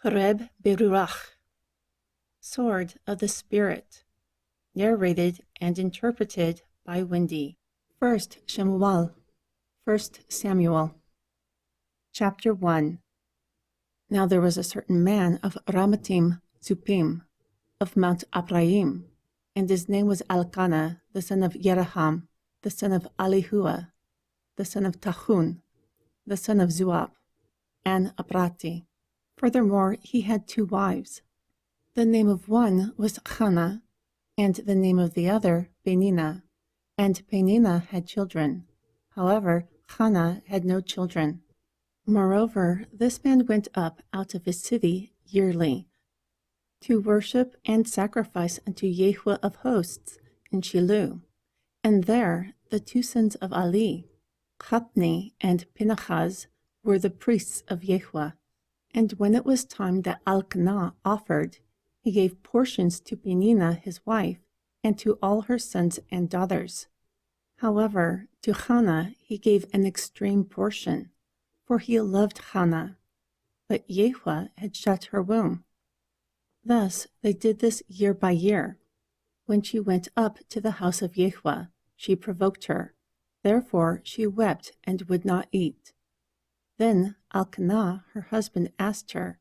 Chereb Beruach, Sword of the Spirit, narrated and interpreted by Wendy. 1 Shemuel, 1 Samuel. Chapter 1. Now there was a certain man of Ramatim Zupim, of Mount Ephraim, and his name was Elkanah, the son of Yeraham, the son of Alihua, the son of Tahun, the son of Zuab, and Abrati. Furthermore, he had 2 wives. The name of one was Hannah, and the name of the other Penina. And Penina had children. However, Hannah had no children. Moreover, this man went up out of his city yearly to worship and sacrifice unto Yahweh of hosts in Shiloh. And there the 2 sons of Ali, Hophni and Phinehas, were the priests of Yahweh. And when it was time that Elkanah offered, he gave portions to Penina his wife, and to all her sons and daughters. However, to Hannah he gave an extreme portion, for he loved Hannah, but Yahweh had shut her womb. Thus they did this year by year. When she went up to the house of Yahweh, she provoked her. Therefore she wept and would not eat. Then Elkanah, her husband, asked her,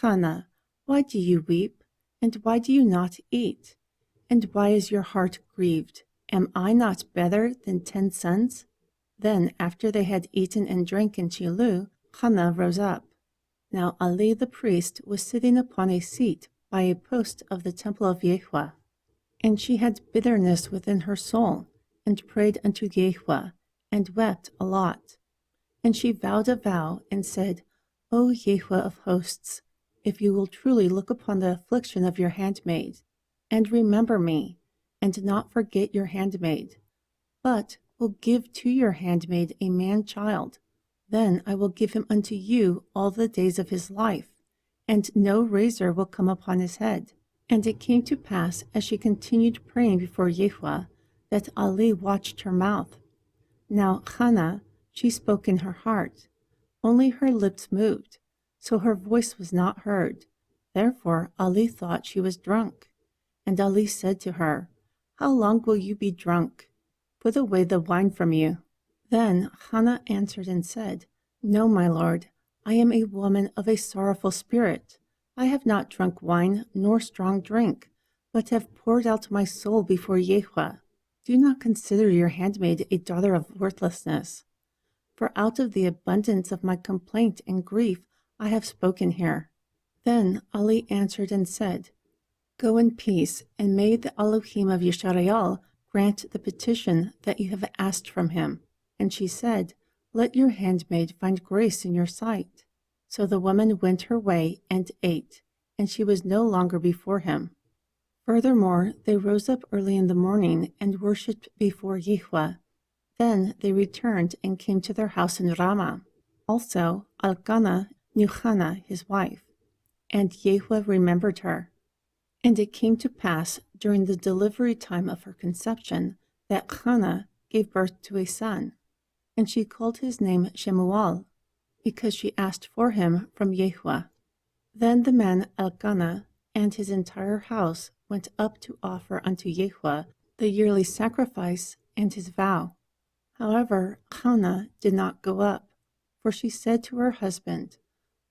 Hannah, why do you weep, and why do you not eat? And why is your heart grieved? Am I not better than 10 sons? Then, after they had eaten and drank in Shiloh, Hannah rose up. Now Ali the priest was sitting upon a seat by a post of the temple of Yahweh, and she had bitterness within her soul, and prayed unto Yahweh, and wept a lot. And she vowed a vow, and said, O Yahweh of hosts, if you will truly look upon the affliction of your handmaid, and remember me, and not forget your handmaid, but will give to your handmaid a man-child, then I will give him unto you all the days of his life, and no razor will come upon his head. And it came to pass, as she continued praying before Yahweh, that Ali watched her mouth. Now Hannah, she spoke in her heart, only her lips moved, so her voice was not heard. Therefore Ali thought she was drunk. And Ali said to her, How long will you be drunk? Put away the wine from you. Then Hannah answered and said, No, my lord, I am a woman of a sorrowful spirit. I have not drunk wine nor strong drink, but have poured out my soul before Yahweh. Do not consider your handmaid a daughter of worthlessness. For out of the abundance of my complaint and grief I have spoken here. Then Ali answered and said, Go in peace, and may the Elohim of Yisrael grant the petition that you have asked from him. And she said, Let your handmaid find grace in your sight. So the woman went her way and ate, and she was no longer before him. Furthermore, they rose up early in the morning and worshipped before Yahweh. Then they returned and came to their house in Ramah. Also Elkanah knew Hannah his wife, and Yahweh remembered her. And it came to pass during the delivery time of her conception that Hannah gave birth to a son, and she called his name Shemuel, because she asked for him from Yahweh. Then the man Elkanah and his entire house went up to offer unto Yahweh the yearly sacrifice and his vow. However, Hannah did not go up, for she said to her husband,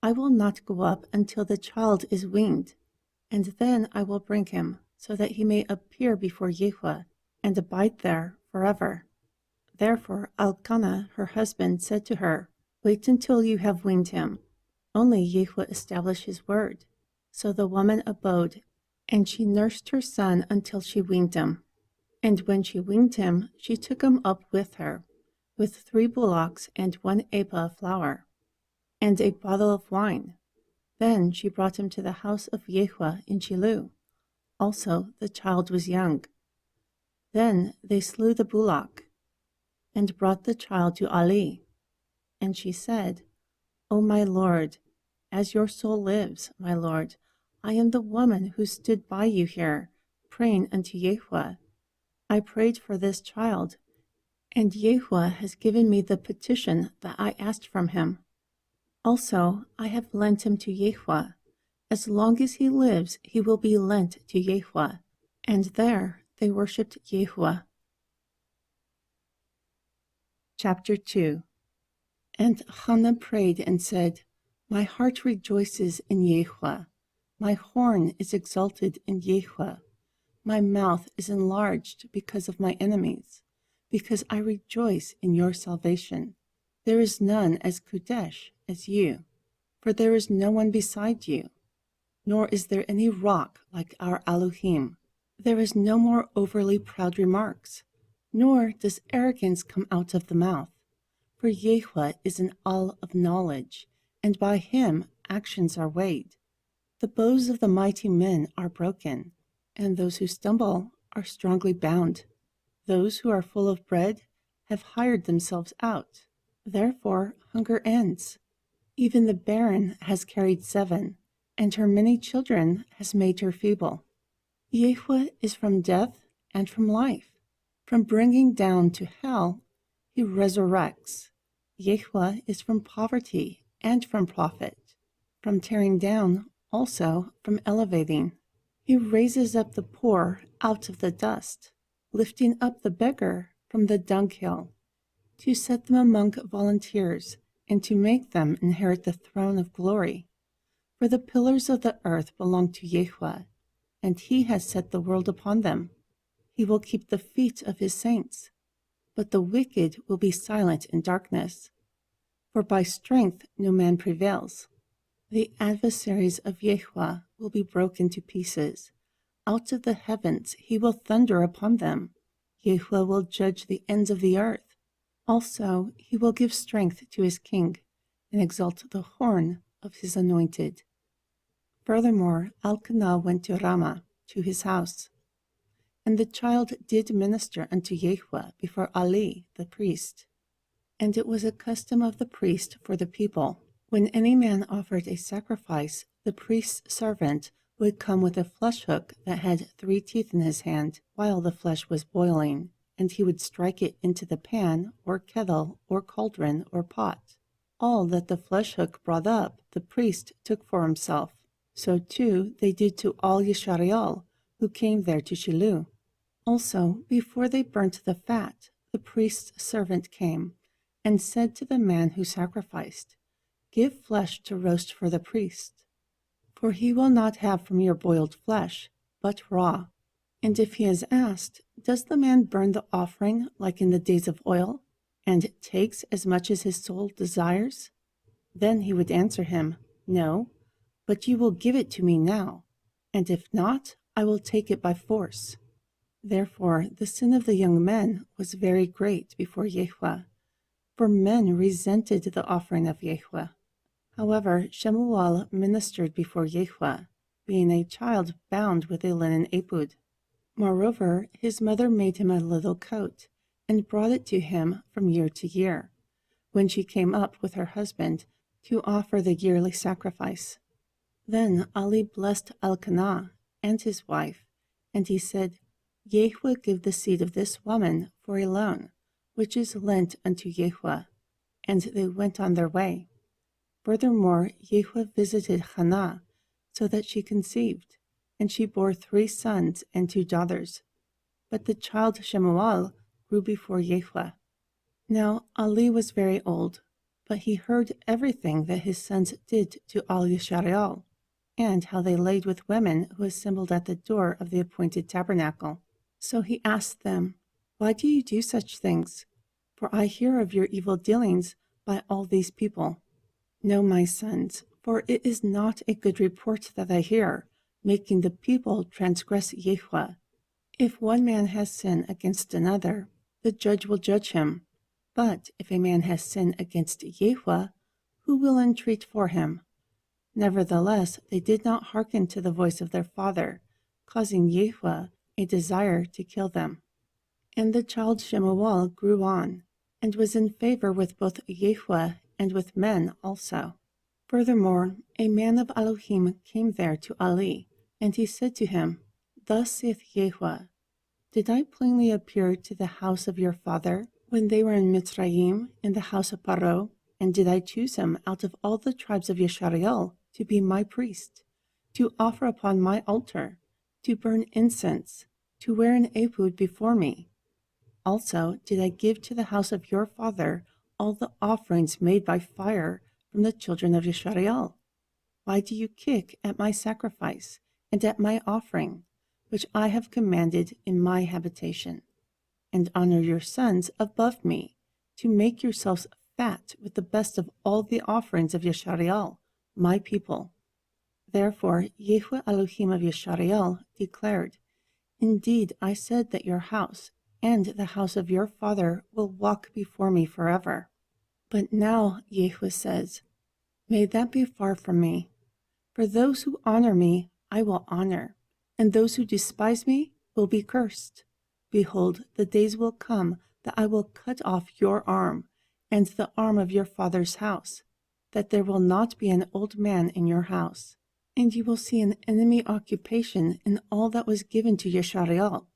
I will not go up until the child is weaned, and then I will bring him, so that he may appear before Yahweh, and abide there forever. Therefore Elkanah, her husband, said to her, Wait until you have weaned him. Only Yahweh establish his word. So the woman abode, and she nursed her son until she weaned him. And when she weaned him, she took him up with her, with 3 bullocks and 1 ephah of flour, and a bottle of wine. Then she brought him to the house of Yahweh in Shiloh. Also the child was young. Then they slew the bullock, and brought the child to Ali. And she said, O my lord, as your soul lives, my lord, I am the woman who stood by you here, praying unto Yahweh. I prayed for this child, and Yahweh has given me the petition that I asked from him. Also, I have lent him to Yahweh, As long as he lives, he will be lent to Yehovah. And there they worshipped Yehovah. Chapter 2. And Hannah prayed and said, My heart rejoices in Yehovah. My horn is exalted in Yehovah. My mouth is enlarged because of my enemies, because I rejoice in your salvation. There is none as Kadesh as you, for there is no one beside you, nor is there any rock like our Elohim. There is no more overly proud remarks, nor does arrogance come out of the mouth. For Yehovah is an all of knowledge, and by him actions are weighed. The bows of the mighty men are broken, and those who stumble are strongly bound. Those who are full of bread have hired themselves out. Therefore hunger ends. Even the barren has carried 7, and her many children has made her feeble. Yehovah is from death and from life. From bringing down to hell, he resurrects. Yehovah is from poverty and from profit, from tearing down, also from elevating. He raises up the poor out of the dust, lifting up the beggar from the dunghill, to set them among volunteers, and to make them inherit the throne of glory. For the pillars of the earth belong to Yehovah, and he has set the world upon them. He will keep the feet of his saints, but the wicked will be silent in darkness. For by strength no man prevails. The adversaries of Yehovah will be broken to pieces. Out of the heavens he will thunder upon them. Yehovah will judge the ends of the earth. Also he will give strength to his king, and exalt the horn of his anointed. Furthermore, Elkanah went to Ramah, to his house. And the child did minister unto Yehovah before Ali the priest. And it was a custom of the priest for the people, when any man offered a sacrifice, the priest's servant would come with a flesh hook that had 3 teeth in his hand while the flesh was boiling, and he would strike it into the pan, or kettle, or cauldron, or pot. All that the flesh hook brought up, the priest took for himself. So too they did to all Yisrael who came there to Shiloh. Also, before they burnt the fat, the priest's servant came and said to the man who sacrificed, Give flesh to roast for the priest, for he will not have from your boiled flesh, but raw. And if he is asked, Does the man burn the offering like in the days of oil, and takes as much as his soul desires? Then he would answer him, No, but you will give it to me now, and if not, I will take it by force. Therefore the sin of the young men was very great before Yehovah, for men resented the offering of Yehovah. However, Shemuel ministered before Yehovah, being a child bound with a linen ephod. Moreover, his mother made him a little coat, and brought it to him from year to year, when she came up with her husband to offer the yearly sacrifice. Then Ali blessed Elkanah and his wife, and he said, Yehovah give the seed of this woman for a loan, which is lent unto Yehovah. And they went on their way. Furthermore, Yehovah visited Hannah, so that she conceived, and she bore 3 sons and 2 daughters. But the child Shemuel grew before Yehovah. Now Ali was very old, but he heard everything that his sons did to all Yisrael, and how they laid with women who assembled at the door of the appointed tabernacle. So he asked them, Why do you do such things? For I hear of your evil dealings by all these people. No, my sons, for it is not a good report that I hear, making the people transgress Yehovah. If one man has sin against another, the judge will judge him. But if a man has sin against Yehovah, who will entreat for him? Nevertheless, they did not hearken to the voice of their father, causing Yehovah a desire to kill them. And the child Shemuel grew on, and was in favor with both Yehovah and with men also. Furthermore, a man of Elohim came there to Ali, and he said to him, Thus saith Yehovah, Did I plainly appear to the house of your father when they were in Mitzrayim, in the house of Paro, and did I choose him out of all the tribes of Yisrael to be my priest, to offer upon my altar, to burn incense, to wear an ephod before me. Also did I give to the house of your father all the offerings made by fire from the children of Yisrael. Why do you kick at my sacrifice and at my offering, which I have commanded in my habitation? And honor your sons above me, to make yourselves fat with the best of all the offerings of Yisrael, my people. Therefore Yahweh Elohim of Yisrael declared, Indeed, I said that your house and the house of your father will walk before me forever. But now, Yahweh says, may that be far from me. For those who honor me, I will honor, and those who despise me will be cursed. Behold, the days will come that I will cut off your arm and the arm of your father's house, that there will not be an old man in your house. And you will see an enemy occupation in all that was given to Yisrael,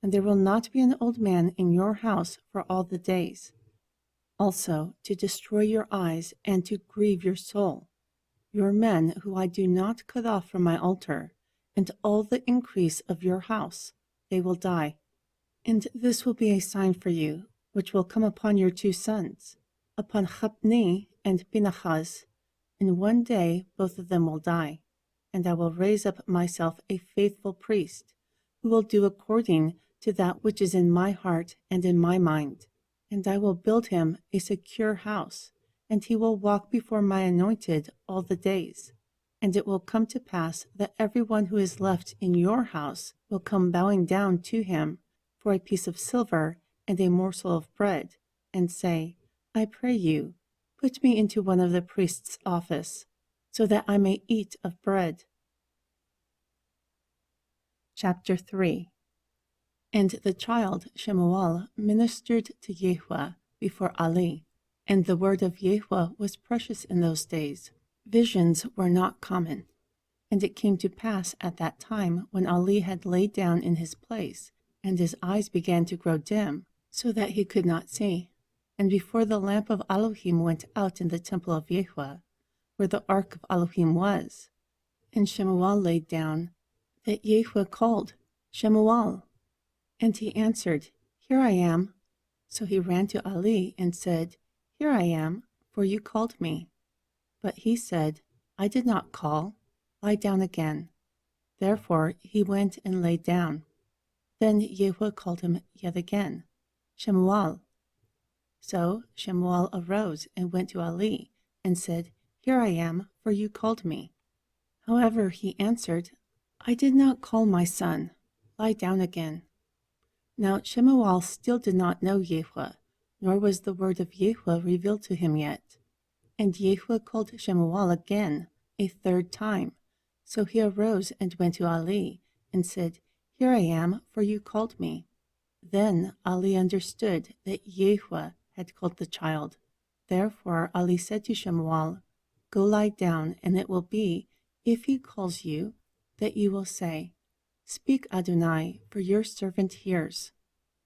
and there will not be an old man in your house for all the days. Also, to destroy your eyes and to grieve your soul, your men who I do not cut off from my altar, and all the increase of your house, they will die. And this will be a sign for you, which will come upon your 2 sons, upon Chapni and Pinachas. In one day both of them will die. And I will raise up myself a faithful priest, who will do according to that which is in my heart and in my mind. And I will build him a secure house, and he will walk before my anointed all the days. And it will come to pass that everyone who is left in your house will come bowing down to him for a piece of silver and a morsel of bread, and say, I pray you, put me into one of the priest's office, so that I may eat of bread. Chapter 3. And the child Shemuel ministered to Yahweh before Ali, and the word of Yahweh was precious in those days. Visions were not common. And it came to pass at that time, when Ali had laid down in his place, and his eyes began to grow dim, so that he could not see, and before the lamp of Elohim went out in the temple of Yahweh, where the ark of Elohim was. And Shemuel laid down, that Yahweh called, Shemuel. And he answered, Here I am. So he ran to Ali and said, Here I am, for you called me. But he said, I did not call. Lie down again. Therefore he went and lay down. Then Yahweh called him yet again, Shemuel. So Shemuel arose and went to Ali and said, Here I am, for you called me. However, he answered, I did not call my son. Lie down again. Now Shemuel still did not know Yahweh, nor was the word of Yahweh revealed to him yet. And Yahweh called Shemuel again, a 3rd time. So he arose and went to Ali, and said, Here I am, for you called me. Then Ali understood that Yahweh had called the child. Therefore Ali said to Shemuel, Go lie down, and it will be, if he calls you, that you will say, Speak, Adonai, for your servant hears.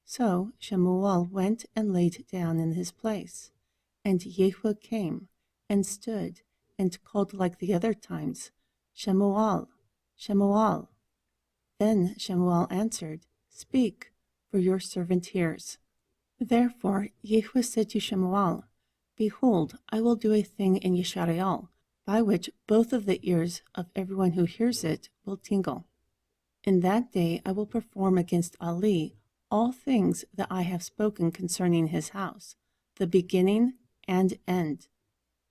So Shemuel went and laid down in his place. And Yahweh came, and stood, and called like the other times, Shemuel, Shemuel. Then Shemuel answered, Speak, for your servant hears. Therefore Yahweh said to Shemuel, Behold, I will do a thing in Yisrael, by which both of the ears of everyone who hears it will tingle. In that day I will perform against Ali all things that I have spoken concerning his house, the beginning and end.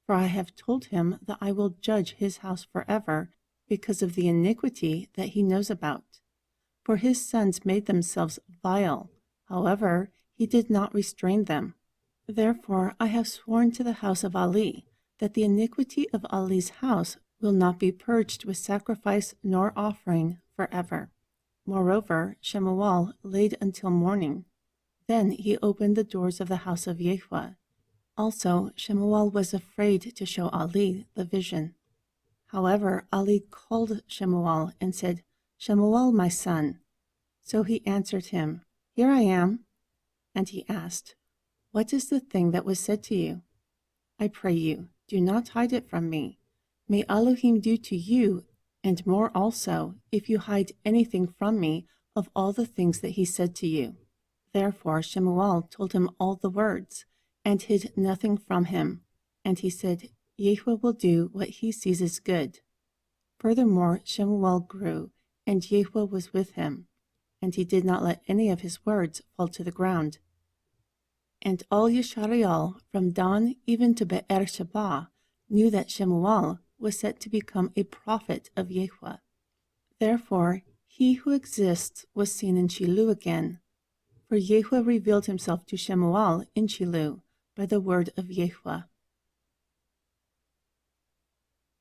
For I have told him that I will judge his house forever because of the iniquity that he knows about. For his sons made themselves vile, however, he did not restrain them. Therefore I have sworn to the house of Ali that the iniquity of Ali's house will not be purged with sacrifice nor offering forever. Moreover, Shemuel laid until morning. Then he opened the doors of the house of Yahweh. Also, Shemuel was afraid to show Ali the vision. However, Ali called Shemuel and said, Shemuel, my son. So he answered him, Here I am. And he asked, What is the thing that was said to you? I pray you, do not hide it from me. May Elohim do to you and more also, if you hide anything from me of all the things that he said to you." Therefore Shemuel told him all the words, and hid nothing from him. And he said, "Yahweh will do what he sees is good." Furthermore Shemuel grew, and Yahweh was with him, and he did not let any of his words fall to the ground. And all Yisrael, from Dan even to Beer-sheba, knew that Shemuel was set to become a prophet of Yahweh. Therefore he who exists was seen in Shiloh again, for Yahweh revealed himself to Shemuel in Shiloh by the word of Yahweh.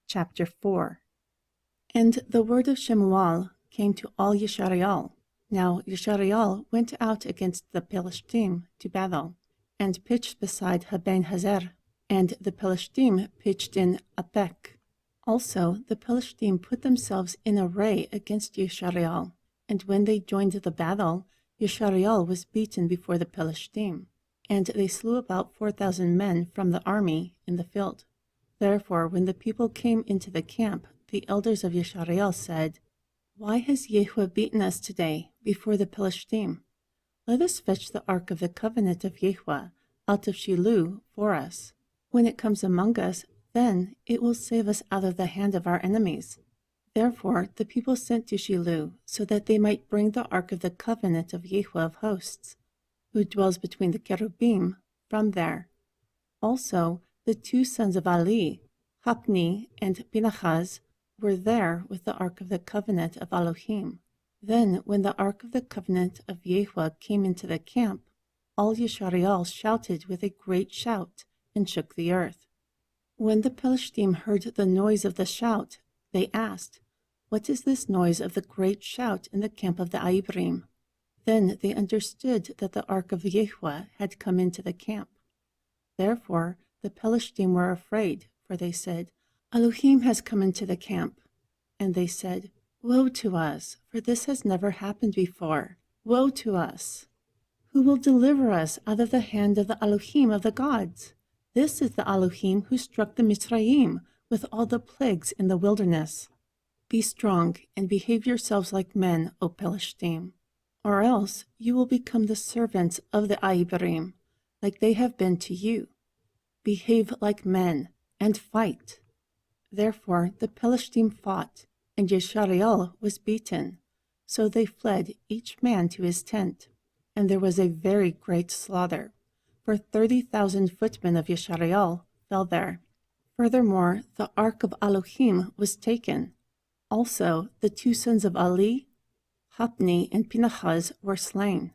Chapter 4. And the word of Shemuel came to all Yisrael. Now Yisrael went out against the Philistine to battle, and pitched beside Haben Hazer, and the Philistine pitched in Aphek. Also the Philistine put themselves in array against Yisrael, and when they joined the battle, Yisrael was beaten before the Philistine, and they slew about 4,000 men from the army in the field. Therefore when the people came into the camp, the elders of Yisrael said, "Why has Yahweh beaten us today before the Philistine? Let us fetch the ark of the covenant of Yahweh out of Shiloh for us. When it comes among us, then it will save us out of the hand of our enemies." Therefore the people sent to Shiloh, so that they might bring the ark of the covenant of Yahweh of hosts, who dwells between the cherubim, from there. Also the two sons of Ali, Hophni and Phinehas, were there with the ark of the covenant of Elohim. Then when the ark of the covenant of Yahweh came into the camp, all Yisrael shouted with a great shout, and shook the earth. When the Philistine heard the noise of the shout, they asked, "What is this noise of the great shout in the camp of the Ibrim?" Then they understood that the ark of Yahweh had come into the camp. Therefore the Philistine were afraid, for they said, "Elohim has come into the camp." And they said, "Woe to us, for this has never happened before. Woe to us! Who will deliver us out of the hand of the Elohim of the gods? This is the Elohim who struck the Mitzrayim with all the plagues in the wilderness. Be strong and behave yourselves like men, O Philistine, or else you will become the servants of the Ibrim, like they have been to you. Behave like men and fight." Therefore the Philistine fought, and Yisrael was beaten. So they fled each man to his tent, and there was a very great slaughter, for 30,000 footmen of Yisrael fell there. Furthermore the ark of Elohim was taken. Also the two sons of Ali, Hophni and Phinehas, were slain.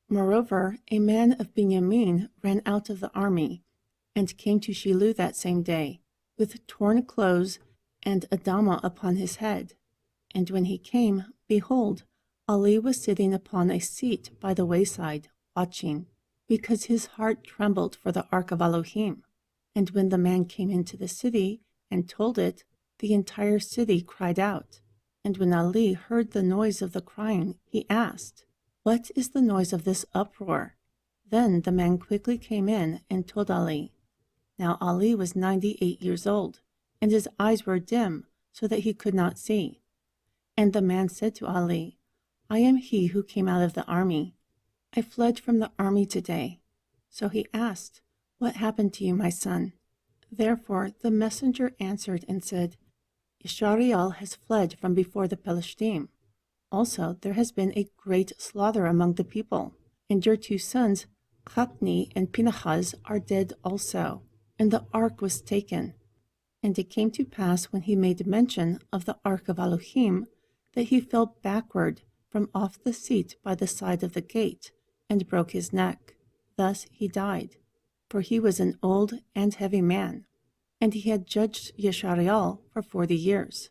Moreover a man of Benjamin ran out of the army, and came to Shiloh that same day, with torn clothes and a dama upon his head. And when he came, behold, Ali was sitting upon a seat by the wayside, watching, because his heart trembled for the ark of Elohim. And when the man came into the city and told it, the entire city cried out. And when Ali heard the noise of the crying, he asked, "What is the noise of this uproar?" Then the man quickly came in and told Ali. Now Ali was 98 years old, and his eyes were dim, so that he could not see. And the man said to Ali, "I am he who came out of the army. I fled from the army today." So he asked, "What happened to you, my son?" Therefore the messenger answered and said, "Yisrael has fled from before the Philistine. Also there has been a great slaughter among the people, and your two sons, Hophni and Phinehas, are dead also, and the ark was taken." And it came to pass when he made mention of the ark of Elohim, that he fell backward from off the seat by the side of the gate, and broke his neck. Thus he died, for he was an old and heavy man, and he had judged Yisrael for 40 years.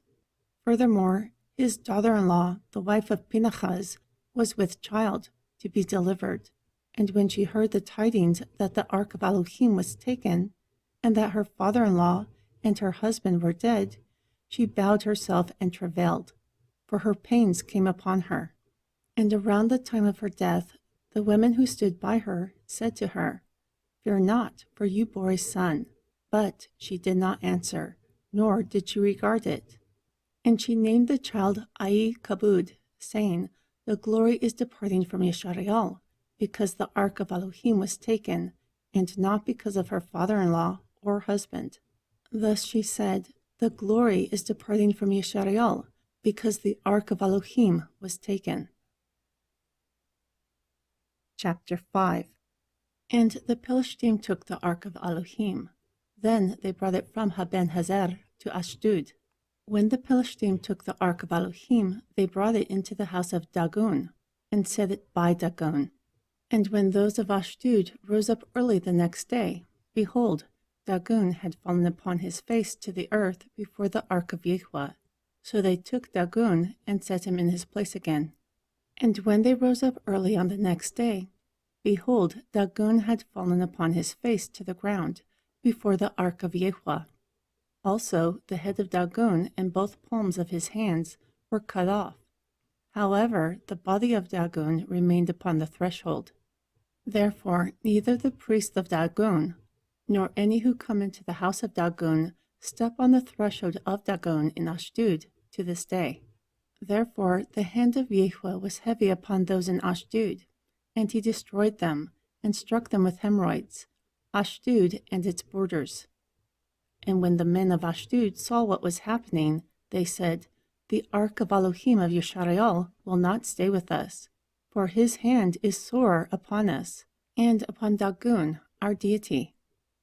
Furthermore, his daughter-in-law, the wife of Phinehas, was with child to be delivered. And when she heard the tidings that the ark of Elohim was taken, and that her father-in-law and her husband were dead, she bowed herself and travailed, for her pains came upon her. And around the time of her death, the women who stood by her said to her, "Fear not, for you bore a son." But she did not answer, nor did she regard it. And she named the child Ai Kabud, saying, "The glory is departing from Yeshariel, because the ark of Elohim was taken, and not because of her father-in-law or husband." Thus she said, "The glory is departing from Yeshariel, because the ark of Elohim was taken." Chapter 5. And the Philistine took the ark of Elohim. Then they brought it from Haben Hazer to Ashdod. When the Philistine took the ark of Elohim, they brought it into the house of Dagon, and set it by Dagon. And when those of Ashdod rose up early the next day, behold, Dagon had fallen upon his face to the earth before the ark of Yahweh. So they took Dagon and set him in his place again. And when they rose up early on the next day, behold, Dagon had fallen upon his face to the ground before the ark of Yahweh. Also the head of Dagon and both palms of his hands were cut off. However, the body of Dagon remained upon the threshold. Therefore neither the priests of Dagon, nor any who come into the house of Dagon, step on the threshold of Dagon in Ashdod to this day. Therefore the hand of Yahweh was heavy upon those in Ashdod, and he destroyed them, and struck them with hemorrhoids, Ashdod and its borders. And when the men of Ashdod saw what was happening, they said, "The ark of Elohim of Yeshariel will not stay with us, for his hand is sore upon us, and upon Dagon, our deity."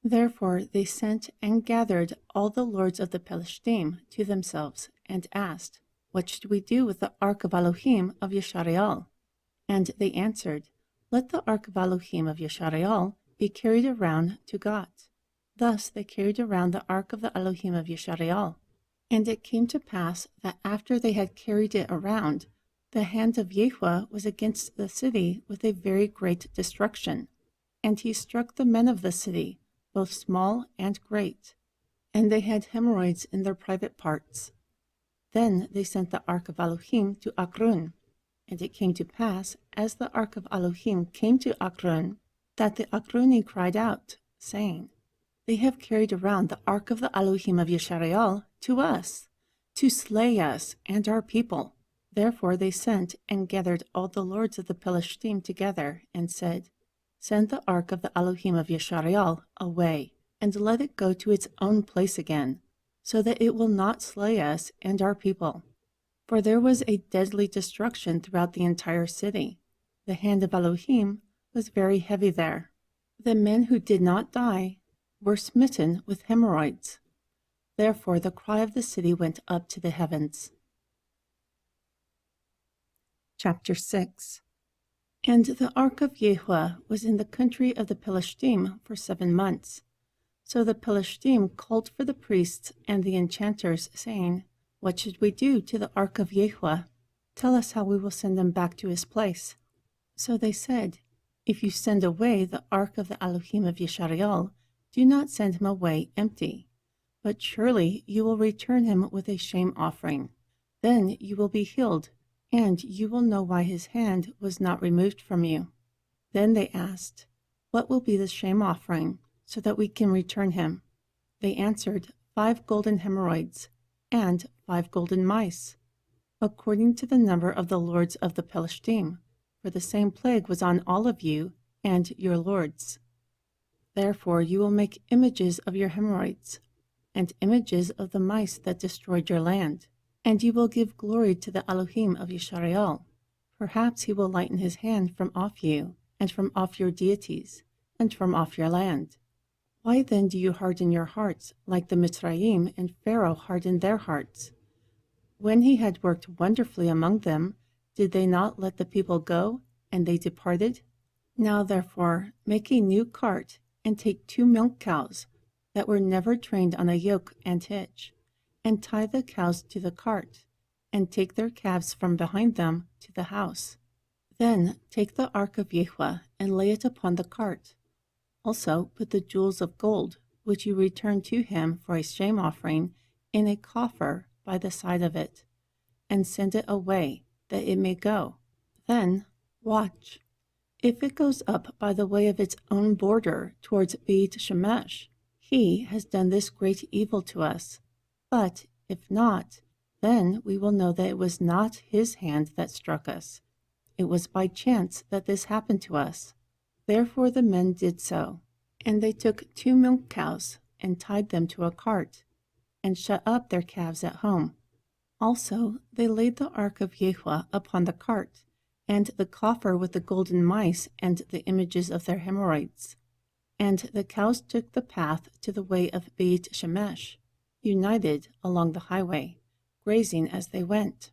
Therefore they sent and gathered all the lords of the Philistine to themselves, and asked, "What should we do with the ark of Elohim of Yeshariel?" And they answered, "Let the ark of Elohim of Yeshariel be carried around to Gat." Thus they carried around the ark of the Elohim of Yeshariel. And it came to pass that after they had carried it around, the hand of Yahweh was against the city with a very great destruction. And he struck the men of the city, both small and great, and they had hemorrhoids in their private parts. Then they sent the ark of Elohim to Akron. And it came to pass, as the ark of Elohim came to Akron, that the Akroni cried out, saying, "They have carried around the ark of the Elohim of Yeshariel to us, to slay us and our people." Therefore they sent and gathered all the lords of the Philistine together, and said, "Send the ark of the Elohim of Yeshariel away, and let it go to its own place again, so that it will not slay us and our people." For there was a deadly destruction throughout the entire city. The hand of Elohim was very heavy there. The men who did not die were smitten with hemorrhoids. Therefore the cry of the city went up to the heavens. Chapter 6. And the ark of Yahweh was in the country of the Philistine for 7 months. So the Philistine called for the priests and the enchanters, saying, "What should we do to the ark of Yahweh? Tell us how we will send him back to his place." So they said, "If you send away the ark of the Elohim of Yeshariel, do not send him away empty. But surely you will return him with a shame offering. Then you will be healed, and you will know why his hand was not removed from you." Then they asked, "What will be the shame offering, so that we can return him?" They answered, 5 golden hemorrhoids, and 5 golden mice, according to the number of the lords of the Philistine, for the same plague was on all of you and your lords. Therefore you will make images of your hemorrhoids, and images of the mice that destroyed your land, and you will give glory to the Elohim of Yeshariel. Perhaps he will lighten his hand from off you, and from off your deities, and from off your land. Why then do you harden your hearts, like the Mitzrayim and Pharaoh hardened their hearts? When he had worked wonderfully among them, did they not let the people go, and they departed? Now therefore make a new cart, and take 2 milk cows, that were never trained on a yoke and hitch, and tie the cows to the cart, and take their calves from behind them to the house. Then take the ark of Yahweh, and lay it upon the cart. Also put the jewels of gold, which you return to him for a shame offering, in a coffer by the side of it, and send it away, that it may go. Then watch. If it goes up by the way of its own border towards Beit Shemesh, he has done this great evil to us. But if not, Then we will know that it was not his hand that struck us. It was by chance that this happened to us. Therefore the men did so. And they took 2 milk cows and tied them to a cart, and shut up their calves at home. Also they laid the ark of Yahweh upon the cart, and the coffer with the golden mice and the images of their hemorrhoids. And the cows took the path to the way of Beit Shemesh, united along the highway, grazing as they went.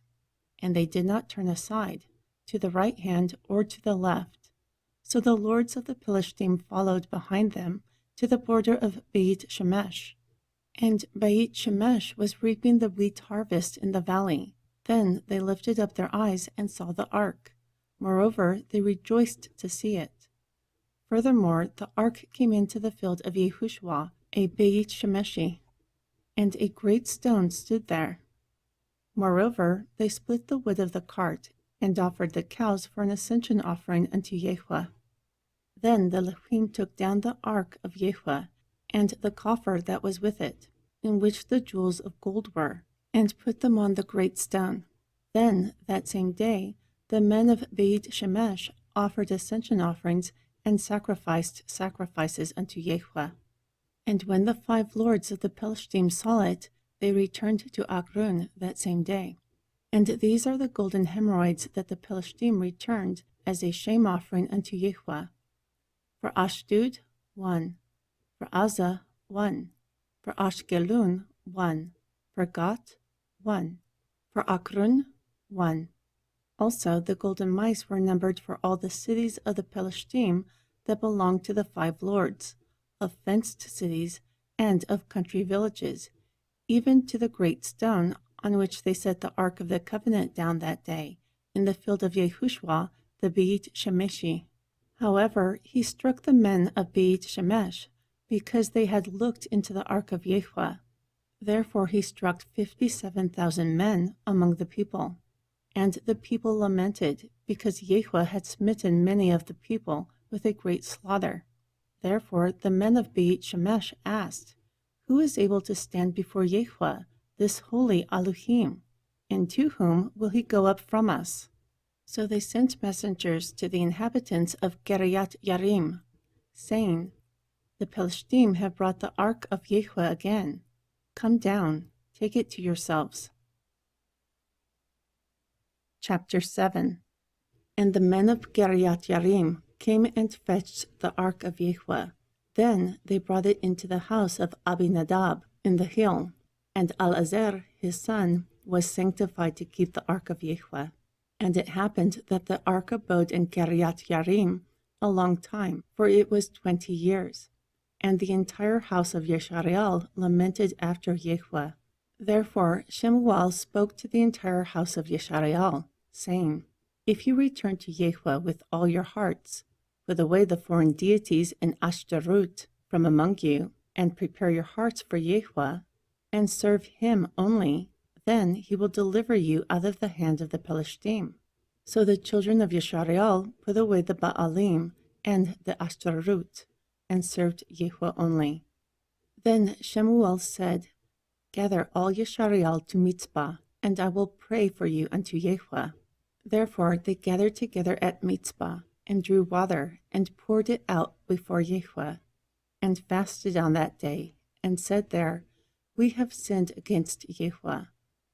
And they did not turn aside, to the right hand or to the left. So the lords of the Philistine followed behind them to the border of Beit Shemesh. And Beit Shemesh was reaping the wheat harvest in the valley. Then they lifted up their eyes and saw the ark. Moreover, they rejoiced to see it. Furthermore, the ark came into the field of Yehoshua, a Beit Shemeshi, and a great stone stood there. Moreover, they split the wood of the cart, and offered the cows for an ascension offering unto Yahweh. Then the Levim took down the ark of Yahweh, and the coffer that was with it, in which the jewels of gold were, and put them on the great stone. Then, that same day, the men of Beit Shemesh offered ascension offerings and sacrificed sacrifices unto Yahweh. And when the 5 lords of the Philistine saw it, they returned to Agrun that same day. And these are the golden hemorrhoids that the Philistine returned as a shame offering unto Yahweh. For Ashdod, 1. For Azza, 1. For Ashkelon, 1. For Gat, 1. For Akrun, 1. Also the golden mice were numbered for all the cities of the Philistine that belonged to the 5 lords, of fenced cities and of country villages, even to the great stone on which they set the ark of the covenant down that day, in the field of Yehoshua, the Beit Shemeshi. However, he struck the men of Beit Shemesh, because they had looked into the ark of Yahweh. Therefore he struck 57,000 men among the people. And the people lamented, because Yahweh had smitten many of the people with a great slaughter. Therefore the men of Beit Shemesh asked, Who is able to stand before Yahweh, this holy Elohim? And to whom will he go up from us? So they sent messengers to the inhabitants of Kiriath Yarim, saying, The Philistine have brought the ark of Yahweh again. Come down, take it to yourselves. Chapter 7. And the men of Kiriath Yarim came and fetched the ark of Yahweh. Then they brought it into the house of Abinadab in the hill, and Eleazar his son was sanctified to keep the ark of Yahweh. And it happened that the ark abode in Kiriath Yarim a long time, for it was 20 years. And the entire house of Yeshareal lamented after Yahweh. Therefore Shemuel spoke to the entire house of Yeshareal, saying, If you return to Yahweh with all your hearts, put away the foreign deities and Ashtaroth from among you, and prepare your hearts for Yahweh, and serve him only, then he will deliver you out of the hand of the Philistine. So the children of Yeshareal put away the Baalim and the Ashtaroth, and served Yahweh only. Then Shemuel said, Gather all Yeshareal to Mitzpah, and I will pray for you unto Yahweh. Therefore they gathered together at Mitzpah, and drew water, and poured it out before Yahweh, and fasted on that day, and said there, We have sinned against Yahweh.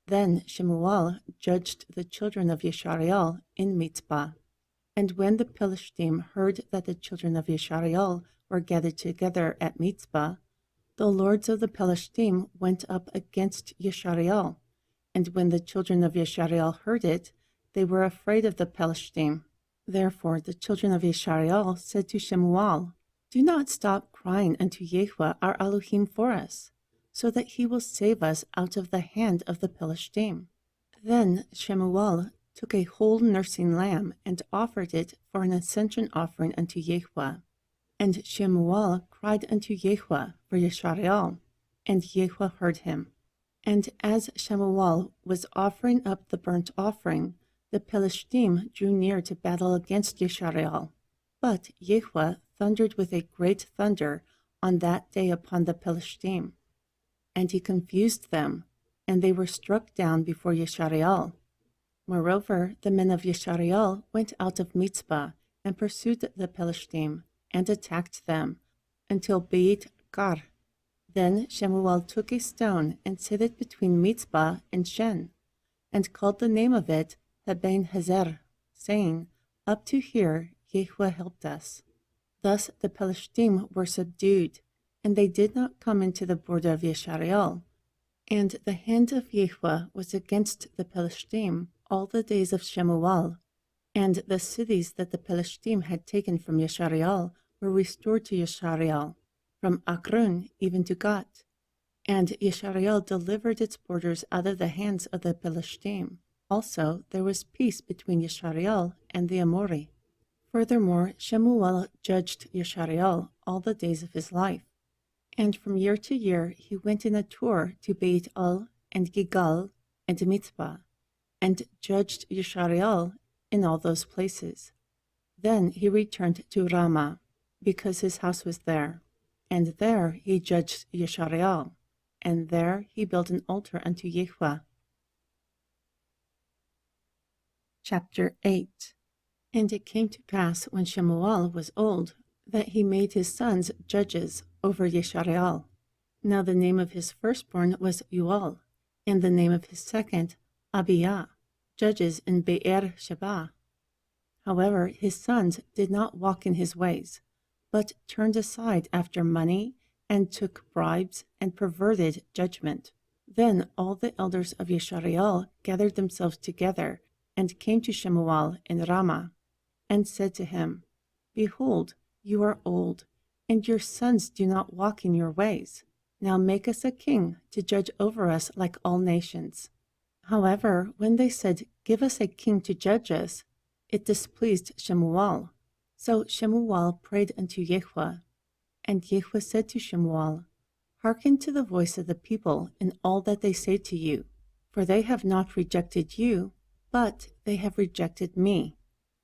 Then Shemuel judged the children of Yeshareal in Mitzpah. And when the Philistine heard that the children of Yeshareal were gathered together at Mitzpah, the lords of the Philistine went up against Yeshareal. And when the children of Yeshareal heard it, they were afraid of the Philistine. Therefore the children of Yeshareal said to Shemuel, Do not stop crying unto Yahweh our Elohim for us, so that he will save us out of the hand of the Philistine. Then Shemuel took a whole nursing lamb and offered it for an ascension offering unto Yahweh. And Shemuel cried unto Yahweh for Yeshareal, and Yahweh heard him. And as Shemuel was offering up the burnt offering, the Philistine drew near to battle against Yeshareal. But Yahweh thundered with a great thunder on that day upon the Philistine. And he confused them, and they were struck down before Yeshareal. Moreover, the men of Yeshareal went out of Mitzpah and pursued the Pelishtim and attacked them until Beit Kar. Then Shemuel took a stone and set it between Mitzpah and Shen, and called the name of it Hebben Hazer, saying, "Up to here Yahweh helped us." Thus the Pelishtim were subdued, and they did not come into the border of Yeshareal. And the hand of Yahweh was against the Pelishtim all the days of Shemuel, and the cities that the Pelishtim had taken from Yeshareal were restored to Yeshareal, from Akrun even to Gat. And Yeshareal delivered its borders out of the hands of the Pelishtim. Also there was peace between Yeshareal and the Amori. Furthermore, Shemuel judged Yeshareal all the days of his life. And from year to year he went in a tour to Beit-El and Gigal and Mitzpah, and judged Yeshareal in all those places. Then he returned to Ramah, because his house was there, and there he judged Yeshareal, and there he built an altar unto Yahweh. Chapter 8. And it came to pass, when Shemuel was old, that he made his sons judges over Yeshareal. Now the name of his firstborn was Ual, and the name of his second, Abiyah, judges in Be'er Sheba. However, his sons did not walk in his ways, but turned aside after money, and took bribes, and perverted judgment. Then all the elders of Yeshareal gathered themselves together, and came to Shemuel in Ramah, and said to him, "Behold, you are old, and your sons do not walk in your ways. Now make us a king to judge over us like all nations." However, when they said, "Give us a king to judge us," it displeased Shemuel. So Shemuel prayed unto Yahweh. And Yahweh said to Shemuel, "Hearken to the voice of the people in all that they say to you, for they have not rejected you, but they have rejected me,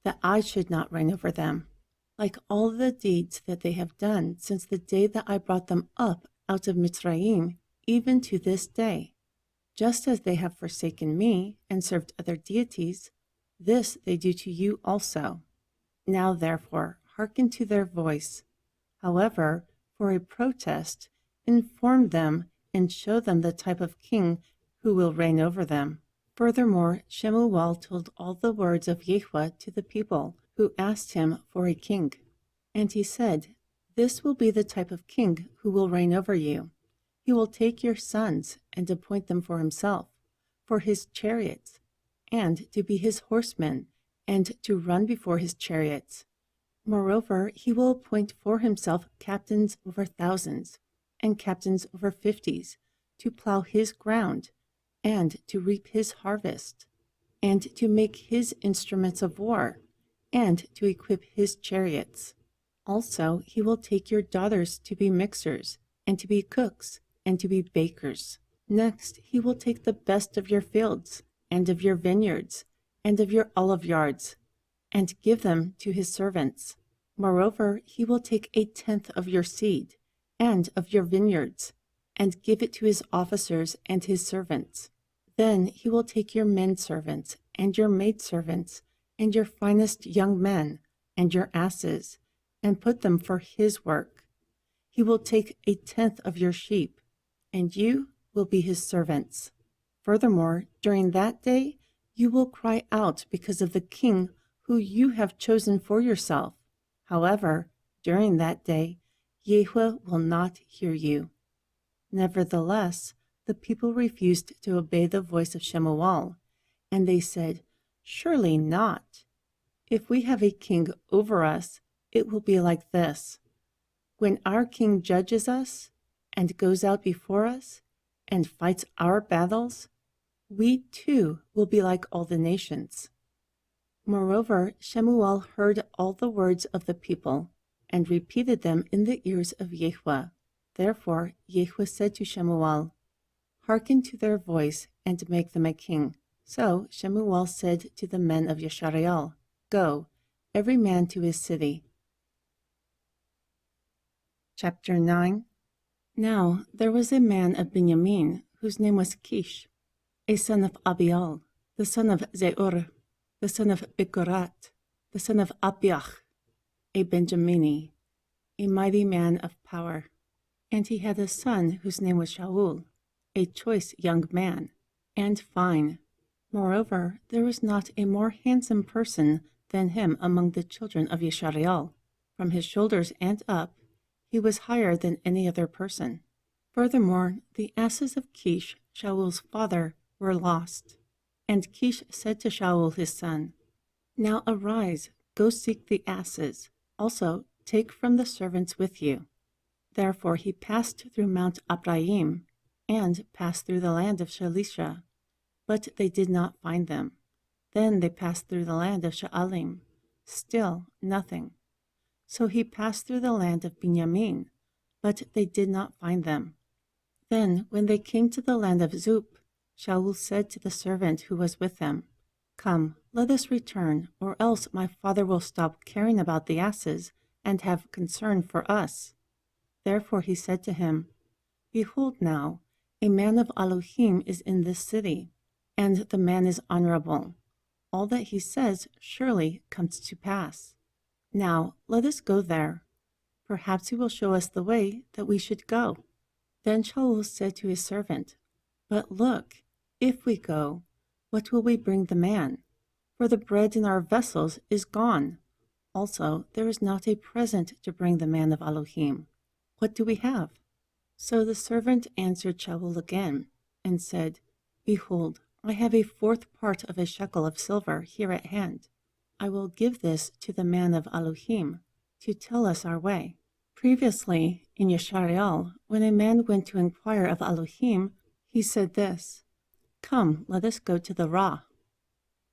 that I should not reign over them, like all the deeds that they have done since the day that I brought them up out of Mitzrayim, even to this day. Just as they have forsaken me and served other deities, this they do to you also. Now therefore hearken to their voice. However, for a protest, inform them and show them the type of king who will reign over them." Furthermore, Shemuel told all the words of Yahweh to the people who asked him for a king. And he said, "This will be the type of king who will reign over you. He will take your sons and appoint them for himself, for his chariots, and to be his horsemen, and to run before his chariots. Moreover, he will appoint for himself captains over thousands, and captains over 50s, to plow his ground, and to reap his harvest, and to make his instruments of war, and to equip his chariots. Also, he will take your daughters to be mixers, and to be cooks, and to be bakers. Next, he will take the best of your fields, and of your vineyards, and of your olive yards, and give them to his servants. Moreover, he will take 1/10 of your seed, and of your vineyards, and give it to his officers and his servants. Then he will take your men servants, and your maidservants, and your finest young men, and your asses, and put them for his work. He will take 1/10 of your sheep, and you will be his servants. Furthermore, during that day, you will cry out because of the king who you have chosen for yourself. However, during that day, Yahweh will not hear you." Nevertheless, the people refused to obey the voice of Shemuel, and they said, "Surely not. If we have a king over us, it will be like this. When our king judges us, and goes out before us, and fights our battles, we too will be like all the nations." Moreover, Shemuel heard all the words of the people, and repeated them in the ears of Yahweh. Therefore Yahweh said to Shemuel, "Hearken to their voice, and make them a king." So Shemuel said to the men of Yeshareal, "Go, every man to his city." Chapter 9. Now there was a man of Benjamin, whose name was Kish, a son of Abiel, the son of Zeur, the son of Bikurat, the son of Abiach, a Benjamini, a mighty man of power. And he had a son whose name was Shaul, a choice young man, and fine. Moreover, there was not a more handsome person than him among the children of Yeshariel. From his shoulders and up, he was higher than any other person. Furthermore, the asses of Kish, Shaul's father, were lost. And Kish said to Shaul his son, Now arise, go seek the asses. Also, take from the servants with you. Therefore he passed through Mount Apraim, and passed through the land of Shalisha. But they did not find them. Then they passed through the land of Sha'alim. Still nothing. So he passed through the land of Binyamin, but they did not find them. Then, when they came to the land of Zup, Shaul said to the servant who was with them, Come, let us return, or else my father will stop caring about the asses and have concern for us. Therefore he said to him, Behold now, a man of Elohim is in this city, and the man is honorable. All that he says surely comes to pass. Now let us go there. Perhaps he will show us the way that we should go. Then Shaul said to his servant, But look, if we go, what will we bring the man? For the bread in our vessels is gone. Also, there is not a present to bring the man of Elohim. What do we have? So the servant answered Shaul again, and said, Behold, I have a fourth part of a shekel of silver here at hand. I will give this to the man of Elohim, to tell us our way. Previously, in Yeshariel, when a man went to inquire of Elohim, he said this, Come, let us go to the Ra.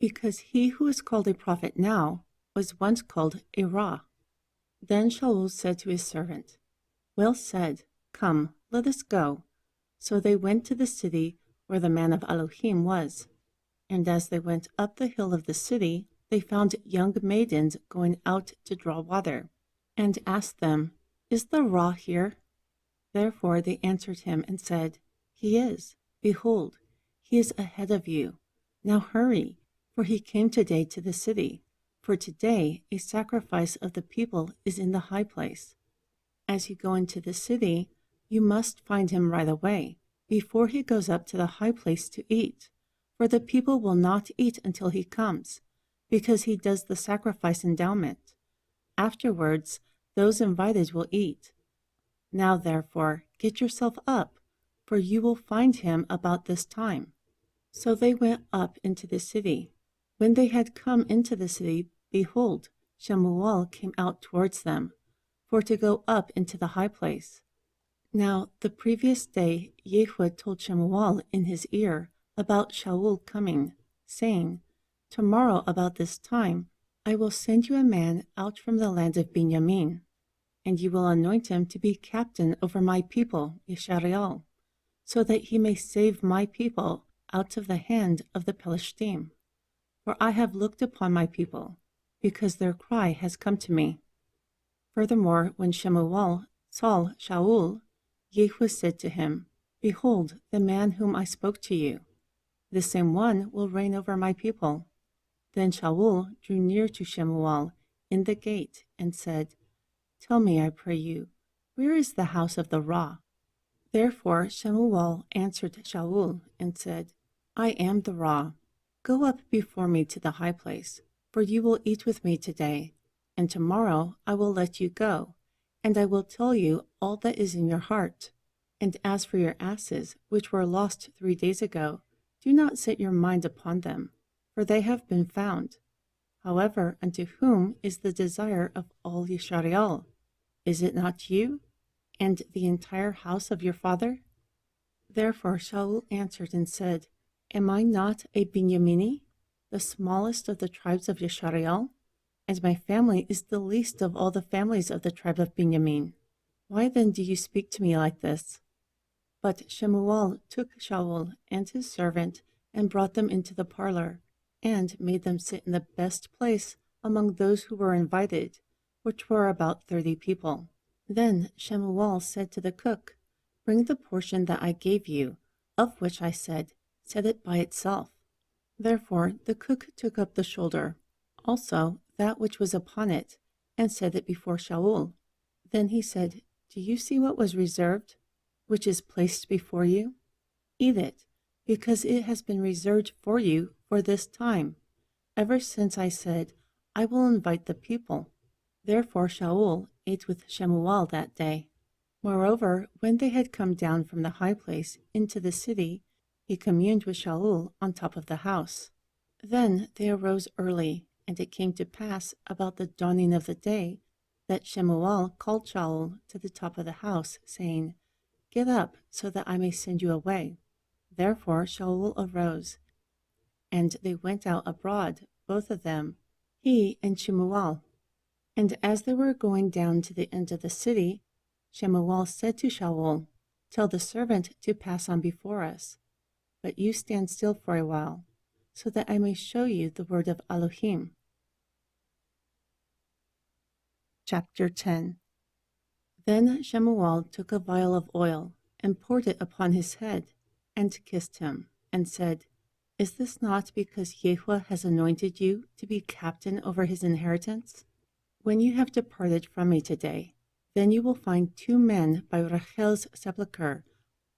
Because he who is called a prophet now was once called a Ra. Then Shaul said to his servant, Well said, come, let us go. So they went to the city where the man of Elohim was. And as they went up the hill of the city, they found young maidens going out to draw water, and asked them, Is the Ra here? Therefore they answered him and said, He is. Behold, he is ahead of you. Now hurry, for he came today to the city. For today a sacrifice of the people is in the high place. As you go into the city, you must find him right away, before he goes up to the high place to eat. For the people will not eat until he comes, because he does the sacrifice endowment. Afterwards, those invited will eat. Now therefore, get yourself up, for you will find him about this time. So they went up into the city. When they had come into the city, behold, Shemuel came out towards them, for to go up into the high place. Now the previous day Yehud told Shemuel in his ear about Shaul coming, saying, Tomorrow about this time I will send you a man out from the land of Benjamin, and you will anoint him to be captain over my people, Yeshariel, so that he may save my people out of the hand of the Pelishtim. For I have looked upon my people, because their cry has come to me. Furthermore, when Shemuel saw Shaul, Yehud said to him, Behold, the man whom I spoke to you. The same one will reign over my people. Then Shaul drew near to Shemuel in the gate and said, Tell me, I pray you, where is the house of the Ra? Therefore Shemuel answered Shaul and said, I am the Ra. Go up before me to the high place, for you will eat with me today, and tomorrow I will let you go, and I will tell you all that is in your heart. And as for your asses, which were lost 3 days ago, do not set your mind upon them, for they have been found. However, unto whom is the desire of all Yeshariel? Is it not you, and the entire house of your father? Therefore Shaul answered and said, Am I not a Binyamini, the smallest of the tribes of Yeshariel? And my family is the least of all the families of the tribe of Benjamin. Why then do you speak to me like this? But Shemuel took Shaul and his servant and brought them into the parlor, and made them sit in the best place among those who were invited, which were about 30 people. Then Shemuel said to the cook, Bring the portion that I gave you, of which I said, set it by itself. Therefore the cook took up the shoulder, also that which was upon it, and set it before Shaul. Then he said, Do you see what was reserved, which is placed before you? Eat it, because it has been reserved for you for this time, ever since I said, I will invite the people. Therefore Shaul ate with Shemuel that day. Moreover, when they had come down from the high place into the city, he communed with Shaul on top of the house. Then they arose early, and it came to pass about the dawning of the day that Shemuel called Shaul to the top of the house, saying, Get up, so that I may send you away. Therefore Shaul arose, and they went out abroad, both of them, he and Shemuel. And as they were going down to the end of the city, Shemuel said to Shaul, Tell the servant to pass on before us, but you stand still for a while, so that I may show you the word of Elohim. Chapter 10. Then Shemuel took a vial of oil, and poured it upon his head, and kissed him, and said, Is this not because Yahweh has anointed you to be captain over his inheritance? When you have departed from me today, then you will find 2 men by Rachel's sepulchre,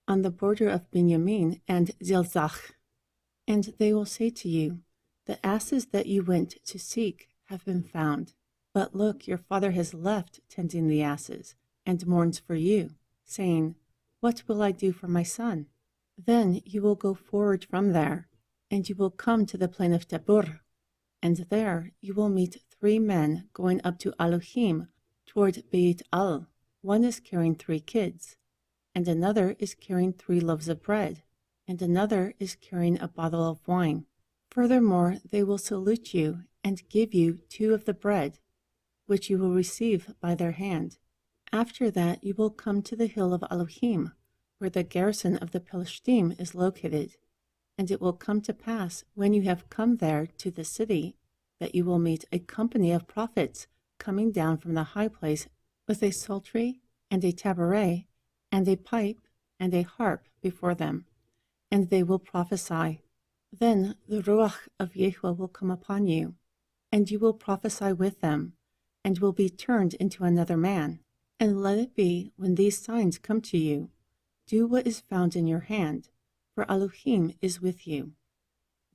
on the border of Benjamin and Zilzach. And they will say to you, The asses that you went to seek have been found. But look, your father has left tending the asses, and mourns for you, saying, What will I do for my son? Then you will go forward from there, and you will come to the plain of Tabor, and there you will meet 3 men going up to Elohim toward Beit Al. One is carrying 3 kids, and another is carrying 3 loaves of bread, and another is carrying a bottle of wine. Furthermore, they will salute you and give you 2 of the bread, which you will receive by their hand. After that you will come to the hill of Elohim, where the garrison of the Pelishtim is located. And it will come to pass, when you have come there to the city, that you will meet a company of prophets coming down from the high place with a psaltery and a tabret and a pipe and a harp before them, and they will prophesy. Then the Ruach of Yahweh will come upon you, and you will prophesy with them, and will be turned into another man. And let it be, when these signs come to you, do what is found in your hand, for Elohim is with you.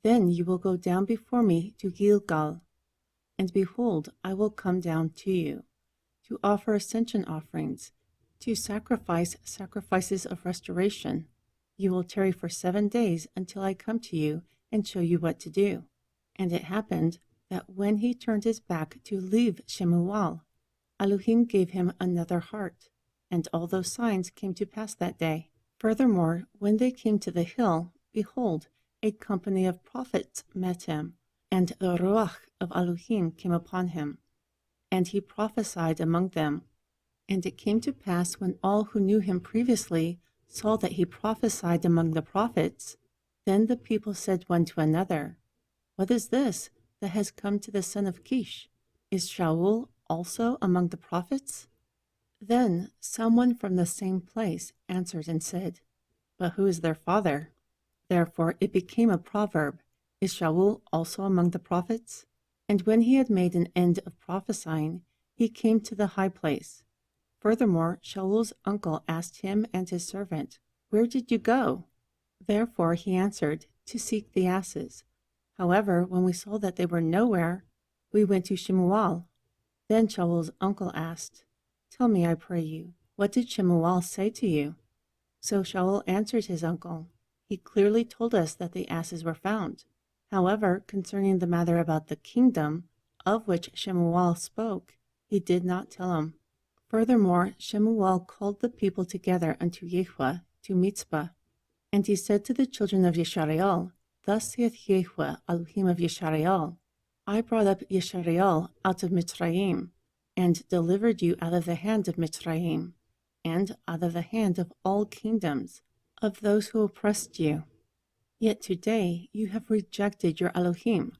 Then you will go down before me to Gilgal, and behold, I will come down to you, to offer ascension offerings, to sacrifice sacrifices of restoration. You will tarry for 7 days until I come to you and show you what to do. And it happened that when he turned his back to leave Shemuel, Elohim gave him another heart, and all those signs came to pass that day. Furthermore, when they came to the hill, behold, a company of prophets met him, and the Ruach of Elohim came upon him, and he prophesied among them. And it came to pass, when all who knew him previously saw that he prophesied among the prophets, then the people said one to another, What is this that has come to the son of Kish? Is Shaul also among the prophets? Then someone from the same place answered and said, But who is their father? Therefore it became a proverb, Is Shaul also among the prophets? And when he had made an end of prophesying, he came to the high place. Furthermore, Shaul's uncle asked him and his servant, Where did you go? Therefore he answered, To seek the asses. However, when we saw that they were nowhere, we went to Shemuel. Then Shaul's uncle asked, Tell me, I pray you, what did Shemuel say to you? So Shaul answered his uncle, He clearly told us that the asses were found. However, concerning the matter about the kingdom, of which Shemuel spoke, he did not tell him. Furthermore, Shemuel called the people together unto Yahweh to Mitzpah. And he said to the children of Yeshareel, Thus saith Yahweh, Elohim of Yeshareel, I brought up Yeshareel out of Mitzrayim, and delivered you out of the hand of Mitzrayim, and out of the hand of all kingdoms, of those who oppressed you. Yet today you have rejected your Elohim,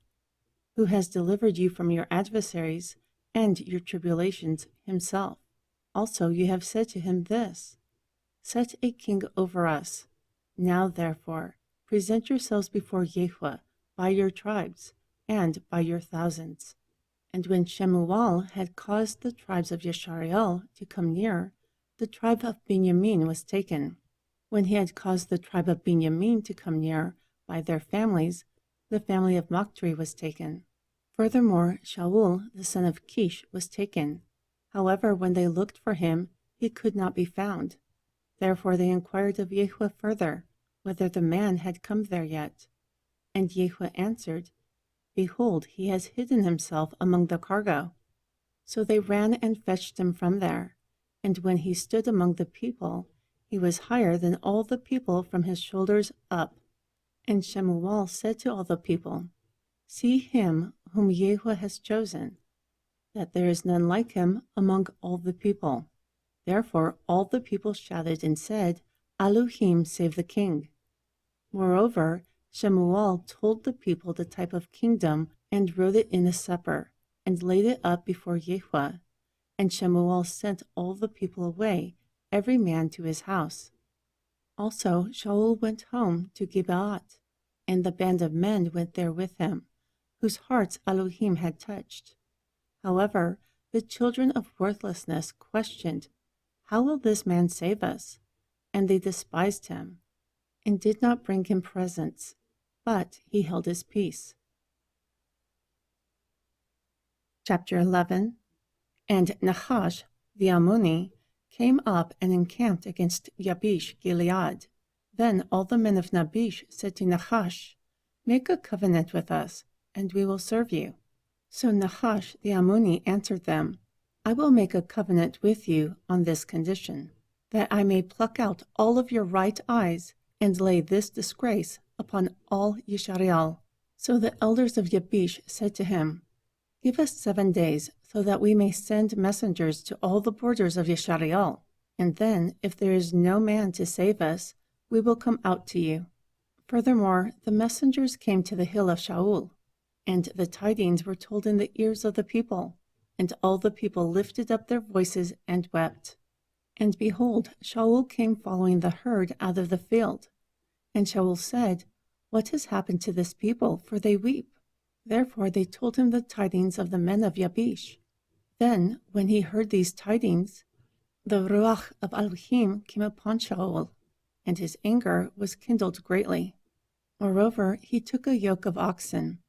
who has delivered you from your adversaries and your tribulations himself. Also you have said to him this, Set a king over us. Now therefore, present yourselves before Yahweh by your tribes and by your thousands. And when Shemuel had caused the tribes of Yeshariel to come near, the tribe of Benjamin was taken. When he had caused the tribe of Benjamin to come near by their families, the family of Machri was taken. Furthermore, Shaul, the son of Kish, was taken. However, when they looked for him, he could not be found. Therefore they inquired of Yahweh further, whether the man had come there yet. And Yahweh answered, Behold, he has hidden himself among the cargo. So they ran and fetched him from there. And when he stood among the people, he was higher than all the people from his shoulders up. And Shemuel said to all the people, See him whom Yahweh has chosen, that there is none like him among all the people. Therefore all the people shouted and said, Elohim save the king. Moreover, Shemuel told the people the type of kingdom and wrote it in a supper, and laid it up before Yahweh. And Shemuel sent all the people away, every man to his house. Also Shaul went home to Gibeat, and the band of men went there with him, whose hearts Elohim had touched. However, the children of worthlessness questioned, How will this man save us? And they despised him, and did not bring him presents, but he held his peace. Chapter 11. And Nahash the Ammoni came up and encamped against Yabesh Gilead. Then all the men of Nabish said to Nahash, Make a covenant with us, and we will serve you. So Nahash the Ammoni answered them, I will make a covenant with you on this condition, that I may pluck out all of your right eyes and lay this disgrace upon all Yeshariel. So the elders of Yabesh said to him, Give us 7 days, so that we may send messengers to all the borders of Yeshariel, and then, if there is no man to save us, we will come out to you. Furthermore, the messengers came to the hill of Shaul, and the tidings were told in the ears of the people, and all the people lifted up their voices and wept. And behold, Shaul came following the herd out of the field. And Shaul said, What has happened to this people, for they weep? Therefore they told him the tidings of the men of Yabesh. Then, when he heard these tidings, the Ruach of Elohim came upon Shaul, and his anger was kindled greatly. Moreover, he took a yoke of oxen,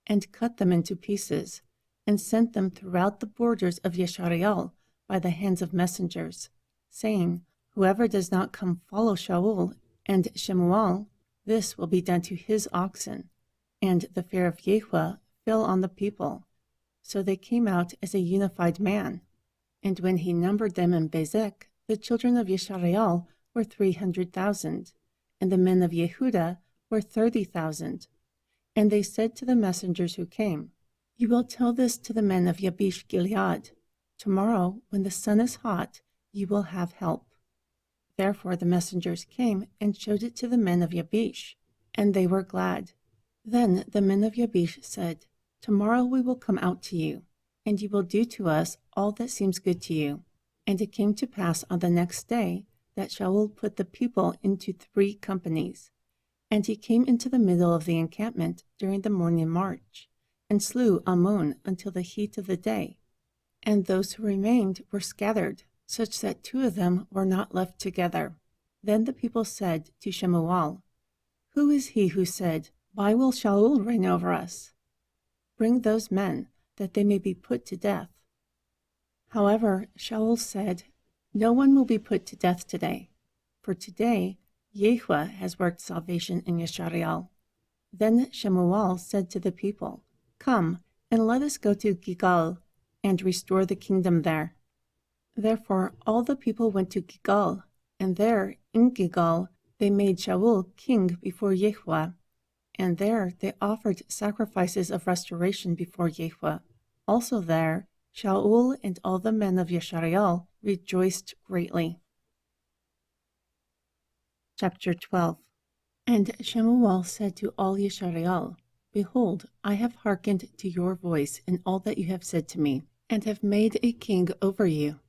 and cut them into pieces, and sent them throughout the borders of Yeshariel by the hands of messengers, saying, Whoever does not come follow Shaul and Shemuel, this will be done to his oxen. And the fear of Yahweh fell on the people. So they came out as a unified man. And when he numbered them in Bezek, the children of Yeshariel were 300,000, and the men of Yehuda were 30,000. And they said to the messengers who came, You will tell this to the men of Yabesh Gilead. Tomorrow, when the sun is hot, you will have help. Therefore the messengers came and showed it to the men of Yabesh, and they were glad. Then the men of Yabesh said, Tomorrow we will come out to you, and you will do to us all that seems good to you. And it came to pass on the next day that Shaul put the people into 3 companies. And he came into the middle of the encampment during the morning march, and slew Ammon until the heat of the day. And those who remained were scattered, such that 2 of them were not left together. Then the people said to Shemuel, Who is he who said, Why will Shaul reign over us? Bring those men, that they may be put to death. However, Shaul said, No one will be put to death today, for today Yahweh has worked salvation in Yeshariel. Then Shemuel said to the people, Come, and let us go to Gilgal, and restore the kingdom there. Therefore all the people went to Gilgal, and there, in Gilgal, they made Shaul king before Yahweh. And there they offered sacrifices of restoration before Yahweh. Also there, Shaul and all the men of Yeshariel rejoiced greatly. Chapter 12. And Shemuel said to all Yeshariel, Behold, I have hearkened to your voice in all that you have said to me, and have made a king over you.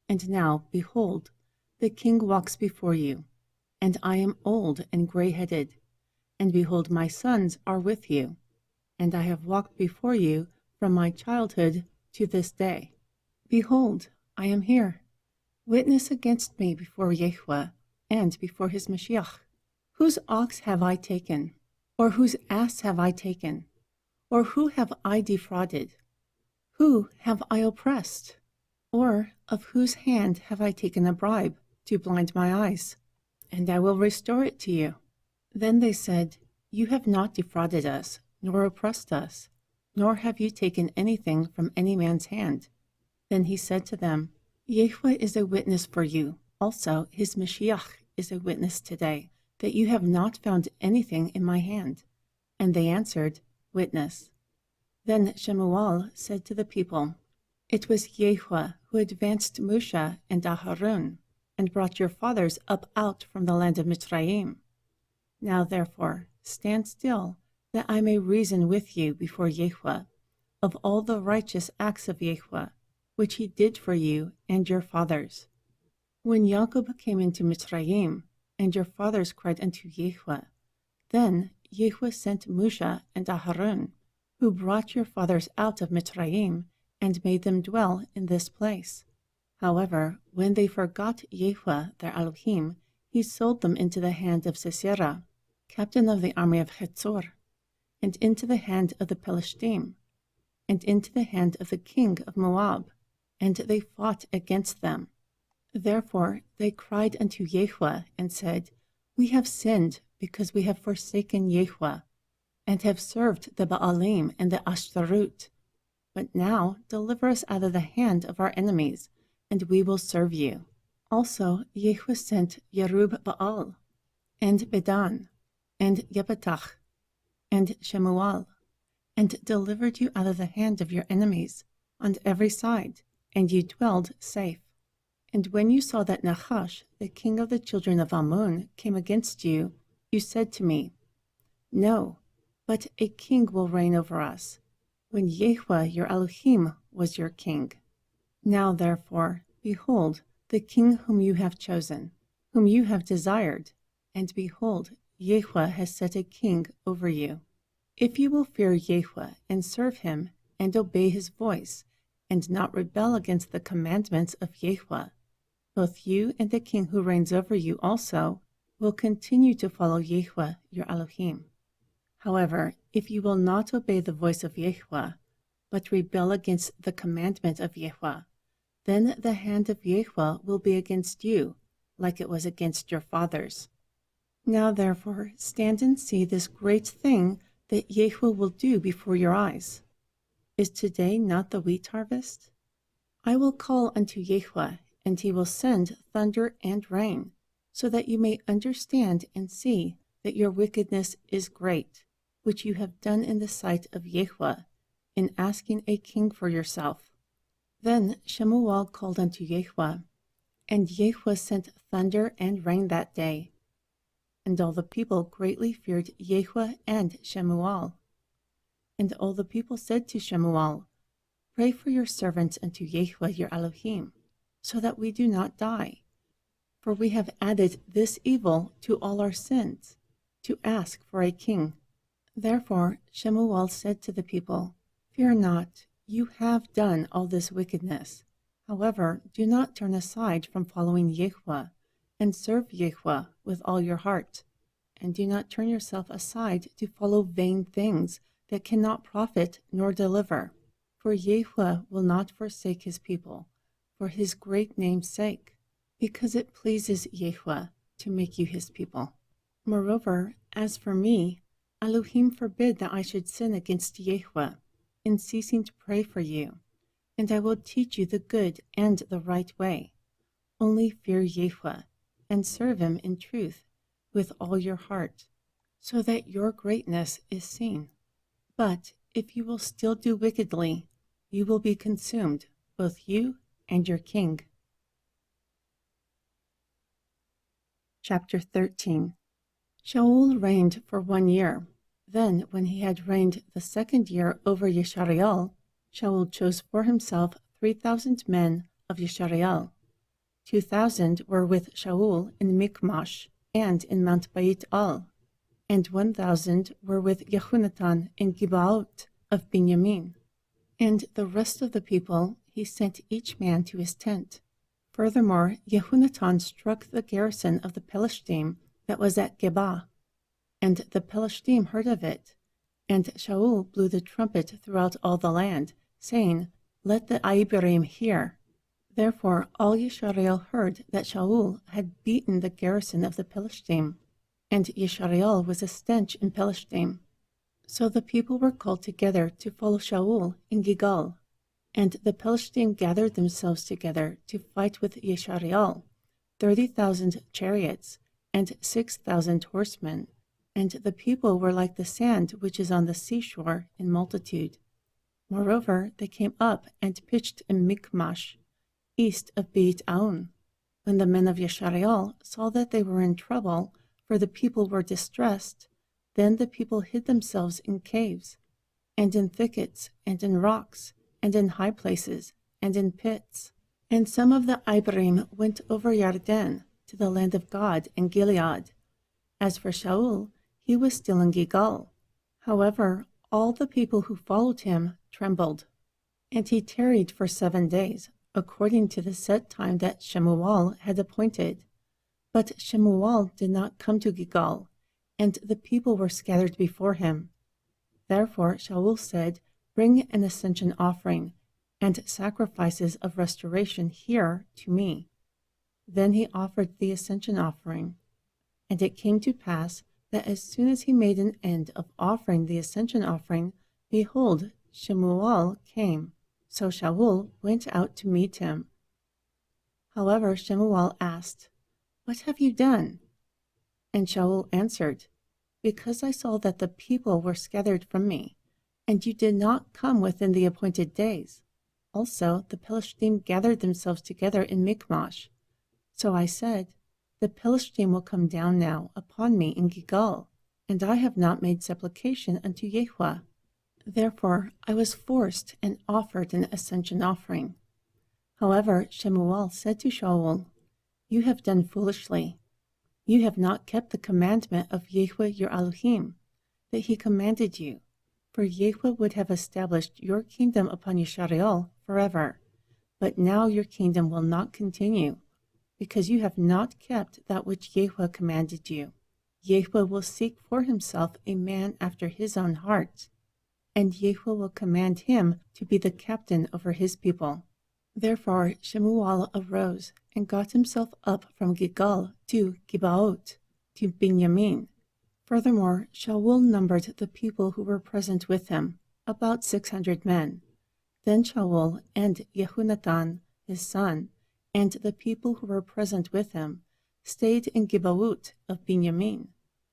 And now, behold, the king walks before you, and I am old and gray-headed. and behold, my sons are with you, and I have walked before you from my childhood to this day. Behold, I am here. Witness against me before Yahweh and before his Mashiach. Whose ox have I taken? Or whose ass have I taken? Or who have I defrauded? Who have I oppressed? Or of whose hand have I taken a bribe to blind my eyes? And I will restore it to you. Then they said, You have not defrauded us, nor oppressed us, nor have you taken anything from any man's hand. Then he said to them, Yahweh is a witness for you. Also, his Mashiach is a witness today, that you have not found anything in my hand. And they answered, Witness. Then Shemuel said to the people, It was Yahweh who advanced Moshe and Aharon, and brought your fathers up out from the land of Mitzrayim. Now therefore, stand still, that I may reason with you before Yahweh, of all the righteous acts of Yahweh, which he did for you and your fathers. When Jacob came into Mitzrayim, and your fathers cried unto Yahweh, then Yahweh sent Moshe and Aharon, who brought your fathers out of Mitzrayim, and made them dwell in this place. However, when they forgot Yahweh their Elohim, he sold them into the hand of Sisera, captain of the army of Chetzor, and into the hand of the Pelishtim, and into the hand of the king of Moab, and they fought against them. Therefore they cried unto Yahweh, and said, We have sinned, because we have forsaken Yahweh, and have served the Baalim and the Ashtarut. But now deliver us out of the hand of our enemies, and we will serve you. Also Yahweh sent Yerub-Baal, and Bedan, and Yepetach, and Shemuel, and delivered you out of the hand of your enemies on every side, and you dwelled safe. And when you saw that Nahash, the king of the children of Ammon, came against you, you said to me, No, but a king will reign over us, when Yahweh your Elohim was your king. Now therefore, behold, the king whom you have chosen, whom you have desired, and behold, Yahweh has set a king over you. If you will fear Yahweh and serve him, and obey his voice, and not rebel against the commandments of Yahweh, both you and the king who reigns over you also will continue to follow Yahweh your Elohim. However, if you will not obey the voice of Yahweh, but rebel against the commandment of Yahweh, then the hand of Yahweh will be against you, like it was against your fathers. Now therefore stand and see this great thing that Yahweh will do before your eyes. Is today not the wheat harvest? I will call unto Yahweh, and he will send thunder and rain, so that you may understand and see that your wickedness is great, which you have done in the sight of Yahweh, in asking a king for yourself. Then Shemuel called unto Yahweh, and Yahweh sent thunder and rain that day. And all the people greatly feared Yahweh and Shemuel. And all the people said to Shemuel, Pray for your servants unto Yahweh your Elohim, so that we do not die. For we have added this evil to all our sins, to ask for a king. Therefore Shemuel said to the people, Fear not, you have done all this wickedness. However, do not turn aside from following Yahweh, and serve Yahweh with all your heart. And do not turn yourself aside to follow vain things that cannot profit nor deliver. For Yahweh will not forsake his people, for his great name's sake, because it pleases Yahweh to make you his people. Moreover, as for me, Elohim forbid that I should sin against Yahweh in ceasing to pray for you, and I will teach you the good and the right way. Only fear Yahweh, and serve him in truth with all your heart, so that your greatness is seen. But if you will still do wickedly, you will be consumed, both you and your king. Chapter 13. Shaul reigned for 1 year. Then, when he had reigned the 2nd year over Yeshariel, Shaul chose for himself 3,000 men of Yeshariel. 2,000 were with Shaul in Michmash and in Mount Bait-al, and 1,000 were with Jehonatan in Gibeaot of Benjamin. And the rest of the people he sent each man to his tent. Furthermore, Jehonatan struck the garrison of the Pelishtim that was at Geba, and the Pelishtim heard of it. And Shaul blew the trumpet throughout all the land, saying, "Let the Abiram hear." Therefore all Yisrael heard that Shaul had beaten the garrison of the Pelishtim, and Yisrael was a stench in Pelishtim. So the people were called together to follow Shaul in Gilgal. And the Pelishtim gathered themselves together to fight with Yisrael, 30,000 chariots, and 6,000 horsemen. And the people were like the sand which is on the seashore in multitude. Moreover, they came up and pitched in Michmash, east of Beit Aun. When the men of Yisrael saw that they were in trouble, for the people were distressed, then the people hid themselves in caves, and in thickets, and in rocks, and in high places, and in pits. And some of the Ibrim went over Yarden to the land of God in Gilead. As for Shaul, he was still in Gilgal. However, all the people who followed him trembled. And he tarried for 7 days, according to the set time that Shemuel had appointed. But Shemuel did not come to Gilgal, and the people were scattered before him. Therefore Shaul said, "Bring an ascension offering, and sacrifices of restoration here to me." Then he offered the ascension offering. And it came to pass that as soon as he made an end of offering the ascension offering, behold, Shemuel came. So Shaul went out to meet him. However, Shemuel asked, "What have you done?" And Shaul answered, "Because I saw that the people were scattered from me, and you did not come within the appointed days. Also, the Pelishtim gathered themselves together in Michmash. So I said, the Pelishtim will come down now upon me in Gilgal, and I have not made supplication unto Yahweh. Therefore I was forced and offered an ascension offering." However, Shemuel said to Shaul, "You have done foolishly. You have not kept the commandment of Yahweh your Elohim, that he commanded you, for Yahweh would have established your kingdom upon Yisrael forever. But now your kingdom will not continue, because you have not kept that which Yahweh commanded you. Yahweh will seek for himself a man after his own heart, and Yahweh will command him to be the captain over his people." Therefore Shemuel arose and got himself up from Gilgal to Gibeaot, to Benjamin. Furthermore, Shaul numbered the people who were present with him, about 600 men. Then Shaul and Jehonatan his son, and the people who were present with him, stayed in Gibeaot of Benjamin,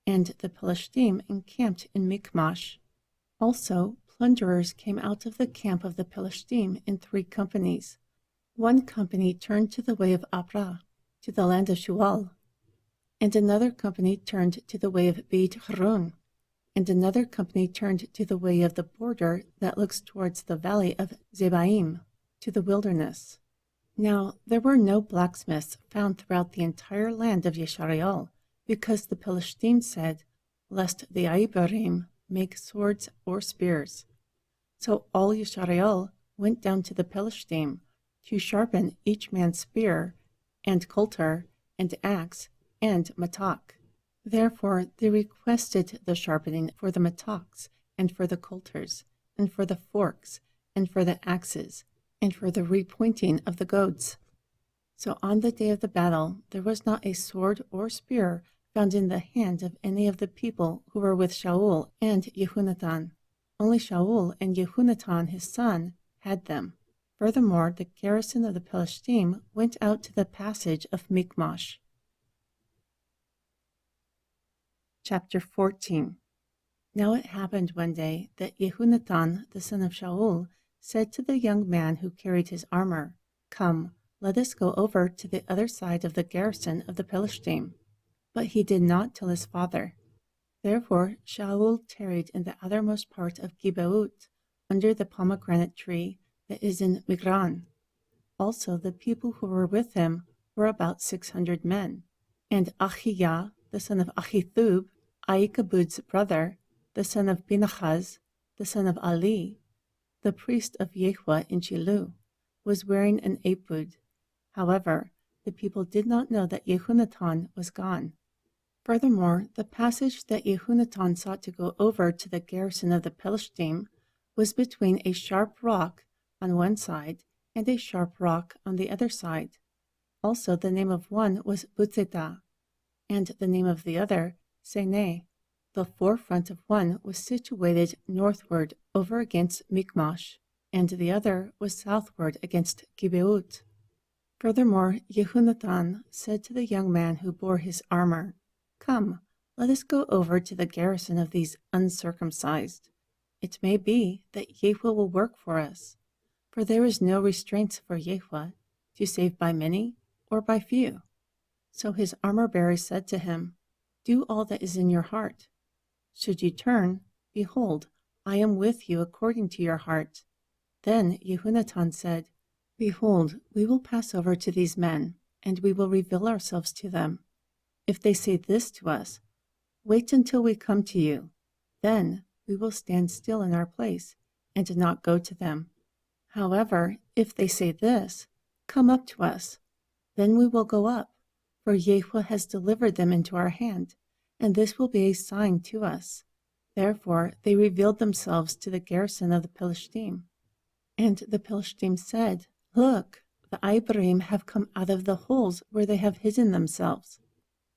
and the Pelishtim encamped in Michmash. Also, plunderers came out of the camp of the Pelishtim in 3 companies. One company turned to the way of Aprah, to the land of Shual, and another company turned to the way of Beit Horon, and another company turned to the way of the border that looks towards the valley of Zebaim, to the wilderness. Now there were no blacksmiths found throughout the entire land of Yisrael, because the Pelishtim said, "Lest the Abiram make swords or spears." So all Yisrael went down to the Pelishtim, to sharpen each man's spear, and coulter, and axe, and mattock. Therefore they requested the sharpening for the mattocks, and for the coulters, and for the forks, and for the axes, and for the repointing of the goads. So on the day of the battle there was not a sword or spear found in the hand of any of the people who were with Shaul and Jehonatan. Only Shaul and Jehonatan his son had them. Furthermore, the garrison of the Pelishtim went out to the passage of Michmash. Chapter 14. Now it happened one day that Jehonatan the son of Shaul said to the young man who carried his armor, "Come, let us go over to the other side of the garrison of the Pelishtim." But he did not tell his father. Therefore Shaul tarried in the othermost part of Gibeaot, under the pomegranate tree that is in Migron. Also the people who were with him were about 600 men. And Achiah, the son of Achithub, Aikabud's brother, the son of Pinachas, the son of Ali, the priest of Yehua in Shiloh, was wearing an ephod. However, the people did not know that Yehunatan was gone. Furthermore, the passage that Yehunatan sought to go over to the garrison of the Pelishtim was between a sharp rock on one side and a sharp rock on the other side. Also, the name of one was Butzeta, and the name of the other, Sene. The forefront of one was situated northward over against Michmash, and the other was southward against Gibeut. Furthermore, Yehunatan said to the young man who bore his armor, "Come, let us go over to the garrison of these uncircumcised. It may be that Yehua will work for us, for there is no restraint for Yehua to save by many or by few." So his armor-bearer said to him, "Do all that is in your heart. Should you turn, behold, I am with you according to your heart." Then Yehunatan said, "Behold, we will pass over to these men, and we will reveal ourselves to them. If they say this to us, 'Wait until we come to you,' then we will stand still in our place and not go to them. However, if they say this, 'Come up to us,' then we will go up, for Yehua has delivered them into our hand, and this will be a sign to us." Therefore they revealed themselves to the garrison of the Pelishtim. And the Pelishtim said, "Look, the Ibarim have come out of the holes where they have hidden themselves."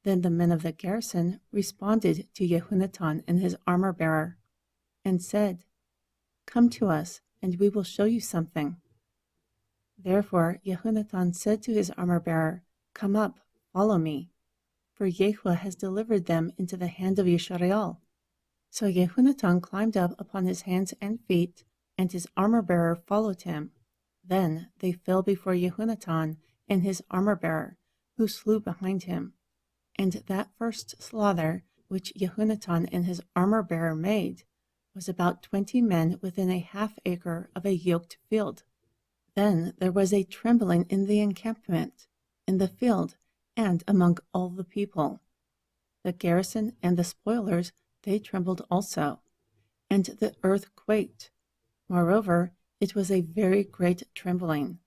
Then the men of the garrison responded to Yehunatan and his armor-bearer, and said, "Come to us, and we will show you something." Therefore Yehunatan said to his armor-bearer, "Come up, follow me, for Yehua has delivered them into the hand of Yishareal." So Yehunatan climbed up upon his hands and feet, and his armor-bearer followed him. Then they fell before Yehunatan and his armor-bearer, who slew behind him. And that first slaughter which Yehunatan and his armor-bearer made was about 20 men within a half-acre of a yoked field. Then there was a trembling in the encampment, in the field, and among all the people. The garrison and the spoilers, they trembled also, and the earth quaked. Moreover, it was a very great trembling.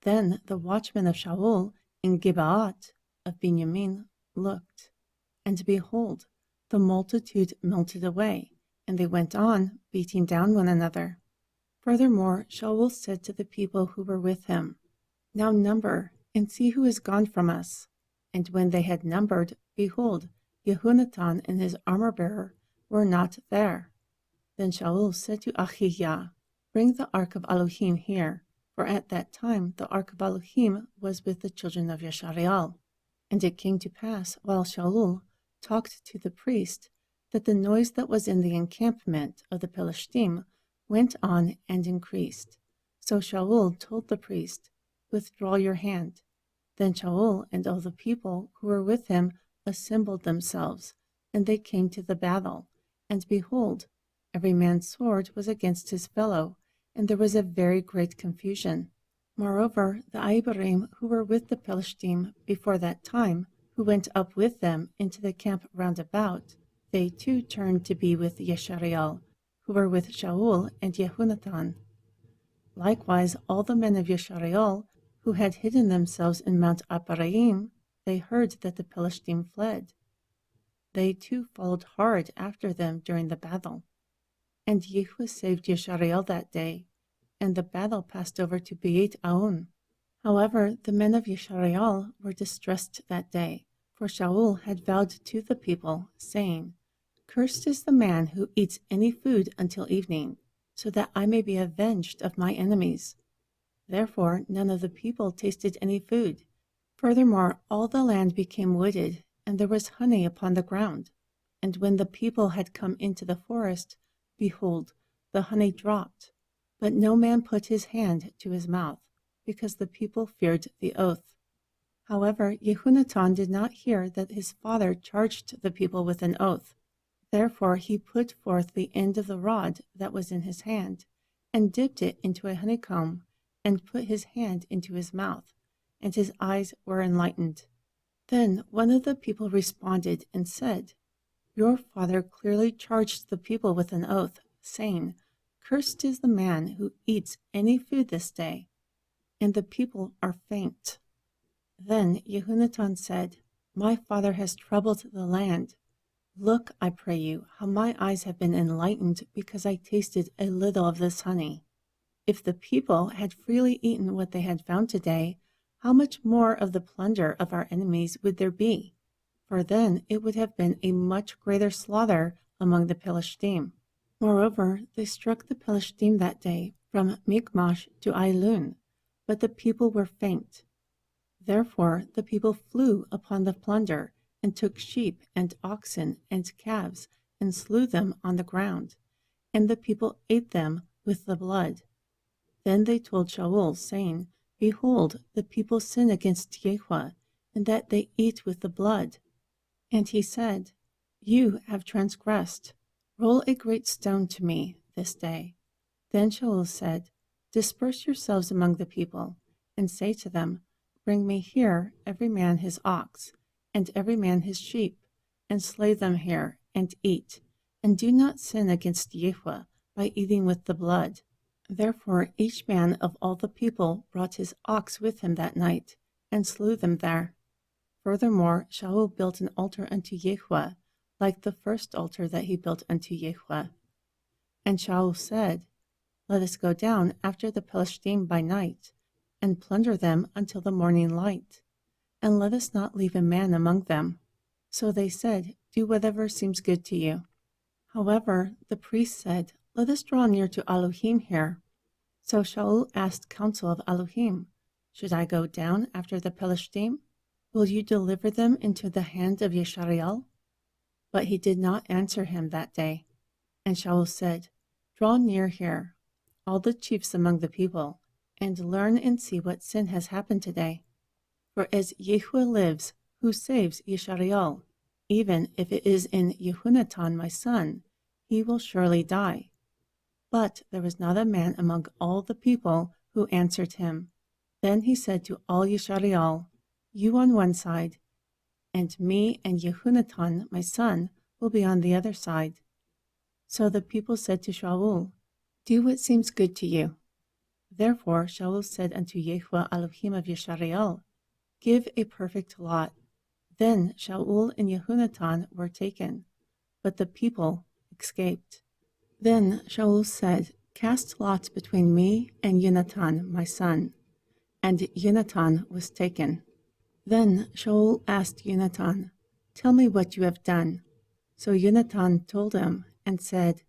Then the watchmen of Shaul in Gibeat of Benjamin looked, and behold, the multitude melted away, and they went on, beating down one another. Furthermore, Shaul said to the people who were with him, "Now number, and see who is gone from us." And when they had numbered, behold, Yehunatan and his armor-bearer were not there. Then Shaul said to Ahijah, "Bring the ark of Elohim here," for at that time the ark of Elohim was with the children of Yashareal. And it came to pass, while Shaul talked to the priest, that the noise that was in the encampment of the Pelishtim went on and increased. So Shaul told the priest, "Withdraw your hand." Then Shaul and all the people who were with him assembled themselves, and they came to the battle. And behold, every man's sword was against his fellow, and there was a very great confusion. Moreover, the Ibarim who were with the Pelishtim before that time, who went up with them into the camp round about, they too turned to be with Yeshareal, who were with Shaul and Yehunatan. Likewise, all the men of Yeshareal, who had hidden themselves in Mount Aparaim, they heard that the Pelishtim fled. They too followed hard after them during the battle. And Yehua saved Yeshareal that day, and the battle passed over to Beit Aun. However, the men of Yeshareal were distressed that day, for Shaul had vowed to the people, saying, "Cursed is the man who eats any food until evening, so that I may be avenged of my enemies." Therefore none of the people tasted any food. Furthermore, all the land became wooded, and there was honey upon the ground. And when the people had come into the forest, behold, the honey dropped. But no man put his hand to his mouth, because the people feared the oath. However, Yehunatan did not hear that his father charged the people with an oath. Therefore he put forth the end of the rod that was in his hand, and dipped it into a honeycomb, and put his hand into his mouth, and his eyes were enlightened. Then one of the people responded and said, Your father clearly charged the people with an oath, saying, 'Cursed is the man who eats any food this day.' And the people are faint." Then Jehonatan said, "My father has troubled the land. Look, I pray you, how my eyes have been enlightened because I tasted a little of this honey. If the people had freely eaten what they had found today, how much more of the plunder of our enemies would there be? For then it would have been a much greater slaughter among the Philistine." Moreover, they struck the Philistine that day from Michmash to Ailun, but the people were faint. Therefore the people flew upon the plunder, and took sheep and oxen and calves, and slew them on the ground, and the people ate them with the blood. Then they told Shaul, saying, "Behold, the people sin against Jehovah, and that they eat with the blood." And he said, "You have transgressed. Roll a great stone to me this day." Then Shaul said, "Disperse yourselves among the people, and say to them, Bring me here every man his ox, and every man his sheep, and slay them here, and eat, and do not sin against Jehovah by eating with the blood." Therefore each man of all the people brought his ox with him that night, and slew them there. Furthermore, Shaul built an altar unto Jehovah, like the first altar that he built unto Jehovah. And Shaul said, "Let us go down after the Philistine by night, and plunder them until the morning light, and let us not leave a man among them." So they said, "Do whatever seems good to you." However, the priest said, "Let us draw near to Elohim here." So Shaul asked counsel of Elohim, "Should I go down after the Philistine? Will you deliver them into the hand of Yeshariel?" But he did not answer him that day. And Shaul said, "Draw near here, all the chiefs among the people, and learn and see what sin has happened today. For as Yehovah lives, who saves Yeshariel, even if it is in Jehonatan my son, he will surely die." But there was not a man among all the people who answered him. Then he said to all Yeshariel, "You on one side, and me and Jehonatan my son will be on the other side." So the people said to Shaul, "Do what seems good to you." Therefore Shaul said unto Yehovah Elohim of Yeshariel, "Give a perfect lot." Then Shaul and Jehonatan were taken, but the people escaped. Then Shaul said, "Cast lots between me and Jonathan my son." And Jonathan was taken. Then Shaul asked Jonathan, "Tell me what you have done." So Jonathan told him and said,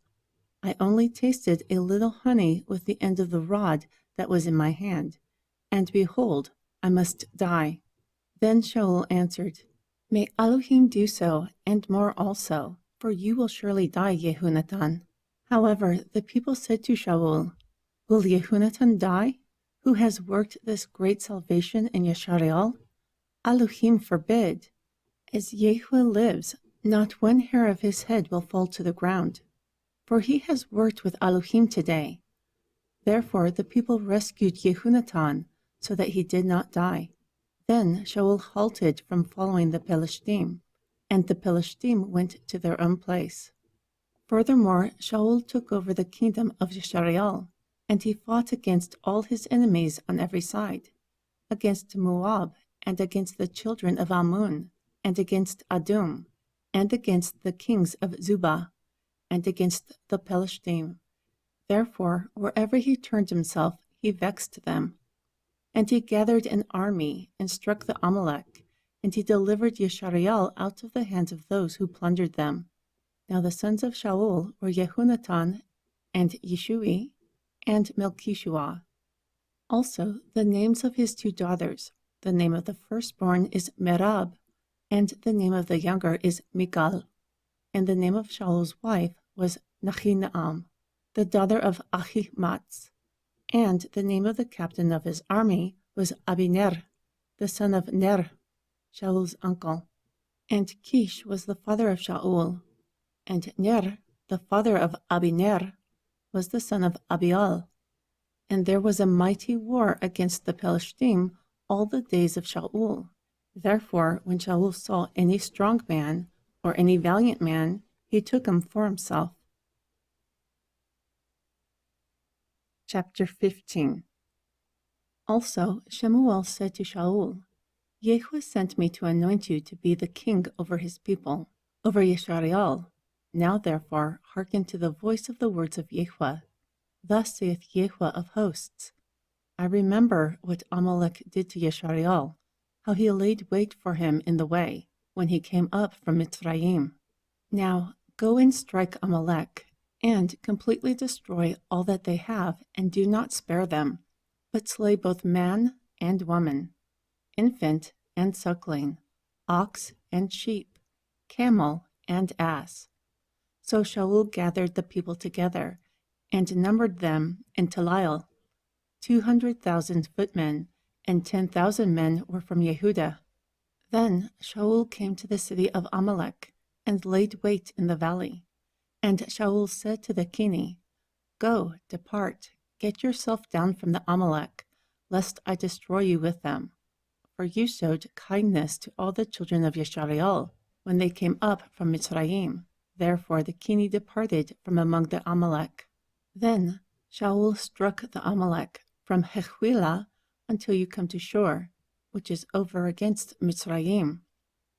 "I only tasted a little honey with the end of the rod that was in my hand, and behold, I must die." Then Shaul answered, "May Elohim do so, and more also, for you will surely die, Jehonatan." However, the people said to Shaul, "Will Jehonatan die, who has worked this great salvation in Yeshariel? Elohim forbid. As Yehovah lives, not one hair of his head will fall to the ground, for he has worked with Elohim today." Therefore the people rescued Jehonatan, so that he did not die. Then Shaul halted from following the Philistine, and the Philistine went to their own place. Furthermore, Shaul took over the kingdom of Yeshariel, and he fought against all his enemies on every side, against Moab, and against the children of Ammon, and against Adum, and against the kings of Zubah, and against the Philistine. Therefore, wherever he turned himself, he vexed them. And he gathered an army, and struck the Amalek, and he delivered Yeshariel out of the hands of those who plundered them. Now the sons of Shaul were Jehonatan, and Yeshui, and Melchishua. Also the names of his two daughters. The name of the firstborn is Merab, and the name of the younger is Michal. And the name of Shaul's wife was Nachinaam, the daughter of Ahimaaz. And the name of the captain of his army was Abiner, the son of Ner, Shaul's uncle. And Kish was the father of Shaul. And Ner, the father of Abiner, was the son of Abial. And there was a mighty war against the Philistine all the days of Shaul. Therefore, when Shaul saw any strong man, or any valiant man, he took him for himself. Chapter 15. Also Shemuel said to Shaul, Yahweh sent me to anoint you to be the king over his people, over Yeshariel. Now therefore hearken to the voice of the words of Yahweh. Thus saith Yahweh of hosts, I remember what Amalek did to Yeshariel, how he laid wait for him in the way, when he came up from Mitzrayim. Now go and strike Amalek, and completely destroy all that they have, and do not spare them, but slay both man and woman, infant and suckling, ox and sheep, camel and ass. So Shaul gathered the people together, and numbered them in Telael, 200,000 footmen, and 10,000 men were from Yehudah. Then Shaul came to the city of Amalek, and laid wait in the valley. And Shaul said to the Keni, Go, depart, get yourself down from the Amalek, lest I destroy you with them. For you showed kindness to all the children of Yeshariel, when they came up from Mitzrayim. Therefore the Keni departed from among the Amalek. Then Shaul struck the Amalek from Hechwilah until you come to Shur, which is over against Mitzrayim.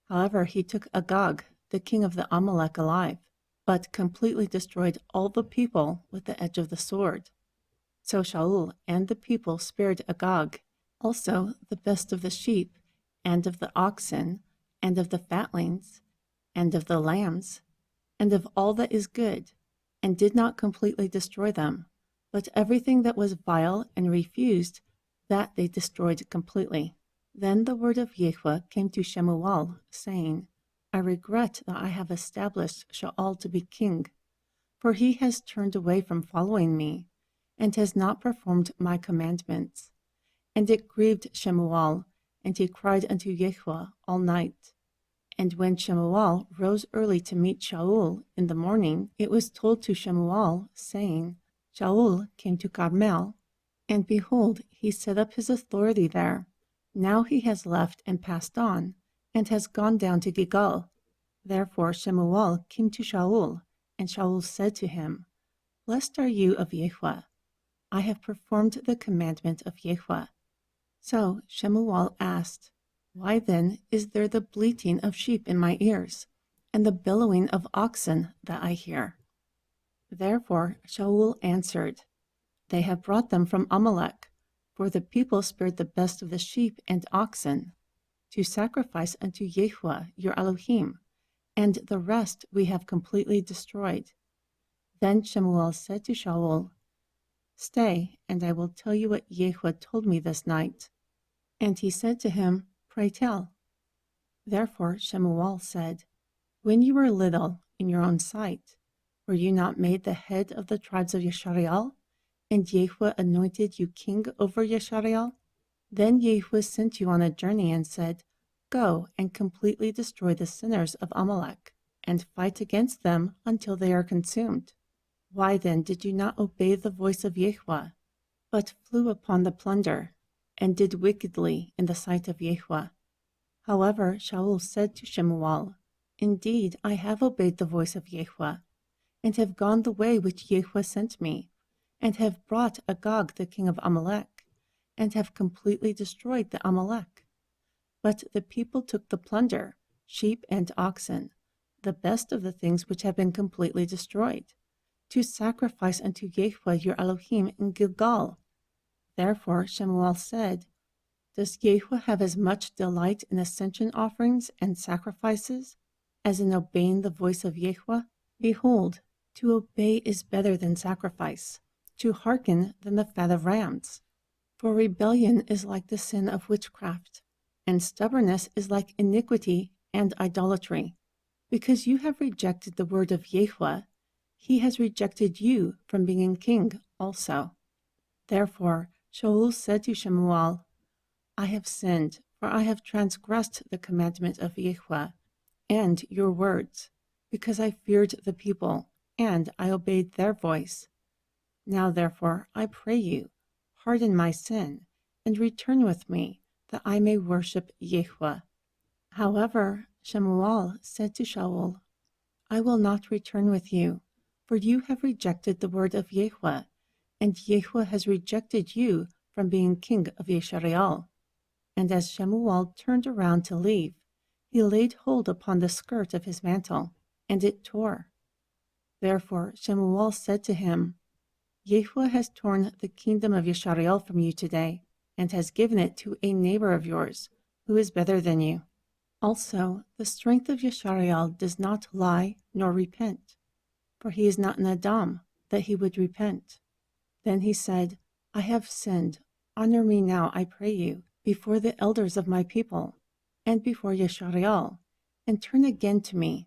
However, he took Agag, the king of the Amalek, alive, but completely destroyed all the people with the edge of the sword. So Shaul and the people spared Agag, also the best of the sheep, and of the oxen, and of the fatlings, and of the lambs, and of all that is good, and did not completely destroy them, but everything that was vile and refused, that they destroyed completely. Then the word of Yahweh came to Shemuel, saying, I regret that I have established Shaul to be king, for he has turned away from following me, and has not performed my commandments. And it grieved Shemuel, and he cried unto Yahweh all night. And when Shemuel rose early to meet Shaul in the morning, it was told to Shemuel, saying, Shaul came to Carmel, and behold, he set up his authority there. Now he has left and passed on, and has gone down to Gilgal. Therefore Shemuel came to Shaul, and Shaul said to him, Blessed are you of Yahweh. I have performed the commandment of Yahweh. So Shemuel asked, Why then is there the bleating of sheep in my ears, and the bellowing of oxen that I hear? Therefore Shaul answered, They have brought them from Amalek, for the people spared the best of the sheep and oxen, to sacrifice unto Yahweh your Elohim, and the rest we have completely destroyed. Then Shemuel said to Shaul, Stay, and I will tell you what Yahweh told me this night. And he said to him, Pray tell. Therefore Shemuel said, When you were little in your own sight, were you not made the head of the tribes of Yeshariel, and Yahweh anointed you king over Yeshariel? Then Yahweh sent you on a journey and said, Go and completely destroy the sinners of Amalek, and fight against them until they are consumed. Why then did you not obey the voice of Yahweh, but flew upon the plunder, and did wickedly in the sight of Yahweh? However, Shaul said to Shemuel, Indeed, I have obeyed the voice of Yahweh, and have gone the way which Yahweh sent me, and have brought Agag the king of Amalek, and have completely destroyed the Amalek. But the people took the plunder, sheep and oxen, the best of the things which have been completely destroyed, to sacrifice unto Yahweh your Elohim in Gilgal. Therefore Shemuel said, Does Yahweh have as much delight in ascension offerings and sacrifices as in obeying the voice of Yahweh? Behold, to obey is better than sacrifice, to hearken than the fat of rams. For rebellion is like the sin of witchcraft, and stubbornness is like iniquity and idolatry. Because you have rejected the word of Yahweh, he has rejected you from being king also. Therefore Shaul said to Shemuel, I have sinned, for I have transgressed the commandment of Yahweh and your words, because I feared the people, and I obeyed their voice. Now therefore I pray you, pardon my sin, and return with me, that I may worship Yahweh. However, Shemuel said to Shaul, I will not return with you, for you have rejected the word of Yahweh, and Yahweh has rejected you from being king of Yisrael. And as Shemuel turned around to leave, he laid hold upon the skirt of his mantle, and it tore. Therefore Shemuel said to him, Yahweh has torn the kingdom of Yisrael from you today, and has given it to a neighbor of yours, who is better than you. Also, the strength of Yisrael does not lie nor repent, for he is not an Adam, that he would repent. Then he said, I have sinned. Honor me now, I pray you, before the elders of my people, and before Yisrael, and turn again to me,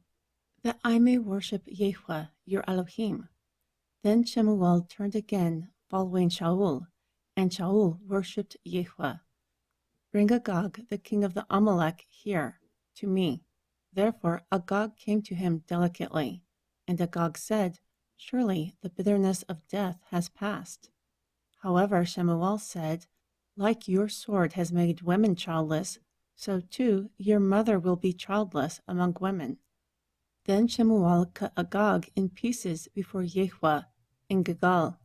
that I may worship Yahweh, your Elohim. Then Shemuel turned again, following Shaul, and Shaul worshipped Yahweh. Bring Agag, the king of the Amalek, here, to me. Therefore Agag came to him delicately, and Agag said, Surely the bitterness of death has passed. However, Shemuel said, Like your sword has made women childless, so too your mother will be childless among women. Then Shemuel cut Agag in pieces before Yahweh in Gilgal.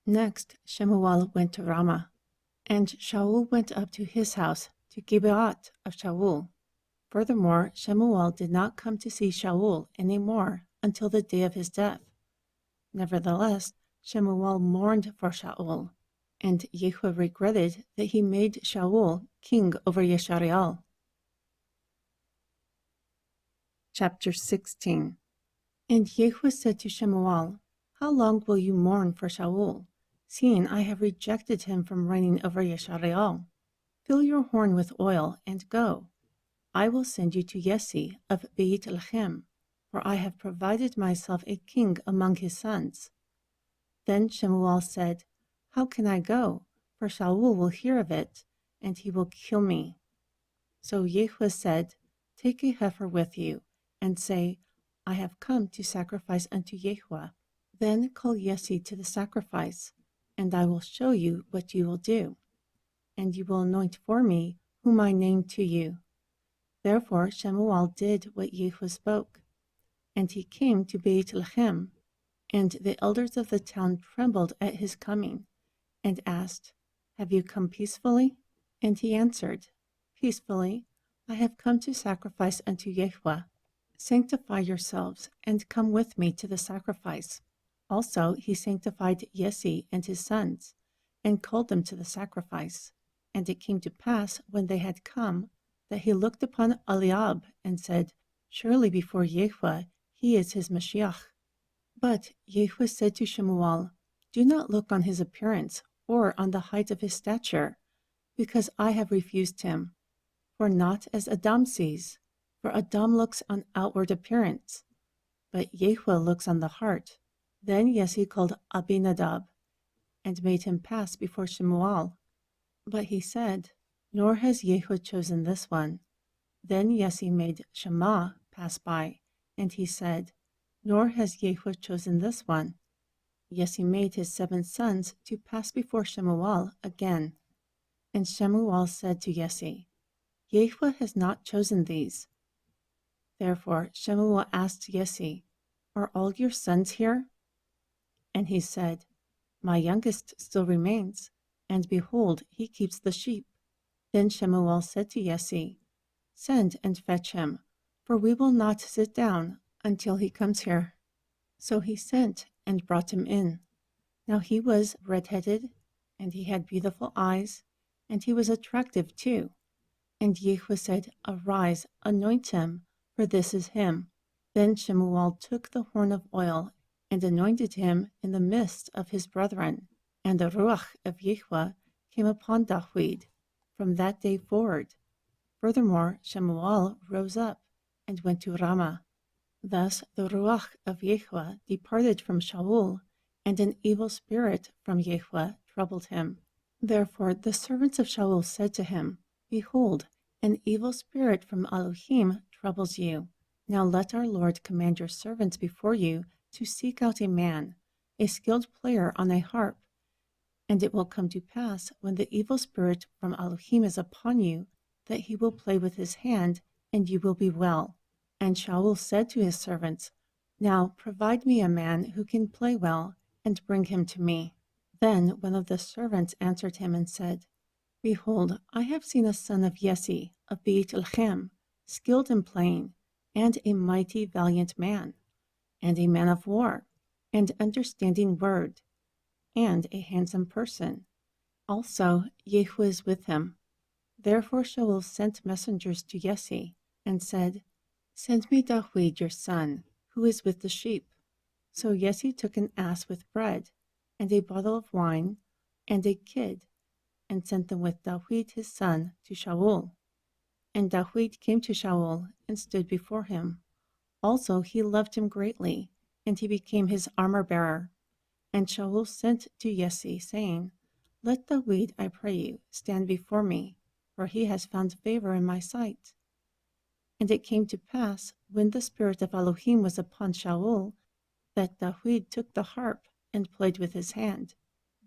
Next Shemuel went to Ramah, and Shaul went up to his house, to Gibeat of Shaul. Furthermore, Shemuel did not come to see Shaul any more until the day of his death. Nevertheless, Shemuel mourned for Shaul, and Yahweh regretted that he made Shaul king over Yisrael. Chapter 16. And Yahweh said to Shemuel, How long will you mourn for Shaul, seeing I have rejected him from reigning over Yisrael? Fill your horn with oil and go. I will send you to Yesse of Beit Lechem, for I have provided myself a king among his sons. Then Shemuel said, How can I go? For Shaul will hear of it, and he will kill me. So Yahweh said, Take a heifer with you, and say, I have come to sacrifice unto Yahweh. Then call Yesse to the sacrifice, and I will show you what you will do. And you will anoint for me whom I name to you. Therefore Shemuel did what Yahweh spoke. And he came to Beit Lechem, and the elders of the town trembled at his coming, and asked, Have you come peacefully? And he answered, Peacefully, I have come to sacrifice unto Yahweh. Sanctify yourselves, and come with me to the sacrifice. Also he sanctified Yesse and his sons, and called them to the sacrifice. And it came to pass, when they had come, that he looked upon Eliab, and said, Surely before Yahweh he is his Mashiach. But Yahweh said to Shemuel, Do not look on his appearance, or on the height of his stature, because I have refused him. For not as Adam sees, for Adam looks on outward appearance, but Yahweh looks on the heart. Then Yesse called Abinadab, and made him pass before Shemuel. But he said, Nor has Yahweh chosen this one. Then Yesse made Shammah pass by, and he said, Nor has Yahweh chosen this one. Yesse made his 7 sons to pass before Shemuel again. And Shemuel said to Yesse, Yahweh has not chosen these. Therefore Shemuel asked Yesse, Are all your sons here? And he said, My youngest still remains, and behold, he keeps the sheep. Then Shemuel said to Yesse, Send and fetch him, for we will not sit down until he comes here. So he sent and brought him in. Now he was red-headed, and he had beautiful eyes, and he was attractive too. And Yahweh said, Arise, anoint him, for this is him. Then Shemuel took the horn of oil and anointed him in the midst of his brethren. And the Ruach of Yahweh came upon Dawid from that day forward. Furthermore, Shemuel rose up and went to Ramah. Thus the Ruach of Yahweh departed from Shaul, and an evil spirit from Yahweh troubled him. Therefore the servants of Shaul said to him, Behold, an evil spirit from Elohim troubles you. Now let our Lord command your servants before you to seek out a man, a skilled player on a harp. And it will come to pass, when the evil spirit from Elohim is upon you, that he will play with his hand and you will be well. And Shaul said to his servants, Now provide me a man who can play well, and bring him to me. Then one of the servants answered him and said, Behold, I have seen a son of Yesse of Beit Lechem, skilled in playing, and a mighty valiant man, and a man of war, and understanding word, and a handsome person. Also Jehu is with him. Therefore Shaul sent messengers to Yesse, and said, Send me Dawid your son, who is with the sheep. So Yesse took an ass with bread, and a bottle of wine, and a kid, and sent them with Dawid his son to Shaul. And Dawid came to Shaul, and stood before him. Also he loved him greatly, and he became his armor-bearer. And Shaul sent to Yesse, saying, Let Dawid, I pray you, stand before me, for he has found favor in my sight. And it came to pass, when the spirit of Elohim was upon Shaul, that Dawid took the harp and played with his hand.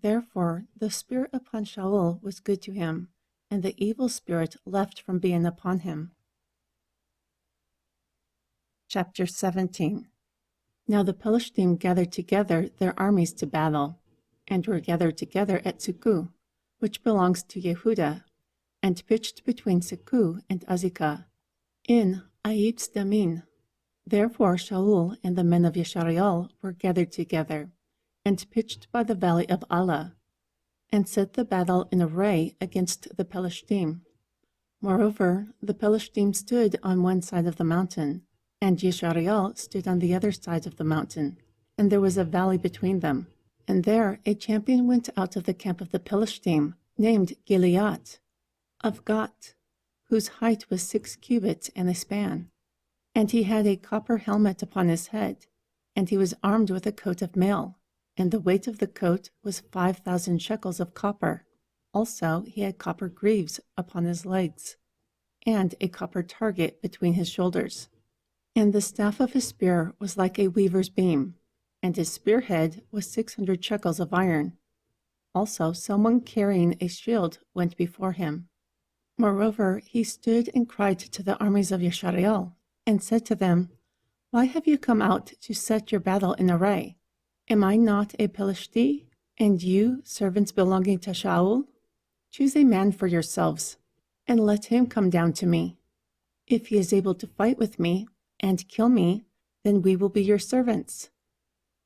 Therefore the spirit upon Shaul was good to him, and the evil spirit left from being upon him. Chapter 17. Now the Pelishtim gathered together their armies to battle, and were gathered together at Succu, which belongs to Yehudah, and pitched between Succu and Azekah, in Aitz Damin. Therefore Shaul and the men of Yeshareal were gathered together, and pitched by the valley of Allah, and set the battle in array against the Pelishtim. Moreover, the Pelishtim stood on one side of the mountain, and Yeshareal stood on the other side of the mountain, and there was a valley between them. And there a champion went out of the camp of the Pelishtim, named Gilead, of Gat, whose height was 6 cubits and a span. And he had a copper helmet upon his head, and he was armed with a coat of mail, and the weight of the coat was 5,000 shekels of copper. Also he had copper greaves upon his legs, and a copper target between his shoulders. And the staff of his spear was like a weaver's beam, and his spearhead was 600 shekels of iron. Also someone carrying a shield went before him. Moreover, he stood and cried to the armies of Yeshareal, and said to them, Why have you come out to set your battle in array? Am I not a Pelishti, and you, servants belonging to Shaul? Choose a man for yourselves, and let him come down to me. If he is able to fight with me, and kill me, then we will be your servants.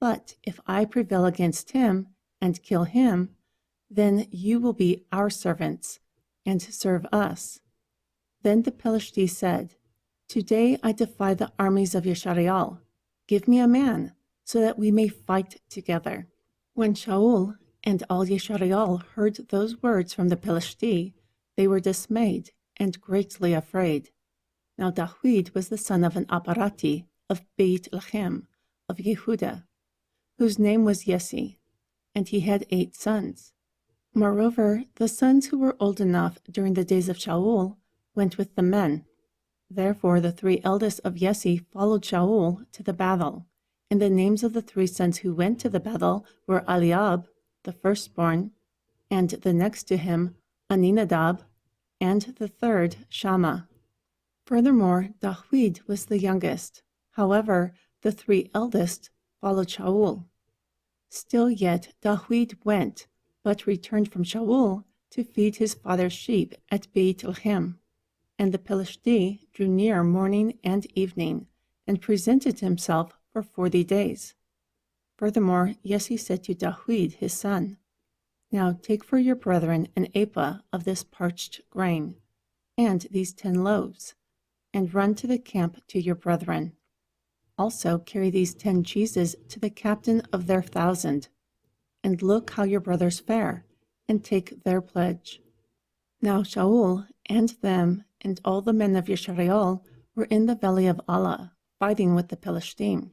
But if I prevail against him, and kill him, then you will be our servants, and serve us. Then the Pelishti said, Today I defy the armies of Yeshareal. Give me a man, so that we may fight together. When Shaul and all Yeshareal heard those words from the Pelishti, they were dismayed and greatly afraid. Now Dawid was the son of an Aparati of Beit Lechem of Yehudah, whose name was Yesse, and he had 8 sons. Moreover, the sons who were old enough during the days of Shaul went with the men. Therefore the 3 eldest of Yesse followed Shaul to the battle, and the names of the 3 sons who went to the battle were Eliab, the firstborn, and the next to him Aminadab, and the third Shammah. Furthermore, Dawid was the youngest. However, the 3 eldest followed Shaul. Still yet Dawid went, but returned from Shaul to feed his father's sheep at Beit Lechem. And the Pelishti drew near morning and evening, and presented himself for 40 days. Furthermore, Yesse said to Dawid his son, Now take for your brethren an ephah of this parched grain, and these 10 loaves, and run to the camp to your brethren. Also carry these 10 cheeses to the captain of their 1,000, and look how your brothers fare, and take their pledge. Now Shaul and them and all the men of Yeshareal were in the valley of Allah, fighting with the Pelishtim.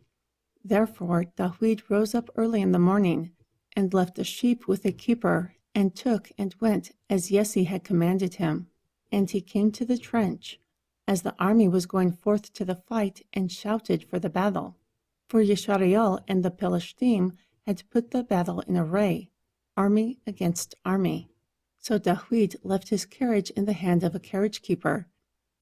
Therefore Dawid rose up early in the morning, and left a sheep with a keeper, and took and went as Yesse had commanded him. And he came to the trench, as the army was going forth to the fight, and shouted for the battle. For Yeshareal and the Pelishtim had put the battle in array, army against army. So Dawid left his carriage in the hand of a carriage keeper,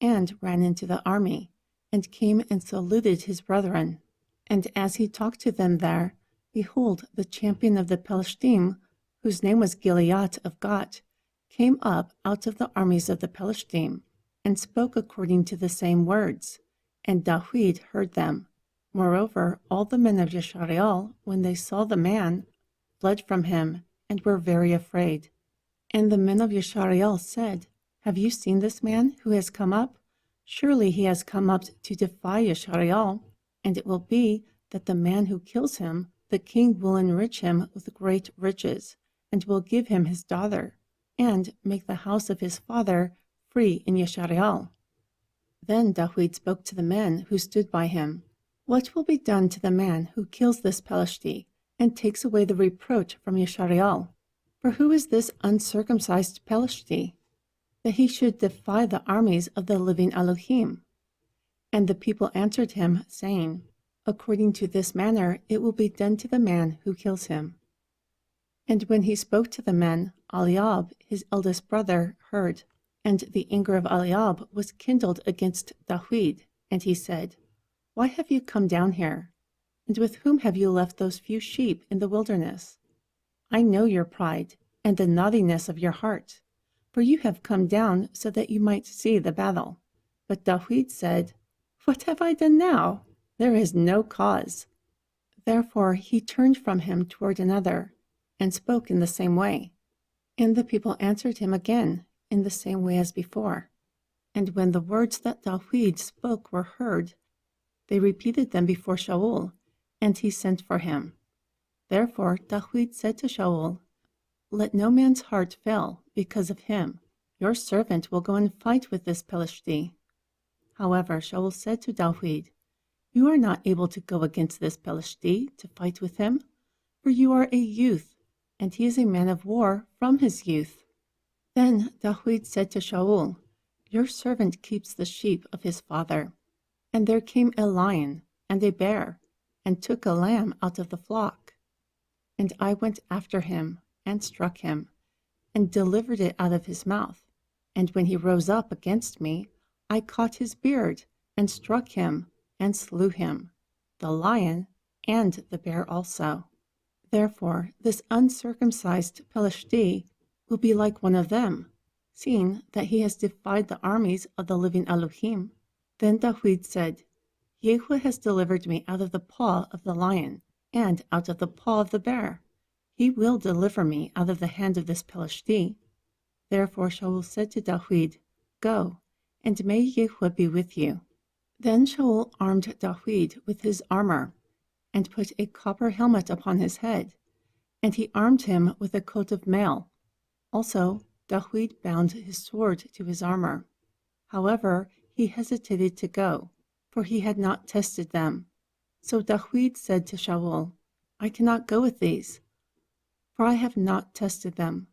and ran into the army, and came and saluted his brethren. And as he talked to them there, behold, the champion of the Pelishtim, whose name was Gilead of Gath, came up out of the armies of the Pelishtim, and spoke according to the same words. And David heard them. Moreover, all the men of Yashareel, when they saw the man, fled from him, and were very afraid. And the men of Yashareel said, Have you seen this man who has come up? Surely he has come up to defy Yashareel, and it will be that the man who kills him, the king will enrich him with great riches, and will give him his daughter, and make the house of his father free in Yashareel. Then David spoke to the men who stood by him. What will be done to the man who kills this Pelishti, and takes away the reproach from Yashareel? For who is this uncircumcised Pelishti, that he should defy the armies of the living Elohim? And the people answered him, saying, According to this manner it will be done to the man who kills him. And when he spoke to the men, Eliab, his eldest brother, heard, and the anger of Eliab was kindled against David, and he said, Why have you come down here? And with whom have you left those few sheep in the wilderness? I know your pride and the naughtiness of your heart, for you have come down so that you might see the battle. But David said, What have I done now? There is no cause. Therefore he turned from him toward another, and spoke in the same way. And the people answered him again in the same way as before. And when the words that David spoke were heard, they repeated them before Shaul, and he sent for him. Therefore David said to Shaul, Let no man's heart fail because of him. Your servant will go and fight with this Pelishti. However, Shaul said to David, You are not able to go against this Pelishti to fight with him, for you are a youth, and he is a man of war from his youth. Then David said to Shaul, Your servant keeps the sheep of his father. And there came a lion and a bear, and took a lamb out of the flock. And I went after him, and struck him, and delivered it out of his mouth. And when he rose up against me, I caught his beard, and struck him, and slew him, the lion and the bear also. Therefore this uncircumcised Pelishti will be like one of them, seeing that he has defied the armies of the living Elohim. Then David said, Yahweh has delivered me out of the paw of the lion, and out of the paw of the bear. He will deliver me out of the hand of this Pelishti. Therefore Shaul said to David, Go, and may Yahweh be with you. Then Shaul armed David with his armor, and put a copper helmet upon his head, and he armed him with a coat of mail. Also David bound his sword to his armor. However, he hesitated to go, for he had not tested them. So David said to Shaul, I cannot go with these, for I have not tested them.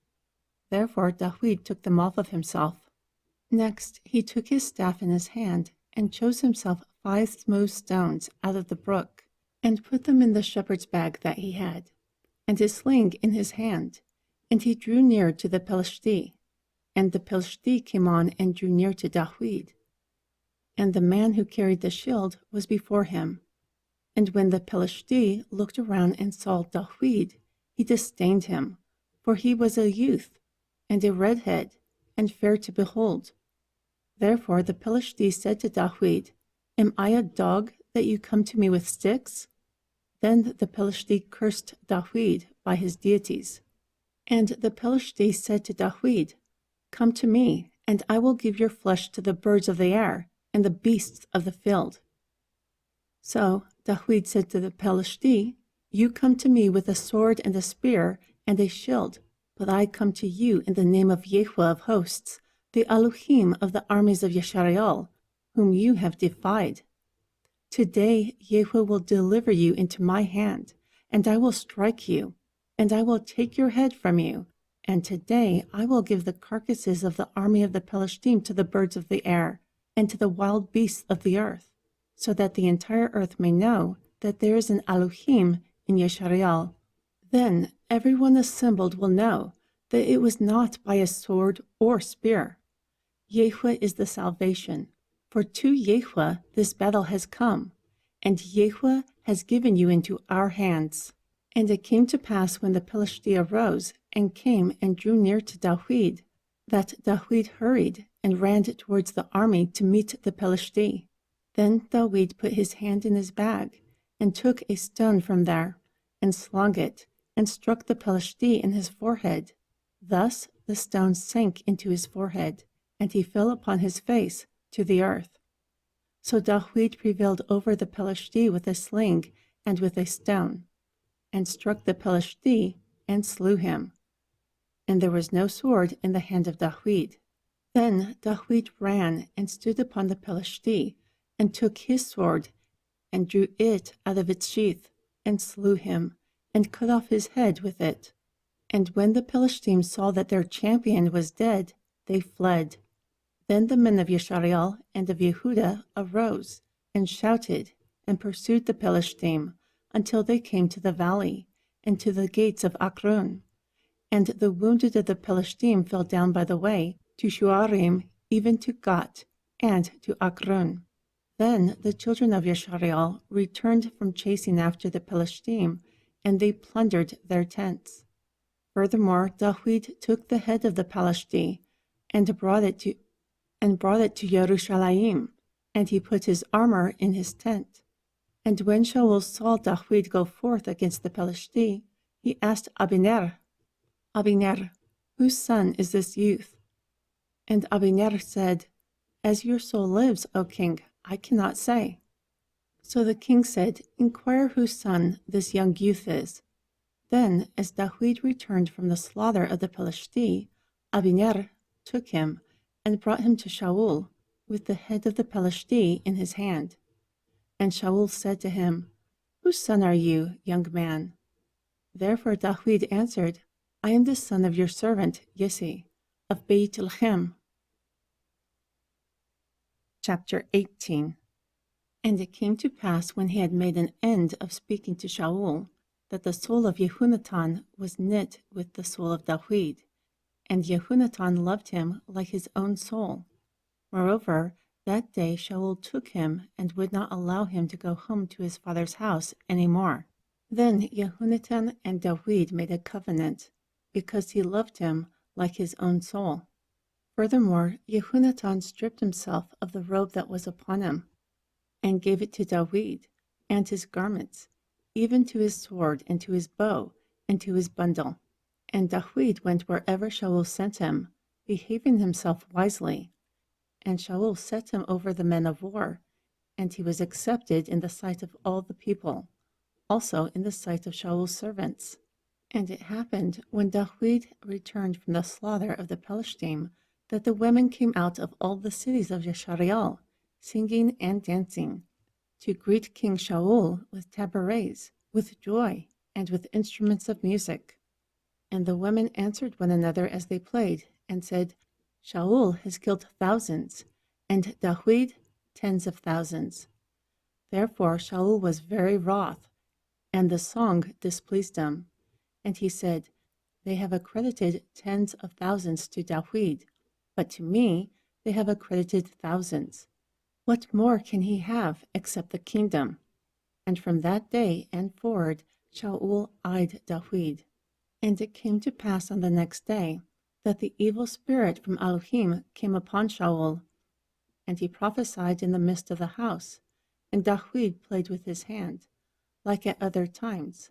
Therefore David took them off of himself. Next he took his staff in his hand, and chose himself 5 smooth stones out of the brook, and put them in the shepherd's bag that he had, and his sling in his hand. And he drew near to the Pelishti, and the Pelishti came on and drew near to David. And the man who carried the shield was before him. And when the Pelishti looked around and saw David, he disdained him, for he was a youth, and a redhead, and fair to behold. Therefore the Pelishti said to David, Am I a dog that you come to me with sticks? Then the Pelishti cursed David by his deities. And the Pelishti said to David, Come to me, and I will give your flesh to the birds of the air and the beasts of the field. So David said to the Pelishti, You come to me with a sword and a spear and a shield, but I come to you in the name of Yahweh of hosts, the Elohim of the armies of Yashareel, whom you have defied. Today Yahweh will deliver you into my hand, and I will strike you, and I will take your head from you. And today I will give the carcasses of the army of the Pelishtim to the birds of the air, and to the wild beasts of the earth, so that the entire earth may know that there is an Elohim in Yashareel. Then everyone assembled will know that it was not by a sword or spear. Yahweh is the salvation, For to Yahweh this battle has come, and Yahweh has given you into our hands. And it came to pass when the Philistine arose and came and drew near to David, that David hurried and ran towards the army to meet the Philistine. Then David put his hand in his bag, and took a stone from there, and slung it, and struck the Philistine in his forehead. Thus the stone sank into his forehead, and he fell upon his face to the earth. So David prevailed over the Philistine with a sling and with a stone, and struck the Philistine and slew him. And there was no sword in the hand of David. Then David ran and stood upon the Philistine, and took his sword, and drew it out of its sheath, and slew him, and cut off his head with it. And when the Philistines saw that their champion was dead, they fled. Then the men of Yisrael and of Yehudah arose, and shouted, and pursued the Philistine, until they came to the valley, and to the gates of Akron. And the wounded of the Philistine fell down by the way, to Shuarim, even to Gat, and to Akron. Then the children of Yisrael returned from chasing after the Philistine, and they plundered their tents. Furthermore, David took the head of the Philistine, and brought it to Jerusalem, and he put his armor in his tent. And when Shaul saw David go forth against the Philistine, he asked Abner, whose son is this youth? And Abner said, As your soul lives, O king, I cannot say. So the king said, Inquire whose son this young youth is. Then, as David returned from the slaughter of the Philistine, Abner took him and brought him to Shaul, with the head of the Philistine in his hand. And Shaul said to him, Whose son are you, young man? Therefore David answered, I am the son of your servant Yesse, of Beit Lechem. Chapter 18. And it came to pass, when he had made an end of speaking to Shaul, that the soul of Jehonatan was knit with the soul of David, and Jehonatan loved him like his own soul. Moreover, that day Shaul took him, and would not allow him to go home to his father's house any more. Then Jehonatan and David made a covenant, because he loved him like his own soul. Furthermore, Jehonatan stripped himself of the robe that was upon him, and gave it to David, and his garments, even to his sword, and to his bow, and to his bundle. And David went wherever Shaul sent him, behaving himself wisely. And Shaul set him over the men of war, and he was accepted in the sight of all the people, also in the sight of Shaul's servants. And it happened, when David returned from the slaughter of the Philistine, that the women came out of all the cities of Yisrael, singing and dancing, to greet King Shaul with tabrets, with joy, and with instruments of music. And the women answered one another as they played, and said, Shaul has killed thousands, and David tens of thousands. Therefore Shaul was very wroth, and the song displeased him. And he said, They have accredited tens of thousands to David, but to me they have accredited thousands. What more can he have except the kingdom? And from that day and forward Shaul eyed David. And it came to pass on the next day, that the evil spirit from Elohim came upon Shaul, and he prophesied in the midst of the house, and David played with his hand, like at other times.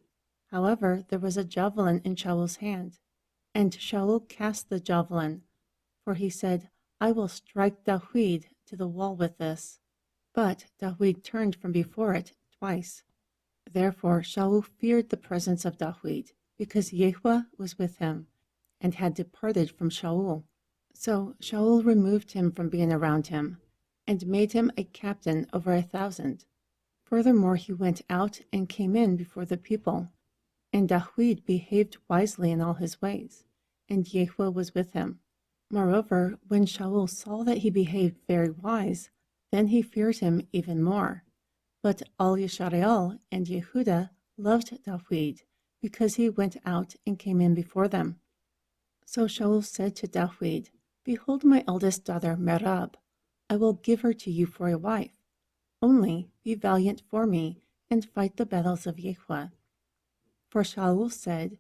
However, there was a javelin in Shaul's hand, and Shaul cast the javelin, for he said, I will strike David to the wall with this. But David turned from before it twice. Therefore Shaul feared the presence of David, because Yahweh was with him, and had departed from Shaul. So Shaul removed him from being around him, and made him a captain over 1,000. Furthermore, he went out and came in before the people, and David behaved wisely in all his ways, and Yahweh was with him. Moreover, when Shaul saw that he behaved very wise, then he feared him even more. But all Yisrael and Yehudah loved David, because he went out and came in before them. So Shaul said to David, Behold my eldest daughter Merab. I will give her to you for a wife. Only be valiant for me, and fight the battles of Yahweh. For Shaul said,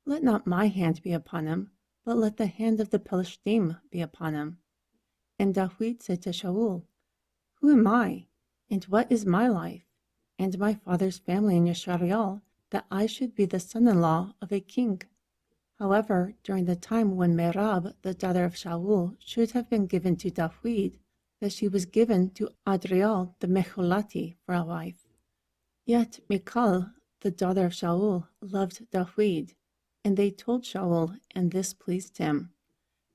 Let not my hand be upon him, but let the hand of the Pelishtim be upon him. And David said to Shaul, Who am I, and what is my life, and my father's family in Yisrael, that I should be the son-in-law of a king? However, during the time when Merab, the daughter of Shaul, should have been given to David, that she was given to Adriel the Mecholati for a wife. Yet Michal, the daughter of Shaul, loved David, and they told Shaul, and this pleased him.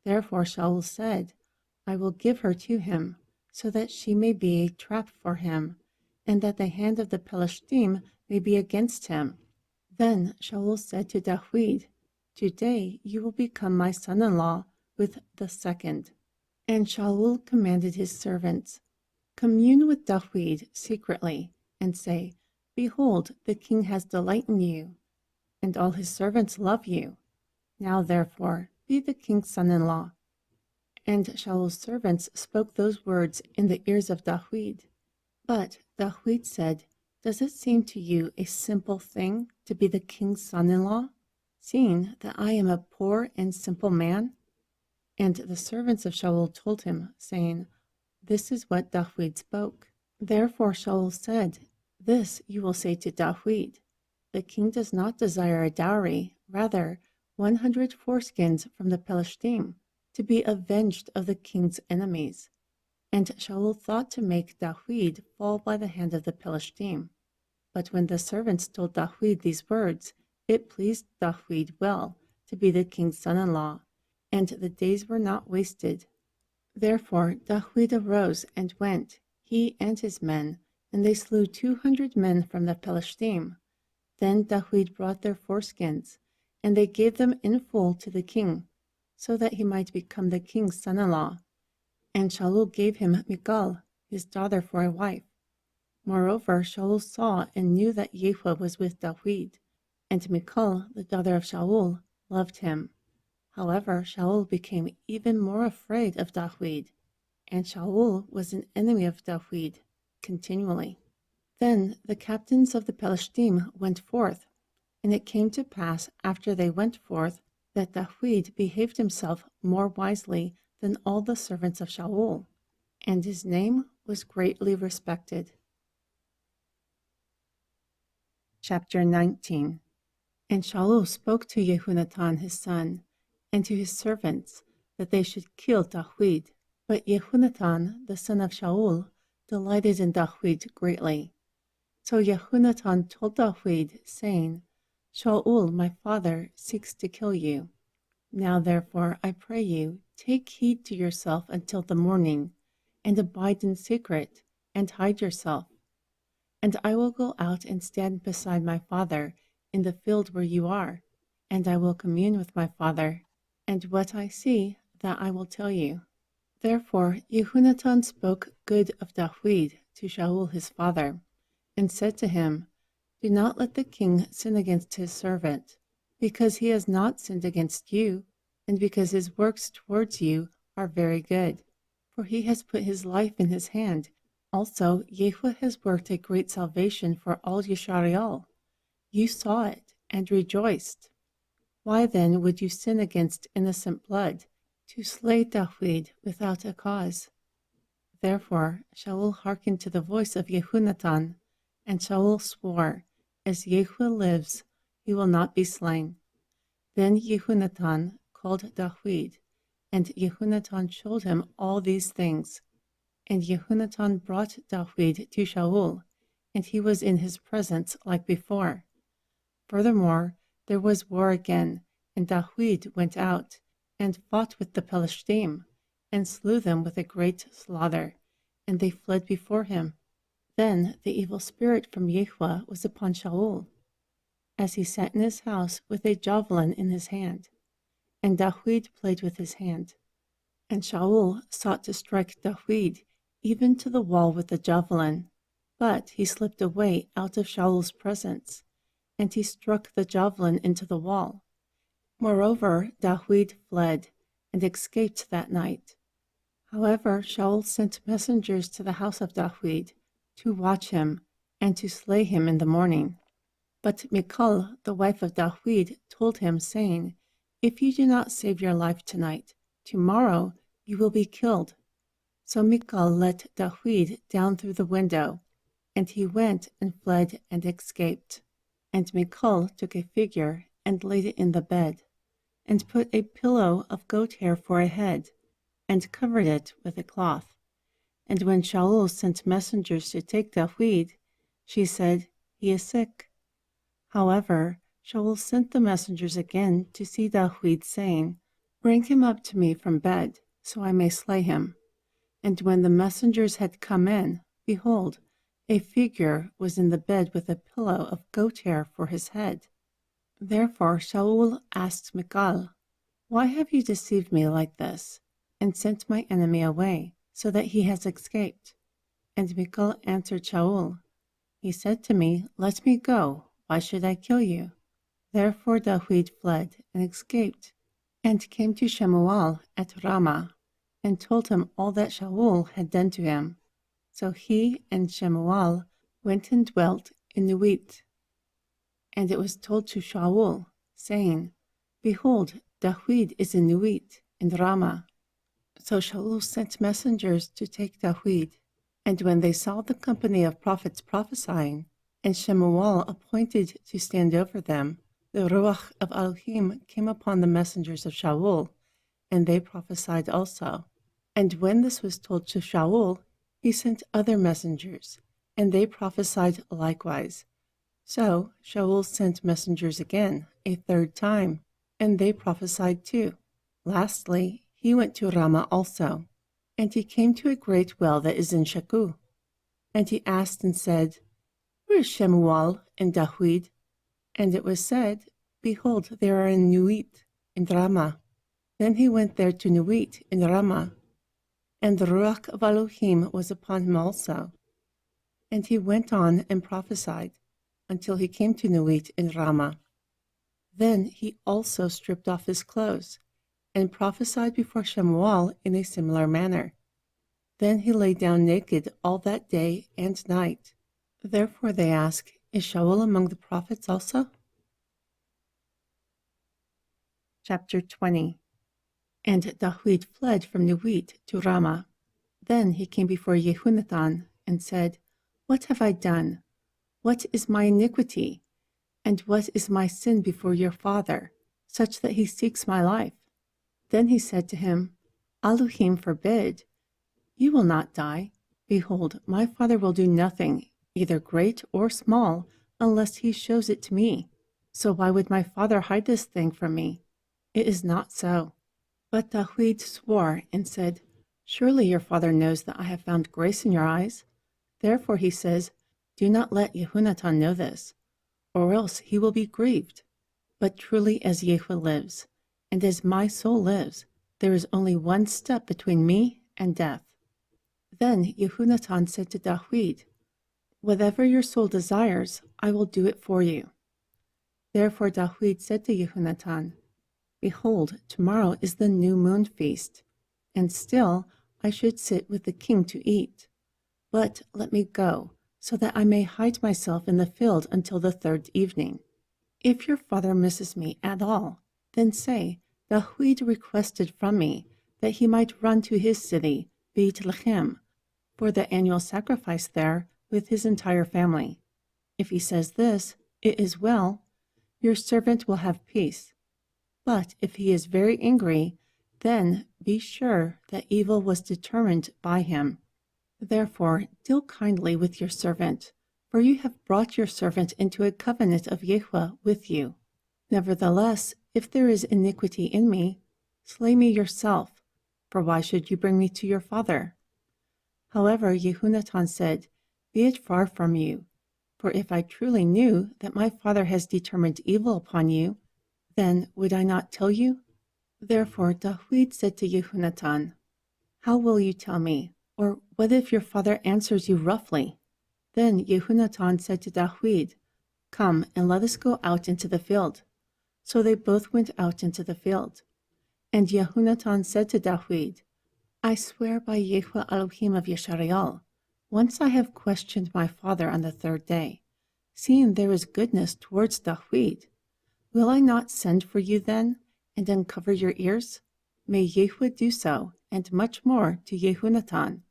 Therefore Shaul said, I will give her to him, so that she may be a trap for him, and that the hand of the Pelishtim may be against him. Then Shaul said to David, Today you will become my son-in-law with the second. And Shaul commanded his servants, Commune with David secretly, and say, Behold, the king has delight in you, and all his servants love you. Now therefore be the king's son-in-law. And Shaul's servants spoke those words in the ears of David. But David said, Does it seem to you a simple thing to be the king's son-in-law, seeing that I am a poor and simple man? And the servants of Shaul told him, saying, This is what David spoke. Therefore Shaul said, This you will say to David, The king does not desire a dowry, rather 100 foreskins from the Pelishtim, to be avenged of the king's enemies. And Shaul thought to make David fall by the hand of the Pelishtim. But when the servants told David these words, it pleased David well to be the king's son-in-law, and the days were not wasted. Therefore David arose and went, he and his men, and they slew 200 men from the Pelishtim. Then David brought their foreskins, and they gave them in full to the king, so that he might become the king's son-in-law. And Shaul gave him Michal, his daughter, for a wife. Moreover, Shaul saw and knew that Yahweh was with David, and Michal, the daughter of Shaul, loved him. However, Shaul became even more afraid of David, and Shaul was an enemy of David continually. Then the captains of the Pelishtim went forth, and it came to pass after they went forth that David behaved himself more wisely than all the servants of Shaul, and his name was greatly respected. Chapter 19. And Shaul spoke to Jehonatan his son, and to his servants, that they should kill David. But Jehonatan, the son of Shaul, delighted in David greatly. So Jehonatan told David, saying, Shaul, my father, seeks to kill you. Now therefore, I pray you, take heed to yourself until the morning, and abide in secret, and hide yourself. And I will go out and stand beside my father in the field where you are, and I will commune with my father, and what I see, that I will tell you. Therefore Jehonatan spoke good of David to Shaul his father, and said to him, Do not let the king sin against his servant, because he has not sinned against you, and because his works towards you are very good. For he has put his life in his hand. Also, Yahweh has worked a great salvation for all Yisrael. You saw it, and rejoiced. Why then would you sin against innocent blood, to slay David without a cause? Therefore Shaul hearkened to the voice of Jehonatan, and Shaul swore, As Yahweh lives, he will not be slain. Then Jehonatan called David, and Jehonatan showed him all these things. And Jehonatan brought David to Shaul, and he was in his presence like before. Furthermore, there was war again, and David went out, and fought with the Pelishtim, and slew them with a great slaughter, and they fled before him. Then the evil spirit from Yahweh was upon Shaul, as he sat in his house with a javelin in his hand, and David played with his hand. And Shaul sought to strike David even to the wall with the javelin, but he slipped away out of Shaul's presence, and he struck the javelin into the wall. Moreover, David fled, and escaped that night. However, Shaul sent messengers to the house of David to watch him and to slay him in the morning. But Michal, the wife of David, told him, saying, "If you do not save your life tonight, tomorrow you will be killed." So Michal let David down through the window, and he went and fled and escaped. And Michal took a figure and laid it in the bed, and put a pillow of goat hair for a head, and covered it with a cloth. And when Shaul sent messengers to take David, she said, "He is sick." However, Shaul sent the messengers again to see David, saying, "Bring him up to me from bed, so I may slay him." And when the messengers had come in, behold, a figure was in the bed with a pillow of goat hair for his head. Therefore Shaul asked Michal, "Why have you deceived me like this, and sent my enemy away, so that he has escaped?" And Michal answered Shaul, "He said to me, 'Let me go. Why should I kill you?'" Therefore David fled and escaped, and came to Shemuel at Ramah, and told him all that Shaul had done to him. So he and Shemuel went and dwelt in Nuit. And it was told to Shaul, saying, "Behold, David is in Nuit, in Ramah." So Shaul sent messengers to take David. And when they saw the company of prophets prophesying, and Shemuel appointed to stand over them, the Ruach of Elohim came upon the messengers of Shaul, and they prophesied also. And when this was told to Shaul, he sent other messengers, and they prophesied likewise. So Shaul sent messengers again, a third time, and they prophesied too. Lastly, he went to Ramah also, and he came to a great well that is in Shaku. And he asked and said, "Where is Shemuel and David?" And it was said, "Behold, they are in Nuit, in Ramah." Then he went there to Nuit, in Ramah, and the Ruach of Elohim was upon him also. And he went on and prophesied, until he came to Nuit in Ramah. Then he also stripped off his clothes, and prophesied before Shemuel in a similar manner. Then he lay down naked all that day and night. Therefore they ask, "Is Shaul among the prophets also?" Chapter 20. And David fled from Nuit to Ramah. Then he came before Jehunathan and said, "What have I done? What is my iniquity? And what is my sin before your father, such that he seeks my life?" Then he said to him, "Elohim forbid. You will not die. Behold, my father will do nothing, either great or small, unless he shows it to me. So why would my father hide this thing from me? It is not so." But David swore and said, "Surely your father knows that I have found grace in your eyes." Therefore he says, "Do not let Jehunathan know this, or else he will be grieved. But truly as Yahweh lives, and as my soul lives, there is only one step between me and death." Then Jehunathan said to David, "Whatever your soul desires, I will do it for you." Therefore David said to Jehunathan, "Behold, tomorrow is the new moon feast, and still I should sit with the king to eat. But let me go, so that I may hide myself in the field until the third evening. If your father misses me at all, then say, David requested from me that he might run to his city, Bethlehem, for the annual sacrifice there with his entire family. If he says this, it is well, your servant will have peace. But if he is very angry, then be sure that evil was determined by him. Therefore deal kindly with your servant, for you have brought your servant into a covenant of Yahweh with you. Nevertheless, if there is iniquity in me, slay me yourself, for why should you bring me to your father?" However, Jehunathan said, "Be it far from you, for if I truly knew that my father has determined evil upon you, then would I not tell you?" Therefore David said to Jehunathan, "How will you tell me? Or what if your father answers you roughly?" Then Jehunathan said to David, "Come and let us go out into the field." So they both went out into the field. And Jehunathan said to David, I swear by Yahweh Elohim of Yeshariel, once I have questioned my father on the third day, seeing there is goodness towards Dawid, will I not send for you then, and uncover your ears? May Yahweh do so, and much more to Yehunatan.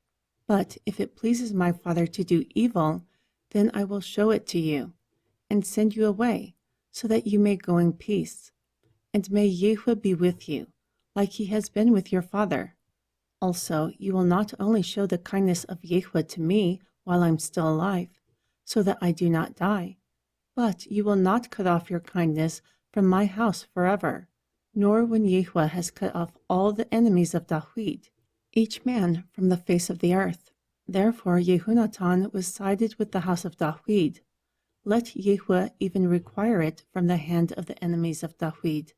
But if it pleases my father to do evil, then I will show it to you, and send you away, so that you may go in peace. And may Yahweh be with you, like he has been with your father. Also, you will not only show the kindness of Yahweh to me while I'm still alive, so that I do not die, but you will not cut off your kindness from my house forever, nor when Yahweh has cut off all the enemies of Dawid, each man from the face of the earth. Therefore Yehunatan was sided with the house of Dawid. Let Yahweh even require it from the hand of the enemies of Dawid.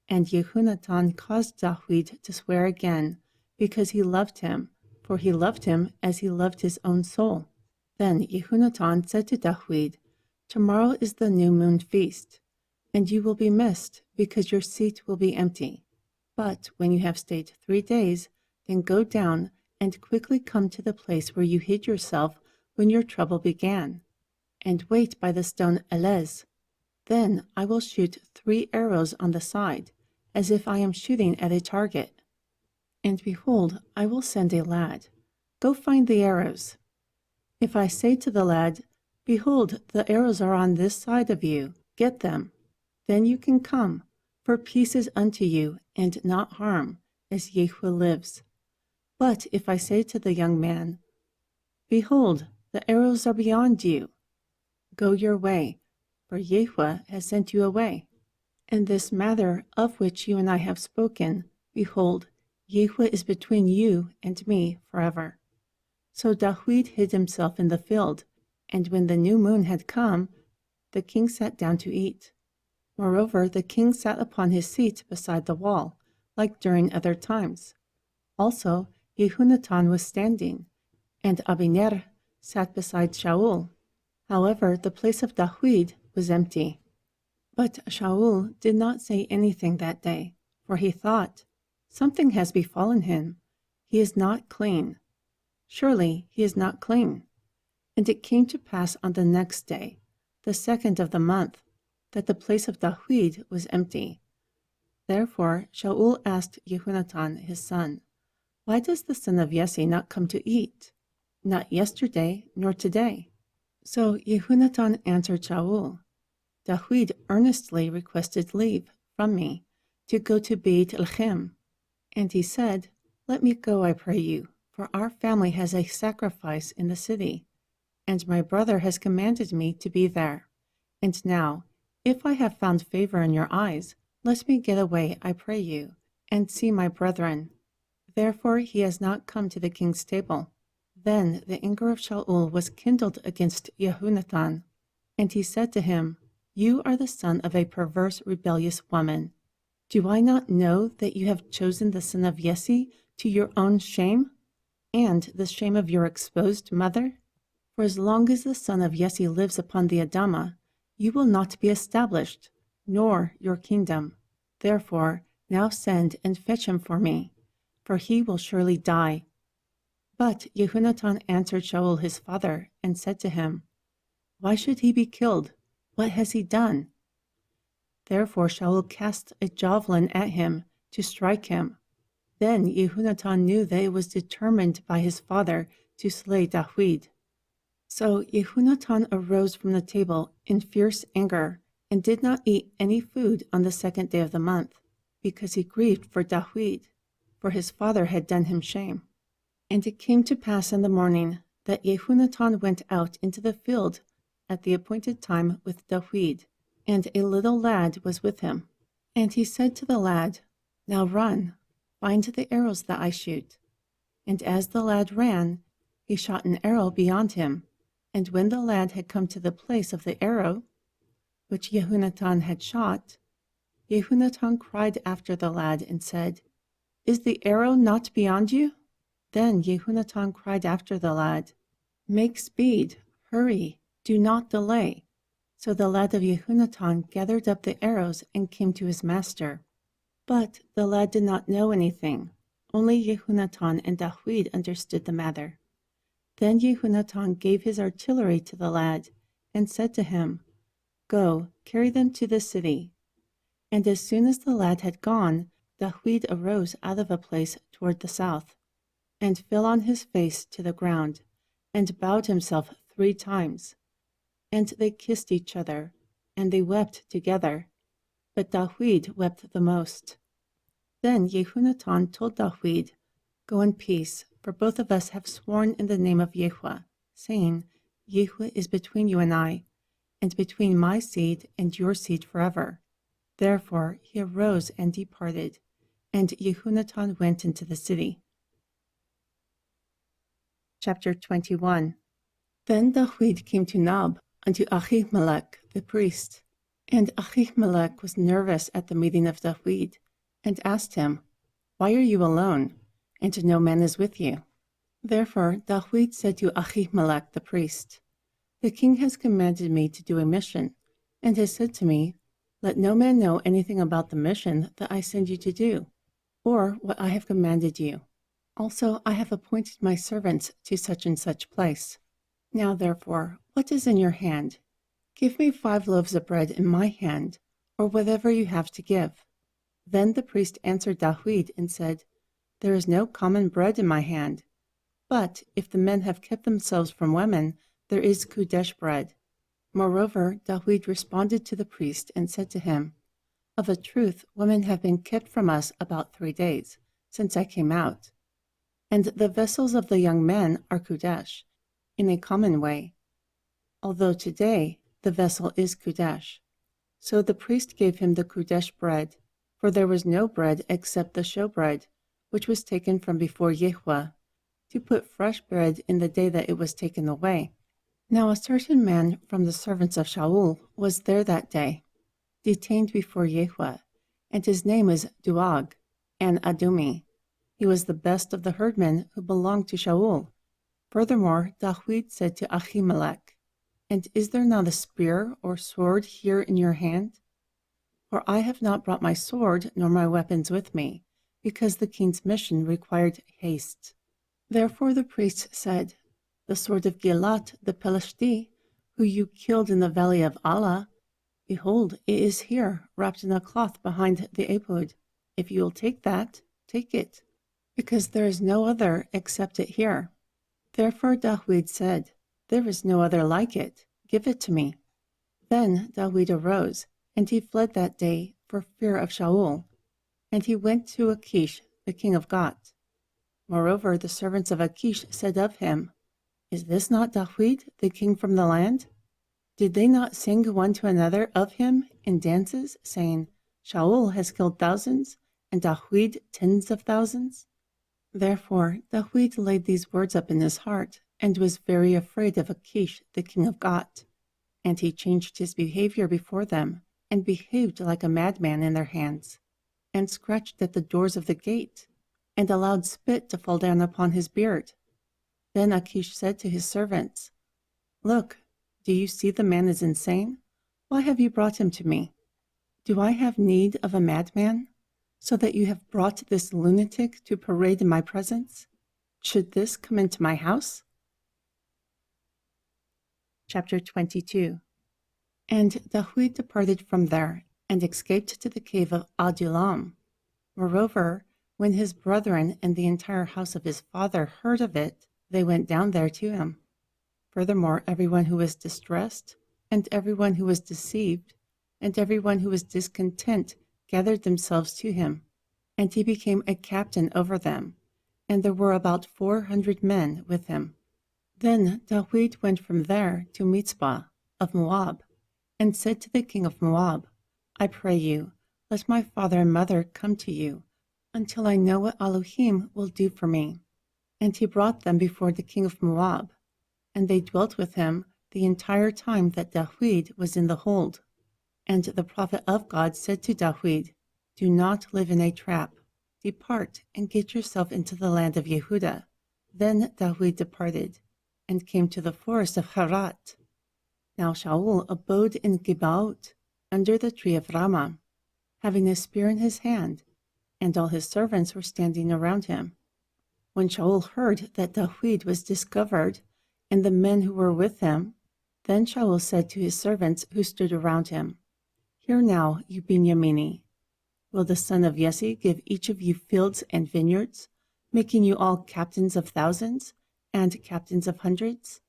And Yehunatan caused Dawid to swear again, because he loved him, for he loved him as he loved his own soul. Then Yehunatan said to Dawid, Tomorrow is the new moon feast, and you will be missed, because your seat will be empty. But when you have stayed 3 days, then go down and quickly come to the place where you hid yourself when your trouble began, and wait by the stone Elez. Then I will shoot 3 arrows on the side, as if I am shooting at a target. And behold, I will send a lad. Go find the arrows. If I say to the lad, Behold, the arrows are on this side of you, get them. Then you can come, for peace is unto you, and not harm, as Yahweh lives. But if I say to the young man, Behold, the arrows are beyond you, go your way, for Yahweh has sent you away. And this matter of which you and I have spoken, behold, Yahweh is between you and me forever. So Dawid hid himself in the field, and when the new moon had come, the king sat down to eat. Moreover, the king sat upon his seat beside the wall, like during other times. Also, Yehunatan was standing, and Abiner sat beside Shaul. However, the place of Dawid was empty. But Shaul did not say anything that day, for he thought, Something has befallen him. He is not clean. Surely he is not clean. And it came to pass on the next day, the 2nd of the month, that the place of Dawid was empty. Therefore Shaul asked Yehunatan his son, Why does the son of Yesse not come to eat? Not yesterday, nor today. So Yehunatan answered Shaul, Dawid earnestly requested leave from me to go to Beit Lechem. And he said, Let me go, I pray you, for our family has a sacrifice in the city, and my brother has commanded me to be there. And now, if I have found favor in your eyes, let me get away, I pray you, and see my brethren. Therefore he has not come to the king's table. Then the anger of Shaul was kindled against Yehunatan, and he said to him, You are the son of a perverse, rebellious woman. Do I not know that you have chosen the son of Yesse to your own shame, and the shame of your exposed mother? For as long as the son of Yesse lives upon the Adamah, you will not be established, nor your kingdom. Therefore now send and fetch him for me, for he will surely die. But Yehunatan answered Shaul his father, and said to him, Why should he be killed? What has he done? Therefore Shaul cast a javelin at him to strike him. Then Yehunatan knew that it was determined by his father to slay Dawid. So Yehunatan arose from the table in fierce anger, and did not eat any food on the 2nd day of the month, because he grieved for Dawid, for his father had done him shame. And it came to pass in the morning that Yehunatan went out into the field at the appointed time with Dawid, and a little lad was with him. And he said to the lad, Now run, find the arrows that I shoot. And as the lad ran, he shot an arrow beyond him. And when the lad had come to the place of the arrow, which Yehunatan had shot, Yehunatan cried after the lad and said, Is the arrow not beyond you? Then Yehunatan cried after the lad, Make speed, hurry, do not delay. So the lad of Yehunatan gathered up the arrows and came to his master. But the lad did not know anything, only Jehunatan and Dawid understood the matter. Then Jehunatan gave his artillery to the lad, and said to him, "Go, carry them to the city." And as soon as the lad had gone, Dawid arose out of a place toward the south, and fell on his face to the ground, and bowed himself 3 times. And they kissed each other, and they wept together. But Dawid wept the most. Then Jehunatan told Dawid, "Go in peace, for both of us have sworn in the name of Yahweh, saying, Yahweh is between you and I, and between my seed and your seed forever." Therefore he arose and departed, and Jehunatan went into the city. Chapter 21. Then Dawid came to Nob, unto Ahimelech the priest. And Ahimelech was nervous at the meeting of Dawid, and asked him, "Why are you alone, and no man is with you?" Therefore Dawid said to Ahimelech the priest, "The king has commanded me to do a mission, and has said to me, Let no man know anything about the mission that I send you to do, or what I have commanded you. Also I have appointed my servants to such and such place. Now therefore, what is in your hand? Give me 5 loaves of bread in my hand, or whatever you have to give." Then the priest answered Dawid and said, "There is no common bread in my hand. But if the men have kept themselves from women, there is Kadesh bread." Moreover, Dawid responded to the priest and said to him, "Of a truth, women have been kept from us about 3 days, since I came out. And the vessels of the young men are Kadesh, in a common way, although today the vessel is Kadesh." So the priest gave him the Kadesh bread, for there was no bread except the showbread, which was taken from before Yahweh, to put fresh bread in the day that it was taken away. Now a certain man from the servants of Shaul was there that day, detained before Yahweh, and his name was Doeg, an Adumi. He was the best of the herdmen who belonged to Shaul. Furthermore, Dawid said to Ahimelech, "And is there not a spear or sword here in your hand? For I have not brought my sword nor my weapons with me, because the king's mission required haste." Therefore the priest said, "The sword of Gilat the Pelishti, who you killed in the valley of Allah, behold, it is here, wrapped in a cloth behind the ephod. If you will take that, take it, because there is no other except it here." Therefore Dawid said, "There is no other like it. Give it to me." Then Dawid arose, and he fled that day for fear of Shaul, and he went to Achish, the king of Gath. Moreover, the servants of Achish said of him, "Is this not Dawid, the king from the land? Did they not sing one to another of him in dances, saying, Shaul has killed thousands, and Dawid tens of thousands?" Therefore Dawid laid these words up in his heart, and was very afraid of Achish, the king of Gath. And he changed his behavior before them, and behaved like a madman in their hands, and scratched at the doors of the gate, and allowed spit to fall down upon his beard. Then Achish said to his servants, "Look, do you see the man is insane? Why have you brought him to me? Do I have need of a madman, so that you have brought this lunatic to parade in my presence? Should this come into my house?" Chapter 22. And Dawid departed from there, and escaped to the cave of Adullam. Moreover, when his brethren and the entire house of his father heard of it, they went down there to him. Furthermore, everyone who was distressed, and everyone who was deceived, and everyone who was discontent gathered themselves to him, and he became a captain over them, and there were about 400 men with him. Then Dawid went from there to Mitzpah of Moab, and said to the king of Moab, "I pray you, let my father and mother come to you, until I know what Elohim will do for me." And he brought them before the king of Moab, and they dwelt with him the entire time that Dawid was in the hold. And the prophet of God said to Dawid, "Do not live in a trap. Depart and get yourself into the land of Yehudah." Then Dawid departed, and came to the forest of Harat. Now Shaul abode in Gibeot, under the tree of Ramah, having a spear in his hand, and all his servants were standing around him. When Shaul heard that Dawid was discovered, and the men who were with him, then Shaul said to his servants who stood around him, "Hear now, you Binyamini. Will the son of Yesse give each of you fields and vineyards, making you all captains of thousands and captains of hundreds?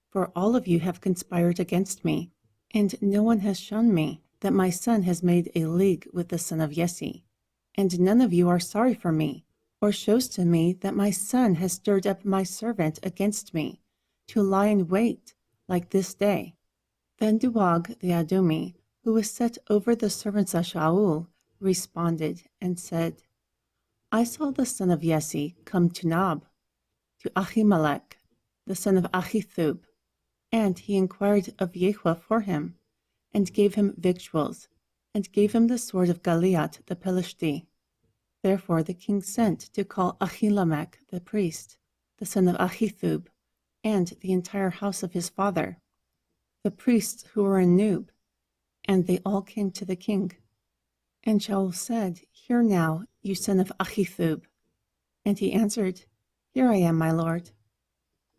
For all of you have conspired against me, and no one has shown me that my son has made a league with the son of Yesse. And none of you are sorry for me, or shows to me that my son has stirred up my servant against me, to lie in wait, like this day." Then Doeg the Edomi, who was set over the servants of Shaul, responded and said, "I saw the son of Yesse come to Nob, to Ahimelech, the son of Ahithub, and he inquired of Yahweh for him, and gave him victuals, and gave him the sword of Goliath the Pelishti. Therefore the king sent to call Ahimelech the priest, the son of Ahithub, and the entire house of his father, the priests who were in Nub, and they all came to the king. And Shaul said, "Hear now, you son of Ahithub." And he answered, "Here I am, my lord."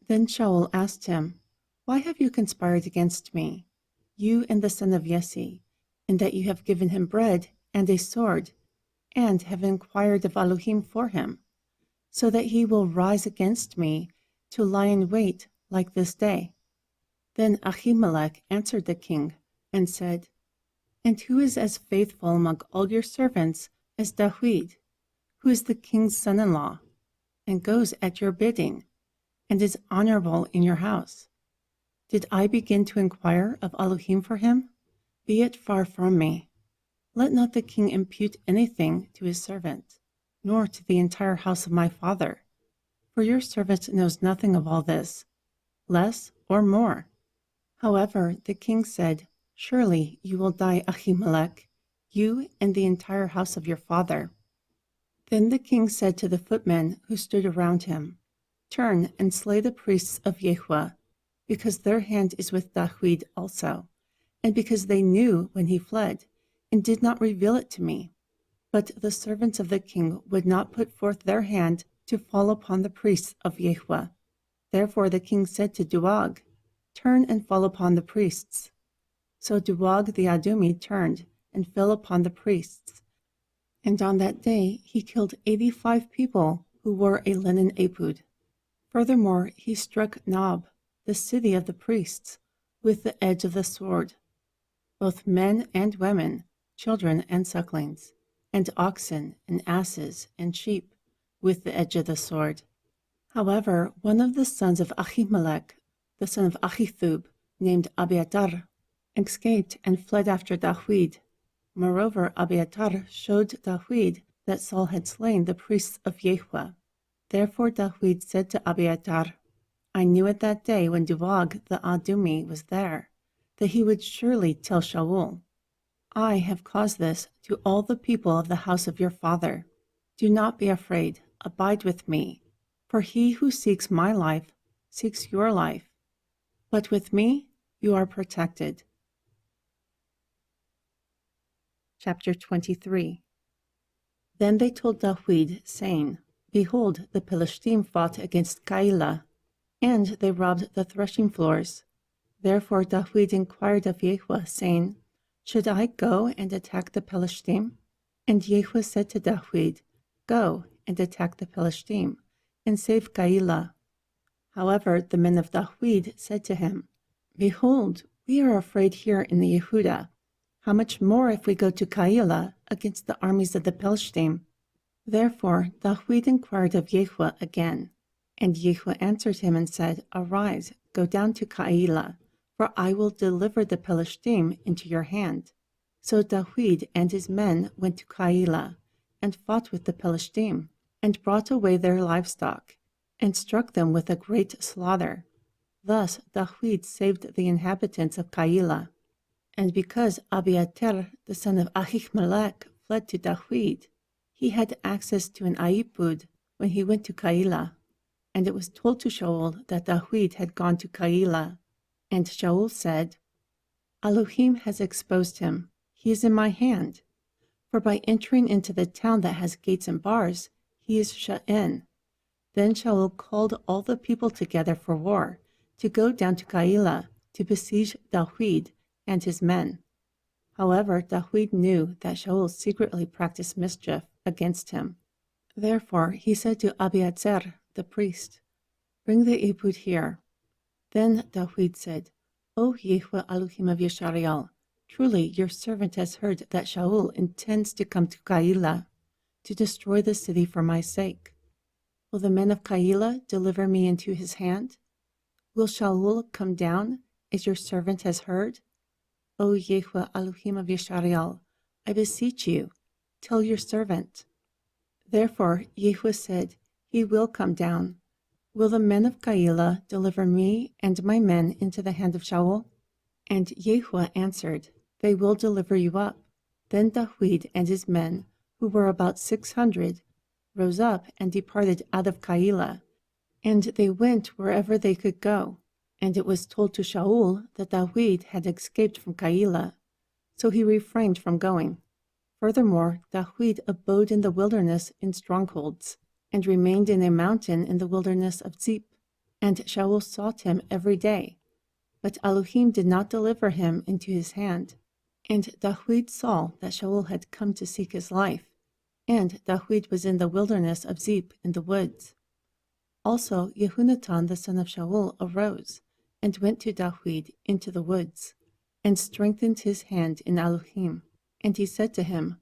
Then Shaul asked him, "Why have you conspired against me, you and the son of Yesse, in that you have given him bread and a sword, and have inquired of Elohim for him, so that he will rise against me to lie in wait like this day?" Then Ahimelech answered the king and said, "And who is as faithful among all your servants as Dawid, who is the king's son-in-law, and goes at your bidding, and is honorable in your house? Did I begin to inquire of Elohim for him? Be it far from me. Let not the king impute anything to his servant, nor to the entire house of my father, for your servant knows nothing of all this, less or more." However, the king said, "Surely you will die, Ahimelech, you and the entire house of your father." Then the king said to the footmen who stood around him, "Turn and slay the priests of Yahweh, because their hand is with Dawid also, and because they knew when he fled, and did not reveal it to me. But the servants of the king would not put forth their hand to fall upon the priests of Yahweh. Therefore the king said to Doeg, 'Turn and fall upon the priests.' So Doeg the Edomi turned and fell upon the priests. And on that day he killed 85 people who wore a linen ephod. Furthermore, he struck Nob, the city of the priests, with the edge of the sword, both men and women, children and sucklings, and oxen and asses and sheep, with the edge of the sword. However, one of the sons of Ahimelech, the son of Ahithub, named Abiathar, escaped and fled after Dawid. Moreover, Abiathar showed Dawid that Saul had slain the priests of Yahweh. Therefore Dawid said to Abiathar, "I knew it that day when Doeg the Edomi was there, that he would surely tell Shaul. I have caused this to all the people of the house of your father. Do not be afraid, abide with me, for he who seeks my life seeks your life. But with me you are protected." Chapter 23. Then they told Dawid, saying, "Behold, the Philistine fought against Keilah, and they robbed the threshing floors." Therefore Dawid inquired of Yahweh, saying, "Should I go and attack the Philistine?" And Yahweh said to Dawid, "Go and attack the Philistine, and save Keilah." However, the men of Dawid said to him, "Behold, we are afraid here in the Yehudah. How much more if we go to Keilah against the armies of the Philistine?" Therefore Dawid inquired of Yahweh again. And Yahweh answered him and said, "Arise, go down to Keilah, for I will deliver the Philistine into your hand." So Dawid and his men went to Keilah, and fought with the Philistine, and brought away their livestock, and struck them with a great slaughter. Thus Dawid saved the inhabitants of Keilah. And because Abiathar, the son of Ahimelech, fled to Dawid, he had access to an ephod when he went to Keilah. And it was told to Shaul that Dawid had gone to Keilah. And Shaul said, "Elohim has exposed him. He is in my hand. For by entering into the town that has gates and bars, he is shut in. Then Shaul called all the people together for war, to go down to Keilah, to besiege David and his men. However, David knew that Shaul secretly practiced mischief against him. Therefore he said to Abiathar, the priest, "Bring the ephod here." Then David said, "O Yahweh Elohim of Yeshariel, truly your servant has heard that Shaul intends to come to Keilah, to destroy the city for my sake. Will the men of Keilah deliver me into his hand? Will Shaul come down, as your servant has heard? O Yahweh Elohim of Yeshariel, I beseech you, tell your servant." Therefore Yahweh said, "He will come down. Will the men of Keilah deliver me and my men into the hand of Shaul?" And Yahweh answered, "They will deliver you up." Then David and his men, who were about 600, rose up and departed out of Keilah, and they went wherever they could go. And it was told to Shaul that David had escaped from Keilah, so he refrained from going. Furthermore, David abode in the wilderness in strongholds, and remained in a mountain in the wilderness of Ziph. And Shaul sought him every day, but Elohim did not deliver him into his hand. And David saw that Shaul had come to seek his life, and David was in the wilderness of Ziph in the woods. Also Jehonatan the son of Shaul arose, and went to David into the woods, and strengthened his hand in Elohim. And he said to him,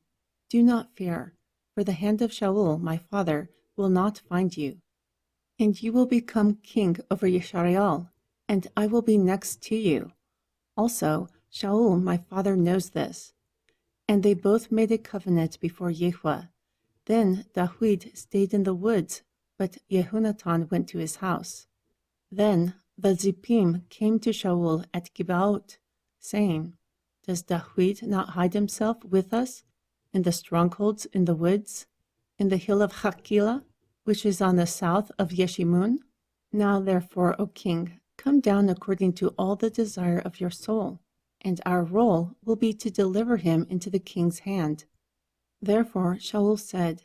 "Do not fear, for the hand of Shaul my father will not find you. And you will become king over Yeshariel, and I will be next to you. Also, Shaul my father knows this." And they both made a covenant before Yahweh. Then David stayed in the woods, but Jehonatan went to his house. Then the Zippim came to Shaul at Gibeot, saying, "Does David not hide himself with us in the strongholds in the woods, in the hill of Hakilah, which is on the south of Yeshimun? Now therefore, O king, come down according to all the desire of your soul, and our role will be to deliver him into the king's hand." Therefore Shaul said,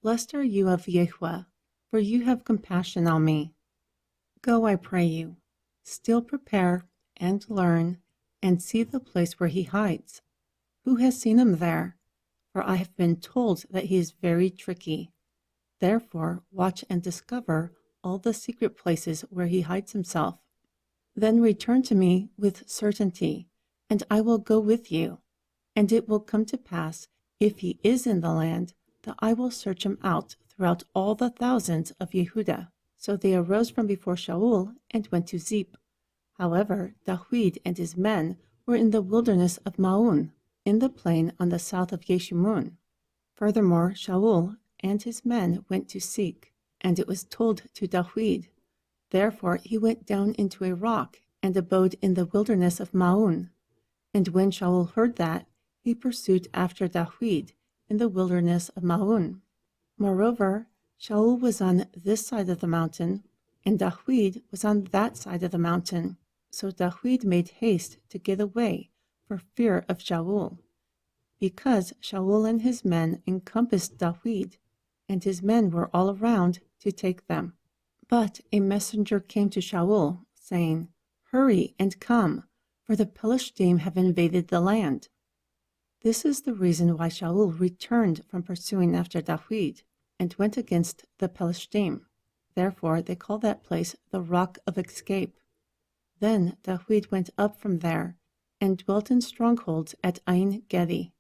"Blessed are you of Yahweh, for you have compassion on me. Go, I pray you, still prepare and learn, and see the place where he hides. Who has seen him there? For I have been told that he is very tricky. Therefore watch and discover all the secret places where he hides himself. Then return to me with certainty, and I will go with you. And it will come to pass, if he is in the land, that I will search him out throughout all the thousands of Yehudah." So they arose from before Shaul and went to Ziph. However, David and his men were in the wilderness of Maon, in the plain on the south of Yeshimun. Furthermore, Shaul and his men went to seek, and it was told to David. Therefore he went down into a rock and abode in the wilderness of Maon. And when Shaul heard that, he pursued after David in the wilderness of Maon. Moreover, Shaul was on this side of the mountain, and David was on that side of the mountain. So David made haste to get away for fear of Shaul, because Shaul and his men encompassed David, and his men were all around to take them. But a messenger came to Shaul, saying, "Hurry and come, for the Philistines have invaded the land." This is the reason why Shaul returned from pursuing after David, and went against the Philistines. Therefore they call that place the Rock of Escape. Then David went up from there, and dwelt in strongholds at Ein Gedi.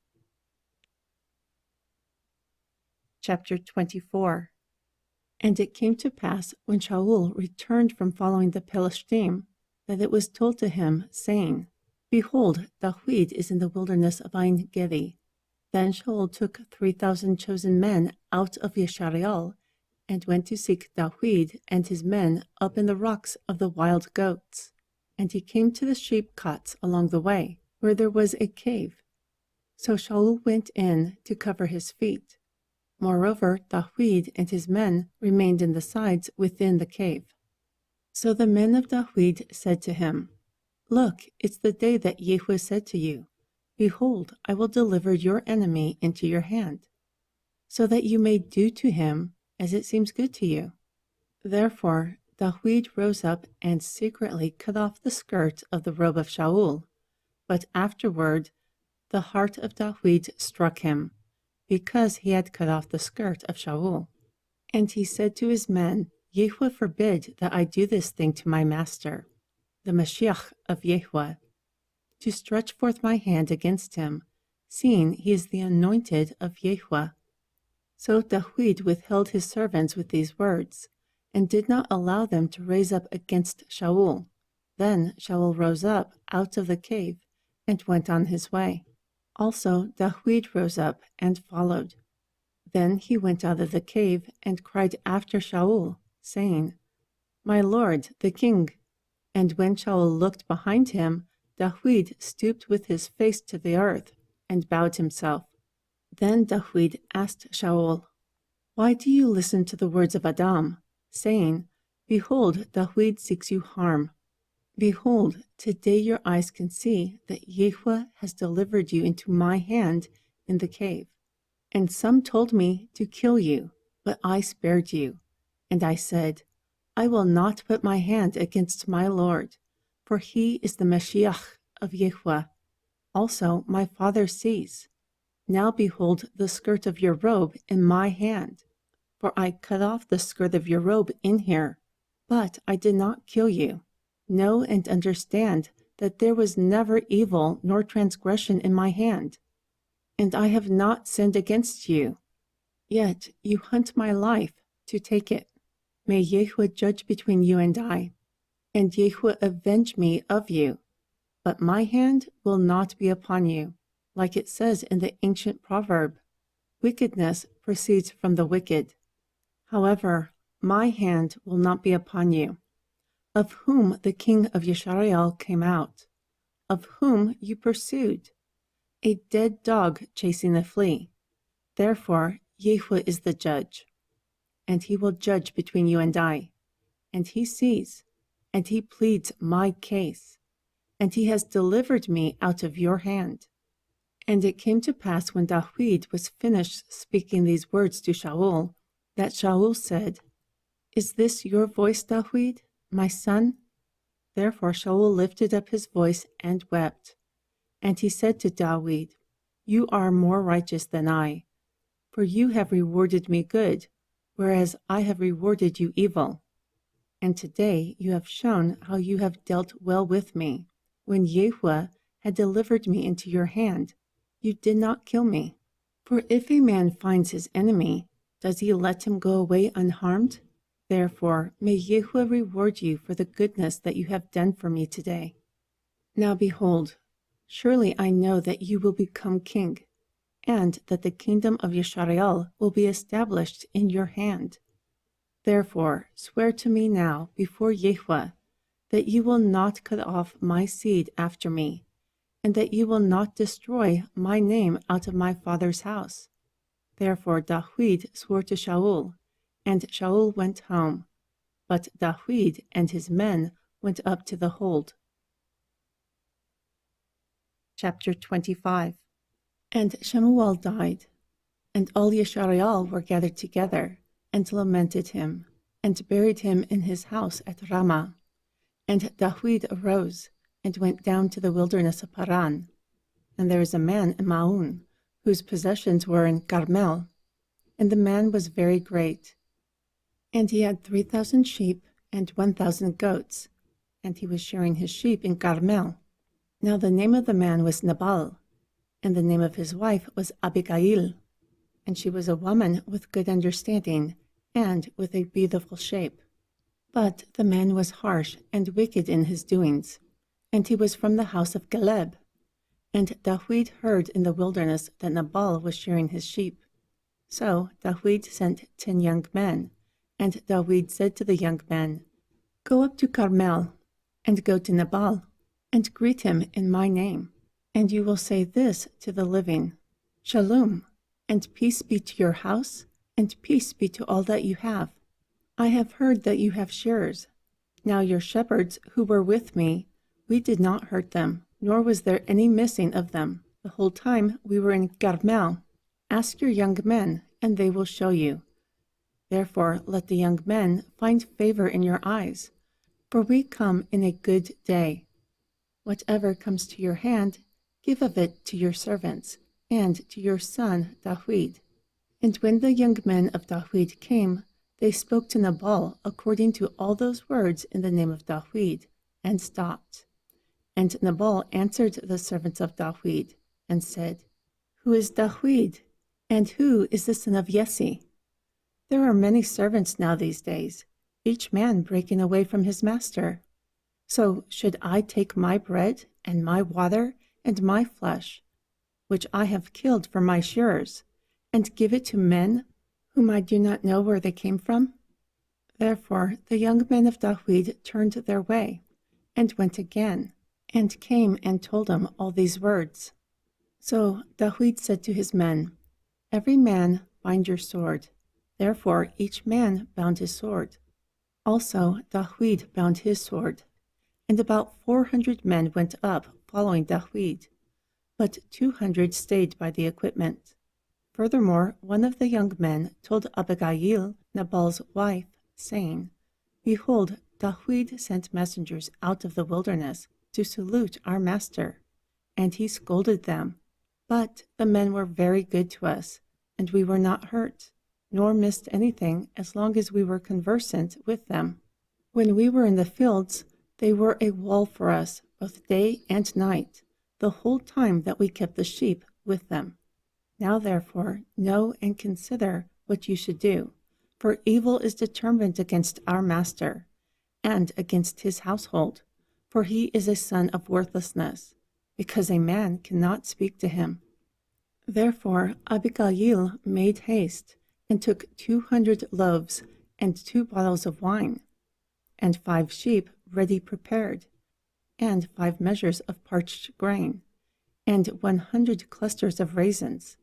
Chapter 24. And it came to pass, when Shaul returned from following the Philistines, that it was told to him, saying, "Behold, David is in the wilderness of Ein Gedi." Then Shaul took 3,000 chosen men out of Yeshariel, and went to seek David and his men up in the rocks of the wild goats. And he came to the sheep cots along the way, where there was a cave. So Shaul went in to cover his feet. Moreover, David and his men remained in the sides within the cave. So the men of David said to him, "Look, it's the day that Yahweh said to you, Behold, I will deliver your enemy into your hand, so that you may do to him as it seems good to you. Therefore David rose up and secretly cut off the skirt of the robe of Shaul. But afterward the heart of David struck him, because he had cut off the skirt of Shaul. And he said to his men, Yahweh forbid that I do this thing to my master, the Mashiach of Yahweh, to stretch forth my hand against him, seeing he is the anointed of Yahweh. So David withheld his servants with these words, and did not allow them to raise up against Shaul. Then Shaul rose up out of the cave and went on his way. Also David rose up and followed. Then he went out of the cave and cried after Shaul, saying, My lord, the king. And when Shaul looked behind him, David stooped with his face to the earth and bowed himself. Then David asked Shaul, Why do you listen to the words of Adam, saying, Behold, David seeks you harm? Behold, today your eyes can see that Yahweh has delivered you into my hand in the cave. And some told me to kill you, but I spared you. And I said, I will not put my hand against my Lord, for he is the Mashiach of Yahweh. Also my father sees. Now behold the skirt of your robe in my hand. For I cut off the skirt of your robe in here, but I did not kill you. Know and understand that there was never evil nor transgression in my hand, and I have not sinned against you. Yet you hunt my life to take it. May Yahweh judge between you and I, and Yahweh avenge me of you. But my hand will not be upon you, like it says in the ancient proverb, wickedness proceeds from the wicked. However, my hand will not be upon you, of whom the king of Yisrael came out, of whom you pursued, a dead dog chasing a flea. Therefore Yahweh is the judge, and he will judge between you and I. And he sees, and he pleads my case, and he has delivered me out of your hand. And it came to pass when David was finished speaking these words to Shaul, that Shaul said, Is this your voice, David, my son? Therefore Shaul lifted up his voice and wept. And he said to David, You are more righteous than I, for you have rewarded me good, whereas I have rewarded you evil. And today you have shown how you have dealt well with me. When Yahweh had delivered me into your hand, you did not kill me. For if a man finds his enemy, does he let him go away unharmed? Therefore may Yahweh reward you for the goodness that you have done for me today. Now behold, surely I know that you will become king, and that the kingdom of Yisrael will be established in your hand. Therefore swear to me now before Yahweh that you will not cut off my seed after me, and that you will not destroy my name out of my father's house. Therefore David swore to Shaul, and Shaul went home, but David and his men went up to the hold. Chapter 25. And Shemuel died, and all Yisrael were gathered together, and lamented him, and buried him in his house at Ramah. And David arose, and went down to the wilderness of Paran. And there was a man in Maon, whose possessions were in Carmel, and the man was very great. And he had 3,000 sheep and 1,000 goats, and he was shearing his sheep in Carmel. Now the name of the man was Nabal, and the name of his wife was Abigail, and she was a woman with good understanding, and with a beautiful shape. But the man was harsh and wicked in his doings, and he was from the house of Caleb. And David heard in the wilderness that Nabal was shearing his sheep. So David sent 10 young men, and David said to the young men, Go up to Carmel, and go to Nabal, and greet him in my name. And you will say this to the living, Shalom, and peace be to your house, and peace be to all that you have. I have heard that you have shearers. Now your shepherds who were with me, we did not hurt them, nor was there any missing of them. the whole time we were in Carmel. Ask your young men, and they will show you. Therefore let the young men find favor in your eyes, for we come in a good day. Whatever comes to your hand, give of it to your servants, and to your son Dawid. And when the young men of Dawid came, they spoke to Nabal according to all those words in the name of Dawid, and stopped. And Nabal answered the servants of Dawid, and said, Who is Dawid? And who is the son of Yesse? There are many servants now these days, each man breaking away from his master. So should I take my bread, and my water, and my flesh, which I have killed for my shearers, and give it to men whom I do not know where they came from? Therefore the young men of Dawid turned their way, and went again, and came and told him all these words. So Dawid said to his men, Every man bind your sword. Therefore each man bound his sword. Also Dawid bound his sword. And about 400 men went up following Dawid, but 200 stayed by the equipment. Furthermore, one of the young men told Abigail, Nabal's wife, saying, Behold, Dawid sent messengers out of the wilderness to salute our master, and he scolded them. But the men were very good to us, and we were not hurt, nor missed anything as long as we were conversant with them. When we were in the fields, they were a wall for us, both day and night, the whole time that we kept the sheep with them. Now therefore know and consider what you should do, for evil is determined against our master, and against his household, for he is a son of worthlessness, because a man cannot speak to him. Therefore Abigail made haste, and took 200 loaves, and 2 bottles of wine, and 5 sheep ready prepared, and 5 measures of parched grain, and 100 clusters of raisins,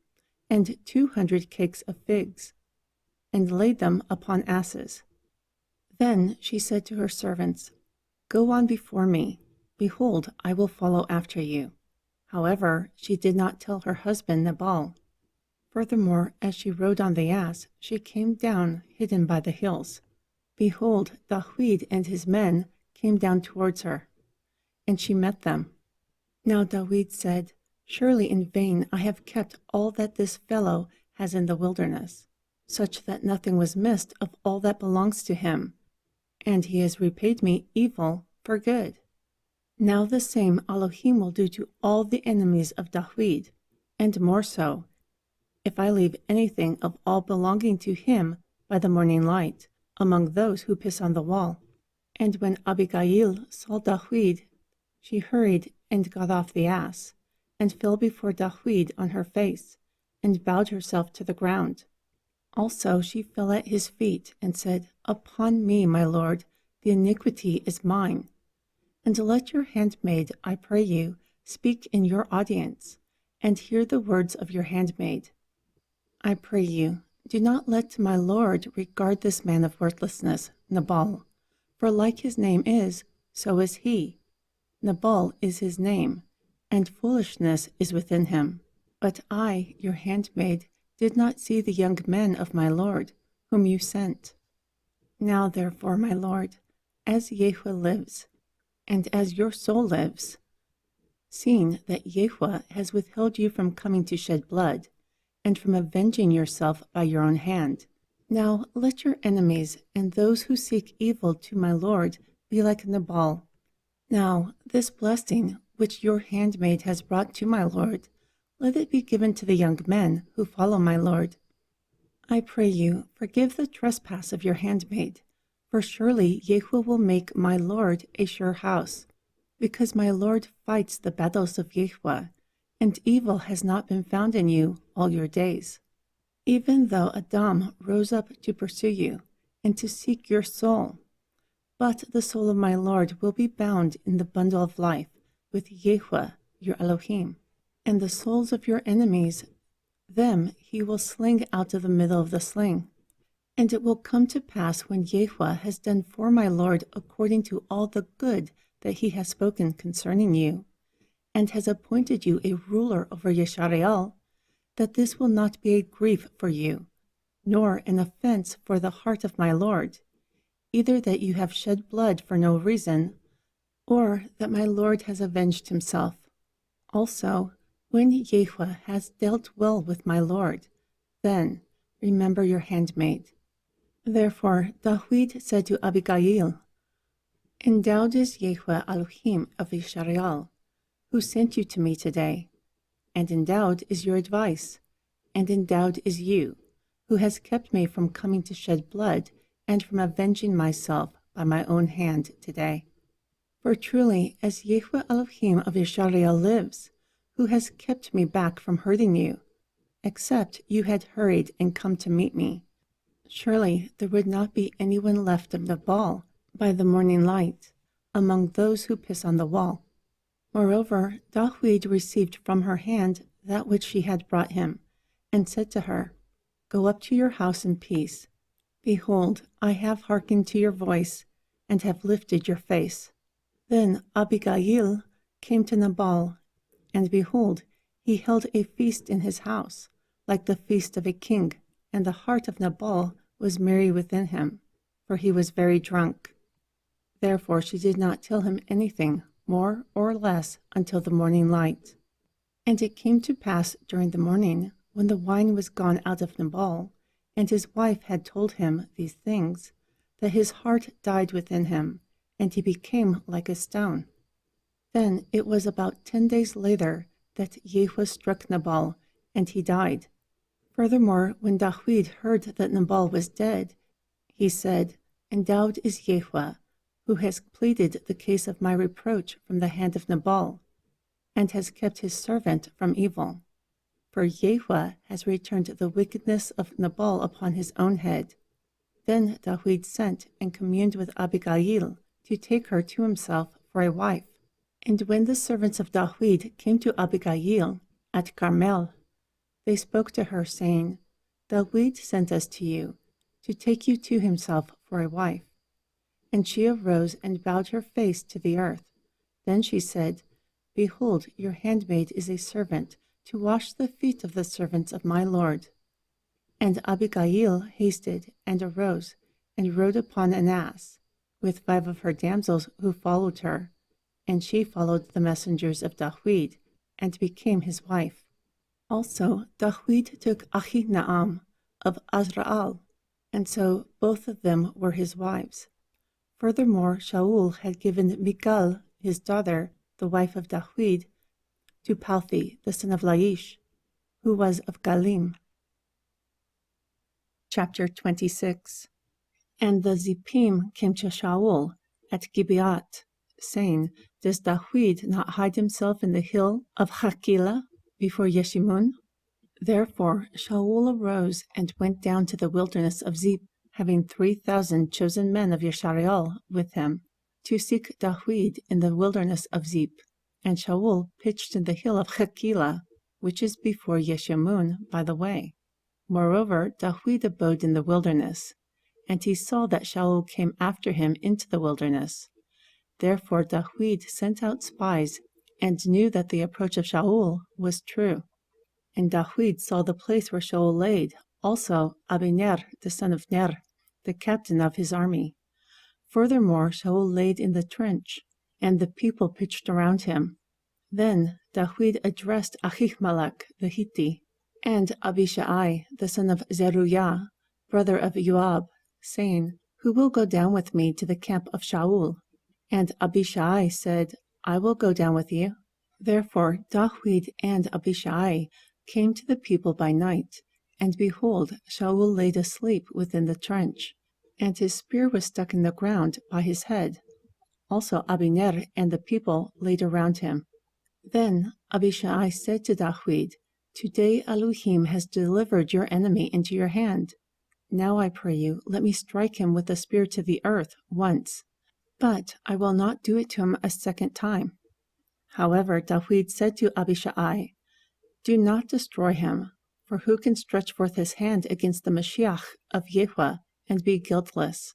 and 200 cakes of figs, and laid them upon asses. Then she said to her servants, Go on before me. Behold, I will follow after you. However, she did not tell her husband Nabal. Furthermore, as she rode on the ass, she came down hidden by the hills. Behold, Dawid and his men came down towards her, and she met them. Now Dawid said, Surely in vain I have kept all that this fellow has in the wilderness, such that nothing was missed of all that belongs to him, and he has repaid me evil for good. Now the same Elohim will do to all the enemies of Dawid, and more so, if I leave anything of all belonging to him by the morning light, among those who piss on the wall. And when Abigail saw Dawid, she hurried and got off the ass, and fell before Dawid on her face, and bowed herself to the ground. Also she fell at his feet, and said, Upon me, my lord, the iniquity is mine. And let your handmaid, I pray you, speak in your audience, and hear the words of your handmaid. I pray you, do not let my lord regard this man of worthlessness, Nabal, for like his name is, so is he. Nabal is his name, and foolishness is within him. But I, your handmaid, did not see the young men of my lord, whom you sent. Now therefore, my lord, as Yahweh lives, and as your soul lives, seeing that Yahweh has withheld you from coming to shed blood, and from avenging yourself by your own hand, now let your enemies and those who seek evil to my lord be like Nabal. Now this blessing which your handmaid has brought to my lord, let it be given to the young men who follow my lord. I pray you, forgive the trespass of your handmaid, for surely Yahweh will make my lord a sure house, because my lord fights the battles of Yahweh, and evil has not been found in you all your days. Even though Adam rose up to pursue you, and to seek your soul, but the soul of my lord will be bound in the bundle of life with Yahweh, your Elohim, and the souls of your enemies, them he will sling out of the middle of the sling. And it will come to pass when Yahweh has done for my lord according to all the good that he has spoken concerning you, and has appointed you a ruler over Yisrael, that this will not be a grief for you, nor an offense for the heart of my Lord, either that you have shed blood for no reason, or that my Lord has avenged himself. Also, when Yahweh has dealt well with my Lord, then remember your handmaid. Therefore David said to Abigail, Endowed is Yahweh Elohim of Yisrael, who sent you to me today, and endowed is your advice, and endowed is you, who has kept me from coming to shed blood and from avenging myself by my own hand today. For truly, as Yahweh Elohim of Yisrael lives, who has kept me back from hurting you, except you had hurried and come to meet me, surely there would not be anyone left of Nabal by the morning light among those who piss on the wall. Moreover, David received from her hand that which she had brought him, and said to her, Go up to your house in peace. Behold, I have hearkened to your voice, and have lifted your face. Then Abigail came to Nabal, and behold, he held a feast in his house, like the feast of a king, and the heart of Nabal was merry within him, for he was very drunk. Therefore she did not tell him anything, more or less, until the morning light. And it came to pass during the morning, when the wine was gone out of Nabal, and his wife had told him these things, that his heart died within him, and he became like a stone. Then it was about 10 days later that Yahweh struck Nabal, and he died. Furthermore, when David heard that Nabal was dead, he said, Endowed is Yahweh, who has pleaded the case of my reproach from the hand of Nabal, and has kept his servant from evil. For Yahweh has returned the wickedness of Nabal upon his own head. Then David sent and communed with Abigail to take her to himself for a wife. And when the servants of David came to Abigail at Carmel, they spoke to her, saying, David sent us to you, to take you to himself for a wife. And she arose and bowed her face to the earth. Then she said, Behold, your handmaid is a servant, to wash the feet of the servants of my Lord. And Abigail hasted and arose, and rode upon an ass, with 5 of her damsels who followed her. And she followed the messengers of David, and became his wife. Also David took Ahinoam of Azrael, and so both of them were his wives. Furthermore, Shaul had given Michal, his daughter, the wife of David, to Palthi, the son of Laish, who was of Galim. Chapter 26. And the Zippim came to Shaul at Gibeat, saying, Does David not hide himself in the hill of Hakilah before Yeshimon? Therefore Shaul arose and went down to the wilderness of Ziph, having 3,000 chosen men of Yisrael with him, to seek David in the wilderness of Ziph. And Shaul pitched in the hill of Hakilah, which is before Yeshimon by the way. Moreover, David abode in the wilderness, and he saw that Shaul came after him into the wilderness. Therefore David sent out spies, and knew that the approach of Shaul was true. And David saw the place where Shaul laid, also Abner the son of Ner, the captain of his army. Furthermore, Shaul laid in the trench, and the people pitched around him. Then David addressed Ahimelech the Hittite, and Abishai the son of Zeruiah, brother of Joab, saying, Who will go down with me to the camp of Shaul? And Abishai said, I will go down with you. Therefore David and Abishai came to the people by night, and behold, Shaul laid asleep within the trench, and his spear was stuck in the ground by his head. Also Abner and the people laid around him. Then Abishai said to David, Today Elohim has delivered your enemy into your hand. Now I pray you, let me strike him with the spear to the earth once, but I will not do it to him a second time. However, David said to Abishai, Do not destroy him, for who can stretch forth his hand against the Mashiach of Yahweh and be guiltless?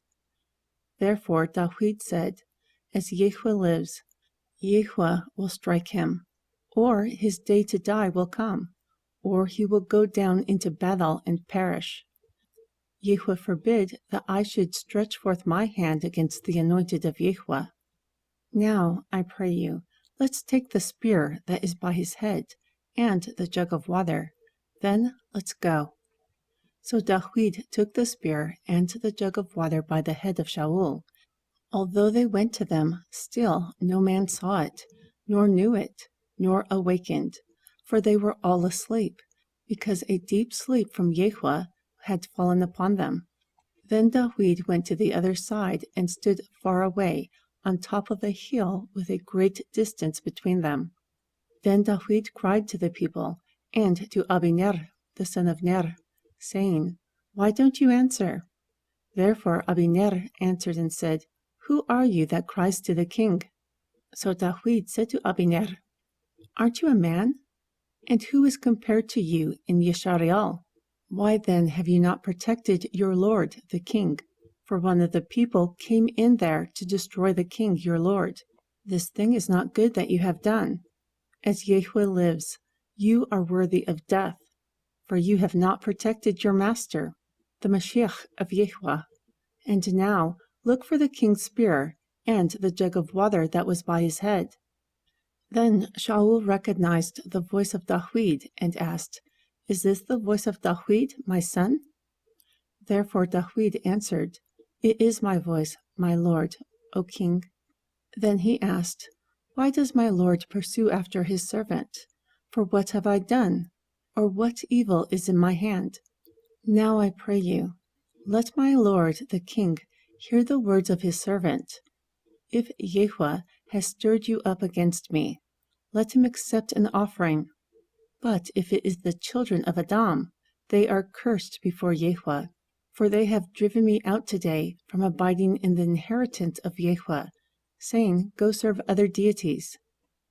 Therefore David said, As Yahweh lives, Yahweh will strike him. or his day to die will come, or he will go down into battle and perish. Yahweh forbid that I should stretch forth my hand against the anointed of Yahweh. Now, I pray you, let's take the spear that is by his head, and the jug of water. Then let's go. So Dawid took the spear and the jug of water by the head of Shaul. Although they went to them, still no man saw it, nor knew it, nor awakened, for they were all asleep, because a deep sleep from Yahweh had fallen upon them. Then Dawid went to the other side and stood far away, on top of a hill with a great distance between them. Then Dawid cried to the people, and to Abiner, the son of Ner, saying, Why don't you answer? Therefore Abiner answered and said, Who are you that cries to the king? So Dawid said to Abiner, Aren't you a man? And who is compared to you in Yeshareal? Why then have you not protected your lord, the king? For one of the people came in there to destroy the king, your lord. This thing is not good that you have done. As Yahweh lives, you are worthy of death, for you have not protected your master, the Mashiach of Yahweh. And now look for the king's spear and the jug of water that was by his head. Then Shaul recognized the voice of Dawid and asked, Is this the voice of Dawid, my son? Therefore Dawid answered, It is my voice, my lord, O king. Then he asked, Why does my lord pursue after his servant? For what have I done? Or what evil is in my hand? Now I pray you, let my lord the king hear the words of his servant. If Yahweh has stirred you up against me, let him accept an offering. But if it is the children of Adam, they are cursed before Yahweh, for they have driven me out today from abiding in the inheritance of Yahweh, saying, Go serve other deities.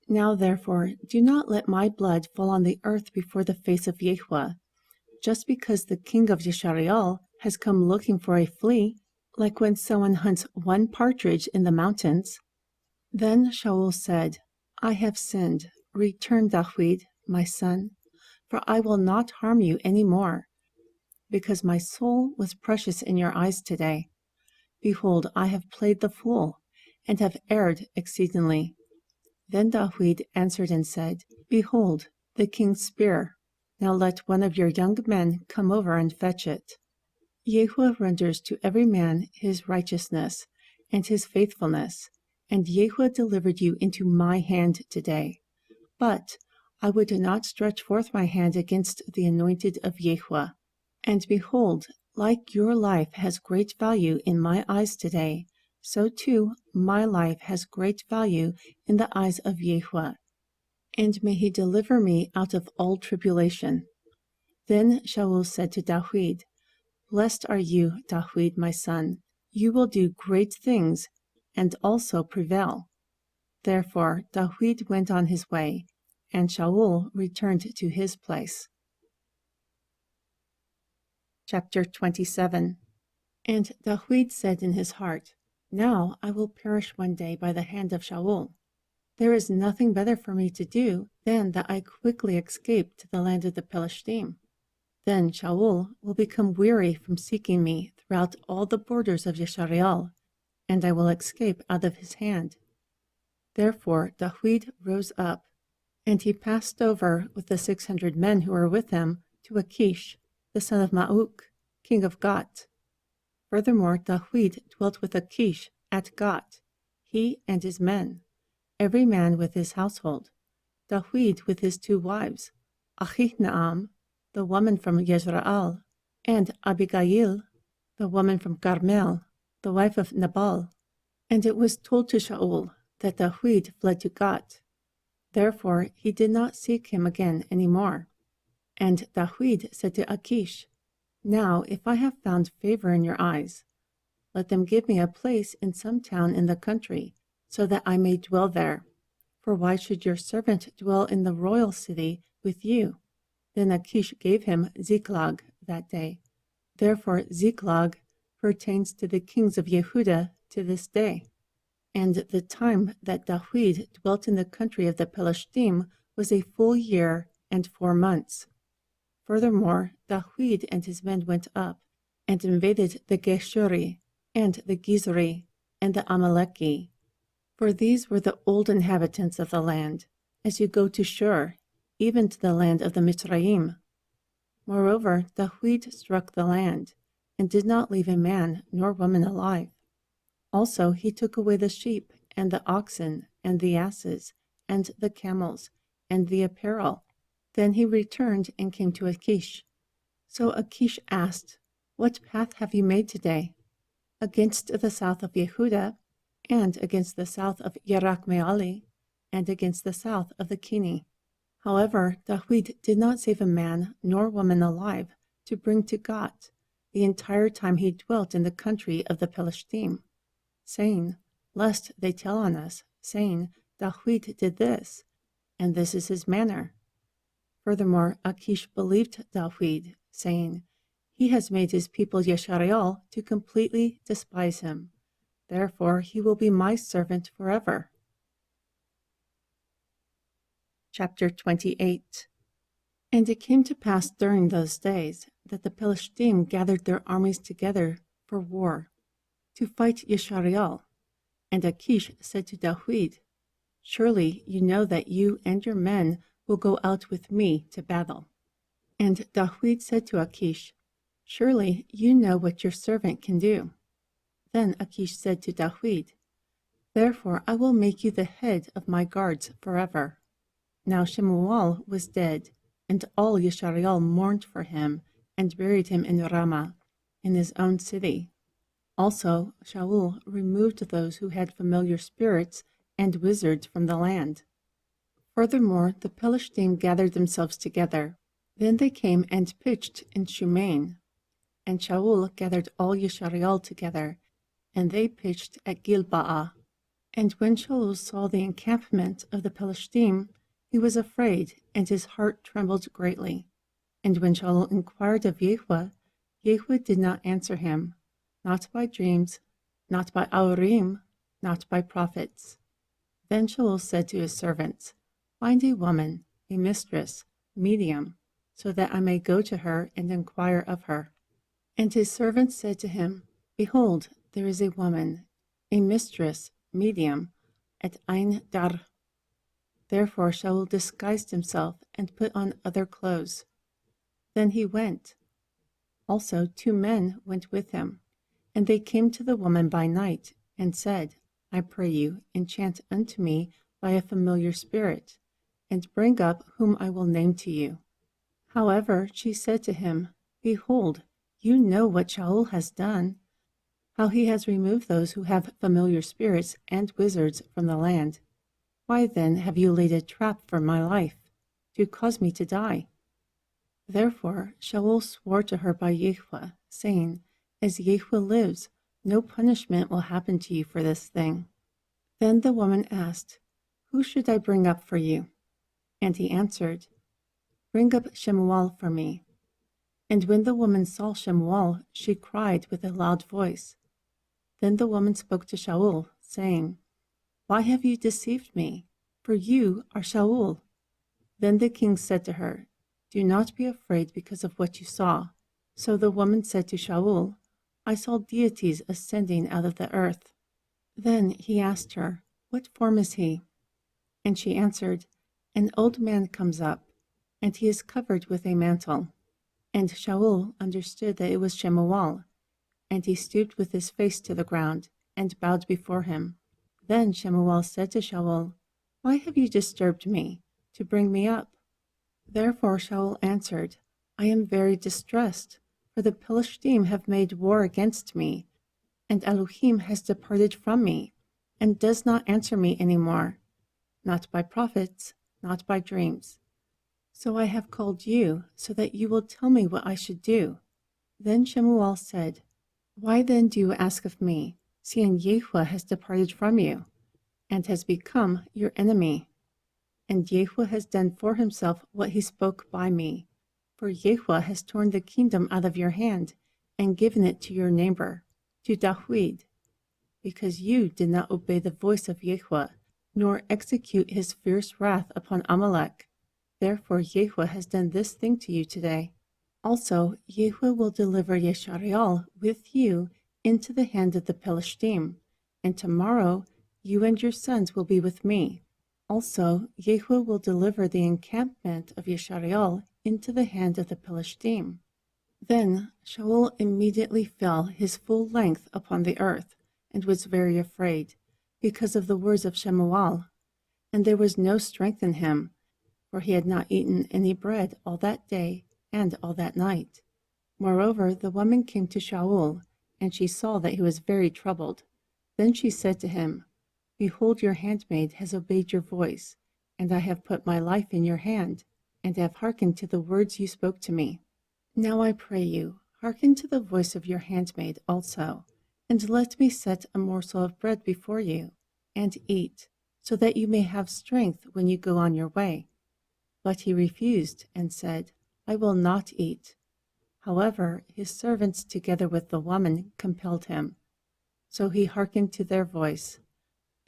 Now therefore do not let my blood fall on the earth before the face of Yahweh, just because the king of Yeshareal has come looking for a flea, like when someone hunts one partridge in the mountains. Then Shaul said, I have sinned. Return, Dawid, my son, for I will not harm you any more, because my soul was precious in your eyes today. Behold, I have played the fool, and have erred exceedingly. Then Dawid answered and said, Behold, the king's spear. Now let one of your young men come over and fetch it. Yahweh renders to every man his righteousness and his faithfulness, and Yahweh delivered you into my hand today. But I would not stretch forth my hand against the anointed of Yahweh. And behold, like your life has great value in my eyes today, so too my life has great value in the eyes of Yahweh. And may he deliver me out of all tribulation. Then Shaul said to Dawid, Blessed are you, Dawid, my son. You will do great things, and also prevail. Therefore Dawid went on his way, and Shaul returned to his place. Chapter 27. And Dawid said in his heart, Now I will perish one day by the hand of Shaul. There is nothing better for me to do than that I quickly escape to the land of the Philistine. Then Shaul will become weary from seeking me throughout all the borders of Yeshareal, and I will escape out of his hand. Therefore Dawid rose up, and he passed over with the 600 men who were with him to Achish, the son of Mauk, king of Gat. Furthermore, Dawid dwelt with Achish at Gat, he and his men, every man with his household. Dawid with his 2 wives, Ahinoam, the woman from Yezreel, and Abigail, the woman from Carmel, the wife of Nabal. And it was told to Shaul that Dawid fled to Gat. Therefore he did not seek him again any more. And Dawid said to Achish, Now if I have found favor in your eyes, let them give me a place in some town in the country, so that I may dwell there. For why should your servant dwell in the royal city with you? Then Achish gave him Ziklag that day. Therefore Ziklag pertains to the kings of Yehudah to this day. And the time that Dawid dwelt in the country of the Pelishtim was a full year and 4 months. Furthermore, Dawid and his men went up and invaded the Geshuri and the Gizri and the Amaleki, for these were the old inhabitants of the land, as you go to Shur, even to the land of the Mitzrayim. Moreover, Dawid struck the land, and did not leave a man nor woman alive. Also he took away the sheep, and the oxen, and the asses, and the camels, and the apparel. Then he returned and came to Achish. So Achish asked, "What path have you made today? Against the south of Yehuda, and against the south of Yerach-Meali, and against the south of the Kini." However, Dawid did not save a man nor woman alive to bring to Gat the entire time he dwelt in the country of the Pelishtim, saying, "Lest they tell on us, saying, Dawid did this, and this is his manner." Furthermore, Achish believed Dawid, saying, "He has made his people Yeshareal to completely despise him. Therefore he will be my servant forever." Chapter 28. And it came to pass during those days that the Pelishtim gathered their armies together for war, to fight Yeshareal. And Achish said to Dawid, "Surely you know that you and your men will go out with me to battle." And Dawid said to Achish, "Surely you know what your servant can do." Then Achish said to Dawid, "Therefore I will make you the head of my guards forever." Now Shemuel was dead, and all Yeshareal mourned for him, and buried him in Ramah, in his own city. Also Shaul removed those who had familiar spirits and wizards from the land. Furthermore, the Pelishtim gathered themselves together. Then they came and pitched in Shumain. And Shaul gathered all Yeshareal together, and they pitched at Gilbaah. And when Shaul saw the encampment of the Pelishtim, he was afraid, and his heart trembled greatly. And when Shaul inquired of Yehuah, Yehuah did not answer him, not by dreams, not by Aurim, not by prophets. Then Shaul said to his servants, "Find a woman, a mistress, medium, so that I may go to her and inquire of her." And his servants said to him, "Behold, there is a woman, a mistress, medium, at Ein Dar." Therefore Shaul disguised himself and put on other clothes. Then he went. Also 2 men went with him, and they came to the woman by night, and said, "I pray you, enchant unto me by a familiar spirit, and bring up whom I will name to you." However, she said to him, "Behold, you know what Shaul has done, how he has removed those who have familiar spirits and wizards from the land. Why then have you laid a trap for my life, to cause me to die?" Therefore Shaul swore to her by Yehuah, saying, "As Yehuah lives, no punishment will happen to you for this thing." Then the woman asked, "Who should I bring up for you?" And he answered, "Bring up Shemuel for me." And when the woman saw Shemuel, she cried with a loud voice. Then the woman spoke to Shaul, saying, "Why have you deceived me? For you are Shaul." Then the king said to her, "Do not be afraid because of what you saw." So the woman said to Shaul, "I saw deities ascending out of the earth." Then he asked her, "What form is he?" And she answered, "An old man comes up, and he is covered with a mantle." And Shaul understood that it was Shemuel, and he stooped with his face to the ground, and bowed before him. Then Shemuel said to Shaul, "Why have you disturbed me, to bring me up?" Therefore Shaul answered, "I am very distressed, for the Pelishtim have made war against me, and Elohim has departed from me, and does not answer me any more, not by prophets, not by dreams. So I have called you, so that you will tell me what I should do." Then Shemuel said, "Why then do you ask of me, seeing Yehuah has departed from you, and has become your enemy? And Yehuah has done for himself what he spoke by me. For Yehuah has torn the kingdom out of your hand, and given it to your neighbor, to Dawid, because you did not obey the voice of Yehuah, nor execute his fierce wrath upon Amalek, Therefore Yahweh has done this thing to you today. Also Yahweh will deliver Yeshareal with you into the hand of the Philistine, and tomorrow you and your sons will be with me. Also Yahweh will deliver the encampment of Yeshareal into the hand of the Philistine. Then Shaul immediately fell his full length upon the earth, and was very afraid, because of the words of Shemuel. And there was no strength in him, for he had not eaten any bread all that day and all that night. Moreover, the woman came to Shaul, and she saw that he was very troubled. Then she said to him, Behold, your handmaid has obeyed your voice, and I have put my life in your hand, and have hearkened to the words you spoke to me. Now I pray you, hearken to the voice of your handmaid also, and let me set a morsel of bread before you, and eat, so that you may have strength when you go on your way. But he refused, and said, I will not eat. However, his servants together with the woman compelled him. So he hearkened to their voice.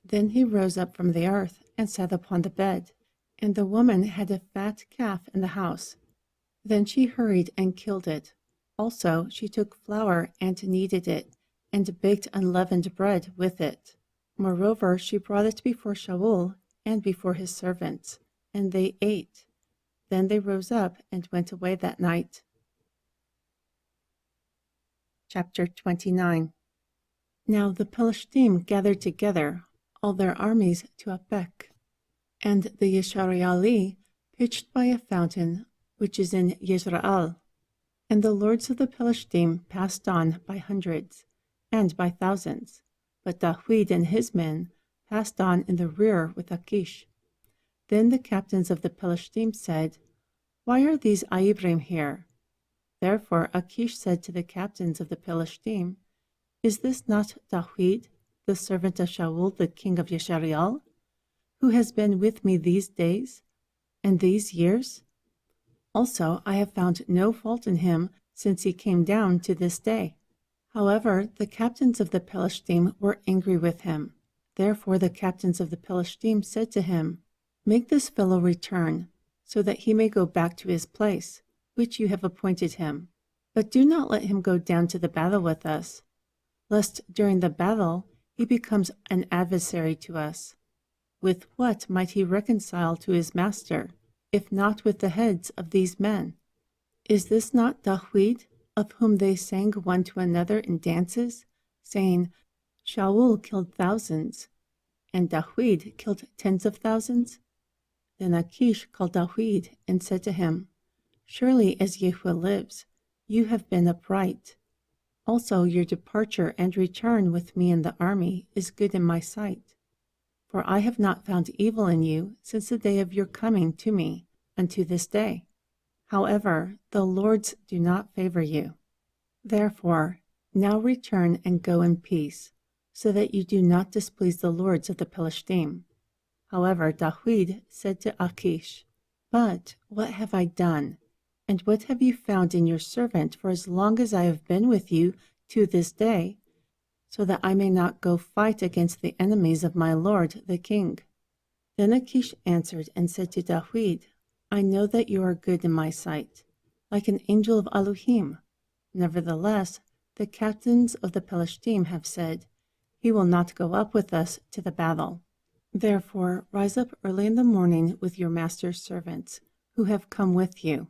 Then he rose up from the earth, and sat upon the bed. And the woman had a fat calf in the house. Then she hurried and killed it. Also she took flour and kneaded it, and baked unleavened bread with it. Moreover, she brought it before Shaul and before his servants, and they ate. Then they rose up and went away that night. Chapter 29. Now the Philistine gathered together all their armies to Aphek, and the Yeshareali pitched by a fountain which is in Yezreel. And the lords of the Philistine passed on by hundreds and by thousands, but Dawid and his men passed on in the rear with Achish. Then the captains of the Philistine said, Why are these Aibrim here? Therefore Achish said to the captains of the Philistine, Is this not Dawid, the servant of Shaul the king of Yeshareel, who has been with me these days and these years? Also I have found no fault in him since he came down to this day. However, the captains of the Philistine were angry with him. Therefore the captains of the Philistine said to him, Make this fellow return, so that he may go back to his place, which you have appointed him. But do not let him go down to the battle with us, lest during the battle he becomes an adversary to us. With what might he reconcile to his master, if not with the heads of these men? Is this not Dawid, of whom they sang one to another in dances, saying, Shaul killed thousands, and Dawid killed tens of thousands? Then Achish called Dawid and said to him, Surely as Yahweh lives, you have been upright. Also your departure and return with me in the army is good in my sight. For I have not found evil in you since the day of your coming to me unto this day. However, the lords do not favor you. Therefore, now return and go in peace, so that you do not displease the lords of the Philistine. However, Dawid said to Achish, But what have I done? And what have you found in your servant for as long as I have been with you to this day, so that I may not go fight against the enemies of my lord the king? Then Achish answered and said to Dawid, I know that you are good in my sight, like an angel of Elohim. Nevertheless, the captains of the Philistine have said, He will not go up with us to the battle. Therefore, rise up early in the morning with your master's servants, who have come with you.